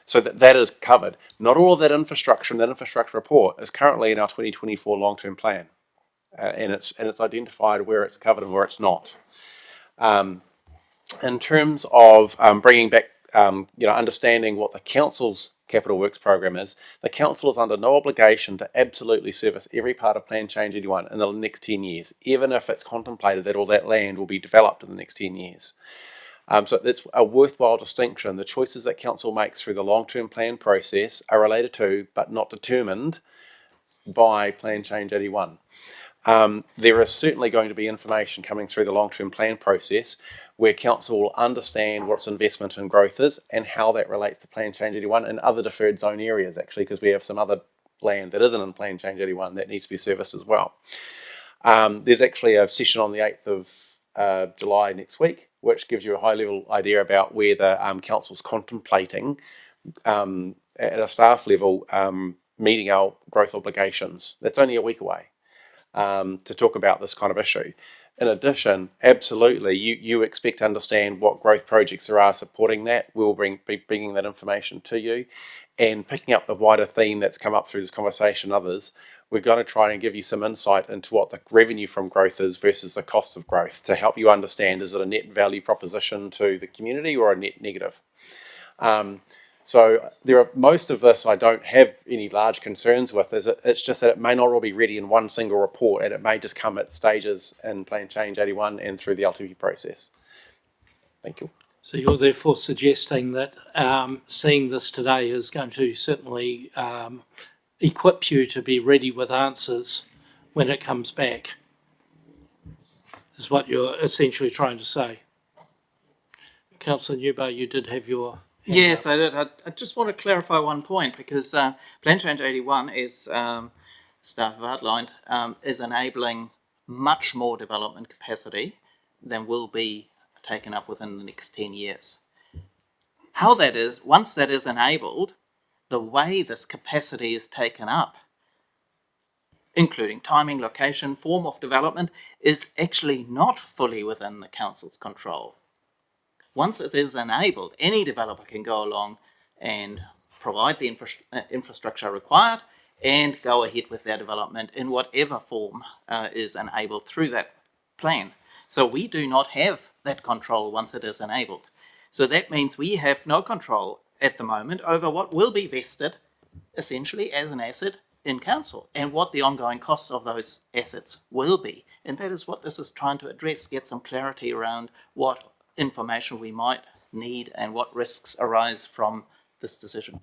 So that is covered. Not all of that infrastructure and that infrastructure report is currently in our 2024 long-term plan, and it's identified where it's covered and where it's not. In terms of bringing back, understanding what the council's capital works program is, the council is under no obligation to absolutely service every part of Plan Change 81 in the next 10 years, even if it's contemplated that all that land will be developed in the next 10 years. So that's a worthwhile distinction. The choices that council makes through the long-term plan process are related to, but not determined by, Plan Change 81. There is certainly going to be information coming through the long-term plan process where council will understand what its investment in growth is and how that relates to Plan Change 81 and other deferred zone areas, actually, because we have some other land that isn't in Plan Change 81 that needs to be serviced as well. There's actually a session on the 8th of July next week, which gives you a high-level idea about where the council's contemplating at a staff level meeting our growth obligations. That's only a week away to talk about this kind of issue. In addition, absolutely, you expect to understand what growth projects there are supporting that. We'll be bringing that information to you. And picking up the wider theme that's come up through this conversation and others, we're going to try and give you some insight into what the revenue from growth is versus the cost of growth to help you understand, is it a net value proposition to the community or a net negative? So most of this I don't have any large concerns with. It's just that it may not all be ready in one single report, and it may just come at stages in Plan Change 81 and through the LTP process. Thank you. So you're therefore suggesting that seeing this today is going to certainly equip you to be ready with answers when it comes back, is what you're essentially trying to say. Councillor Newbar, you did have your... Yes, I did. I just want to clarify one point, because Plan Change 81, as staff have outlined, is enabling much more development capacity than will be taken up within the next 10 years. How that is, once that is enabled, the way this capacity is taken up, including timing, location, form of development, is actually not fully within the council's control. Once it is enabled, any developer can go along and provide the infrastructure required and go ahead with their development in whatever form is enabled through that plan. So we do not have that control once it is enabled. So that means we have no control at the moment over what will be vested essentially as an asset in council and what the ongoing cost of those assets will be. And that is what this is trying to address, get some clarity around what information we might need and what risks arise from this decision.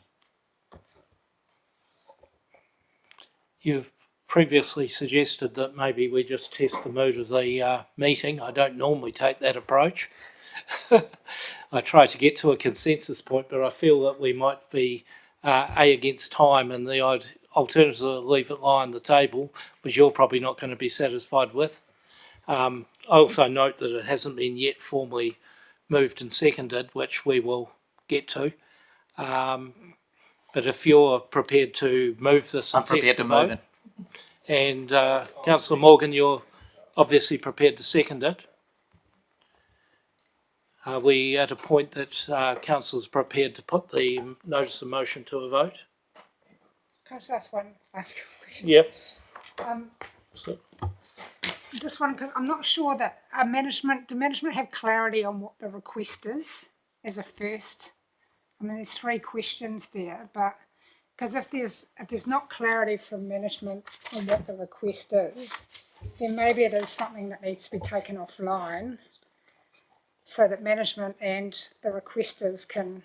You've previously suggested that maybe we just test the mood of the meeting. I don't normally take that approach. I try to get to a consensus point, but I feel that we might be against time, and the alternative to leave it lie on the table, which you're probably not going to be satisfied with. I also note that it hasn't been yet formally moved and seconded, which we will get to. But if you're prepared to move this and test the vote, and Councillor Morgan, you're obviously prepared to second it. Are we at a point that Council's prepared to put the notice of motion to a vote? Can I just ask one last question? Yep. Just one, because I'm not sure that do management have clarity on what the request is as a first I mean, there's 3 questions there, but because if there's not clarity from management on what the request is, then maybe it is something that needs to be taken offline, so that management and the requesters can,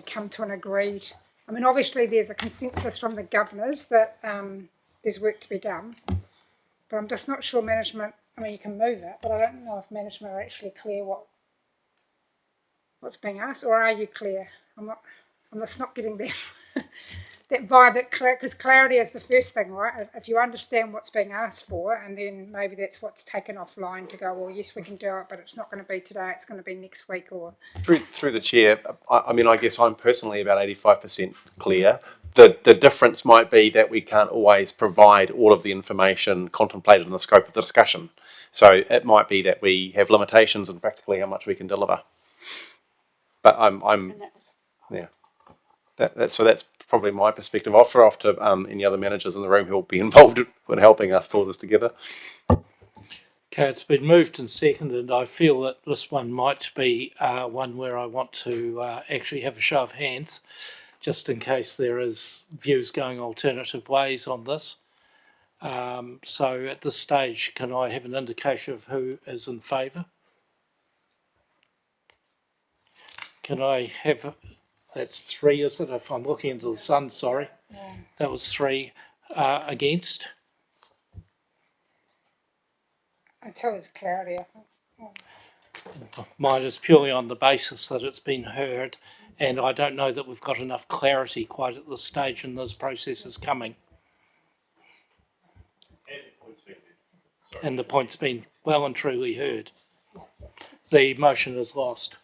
come to an agreed. I mean, obviously there's a consensus from the governors that there's work to be done, but I'm just not sure management. I mean, you can move it, but I don't know if management are actually clear what's being asked, or are you clear? I'm just not getting that that vibe, because clarity is the first thing, right? If you understand what's being asked for, and then maybe that's what's taken offline to go, well, yes, we can do it, but it's not going to be today, it's going to be next week, or... Through the chair, I mean, I guess I'm personally about 85% clear. The difference might be that we can't always provide all of the information contemplated in the scope of the discussion. So it might be that we have limitations in practically how much we can deliver. But that's probably my perspective. I'll throw off to any other managers in the room who will be involved in helping us pull this together. Okay, it's been moved and seconded. I feel that this one might be one where I want to actually have a show of hands, just in case there is views going alternative ways on this. So at this stage, can I have an indication of who is in favour? Can I have, that's 3, is it? If I'm looking into the sun, sorry. Yeah. That was 3 against. Until there's clarity, I think. Mine is purely on the basis that it's been heard, and I don't know that we've got enough clarity quite at this stage in those processes coming. And the point's been well and truly heard. The motion is lost.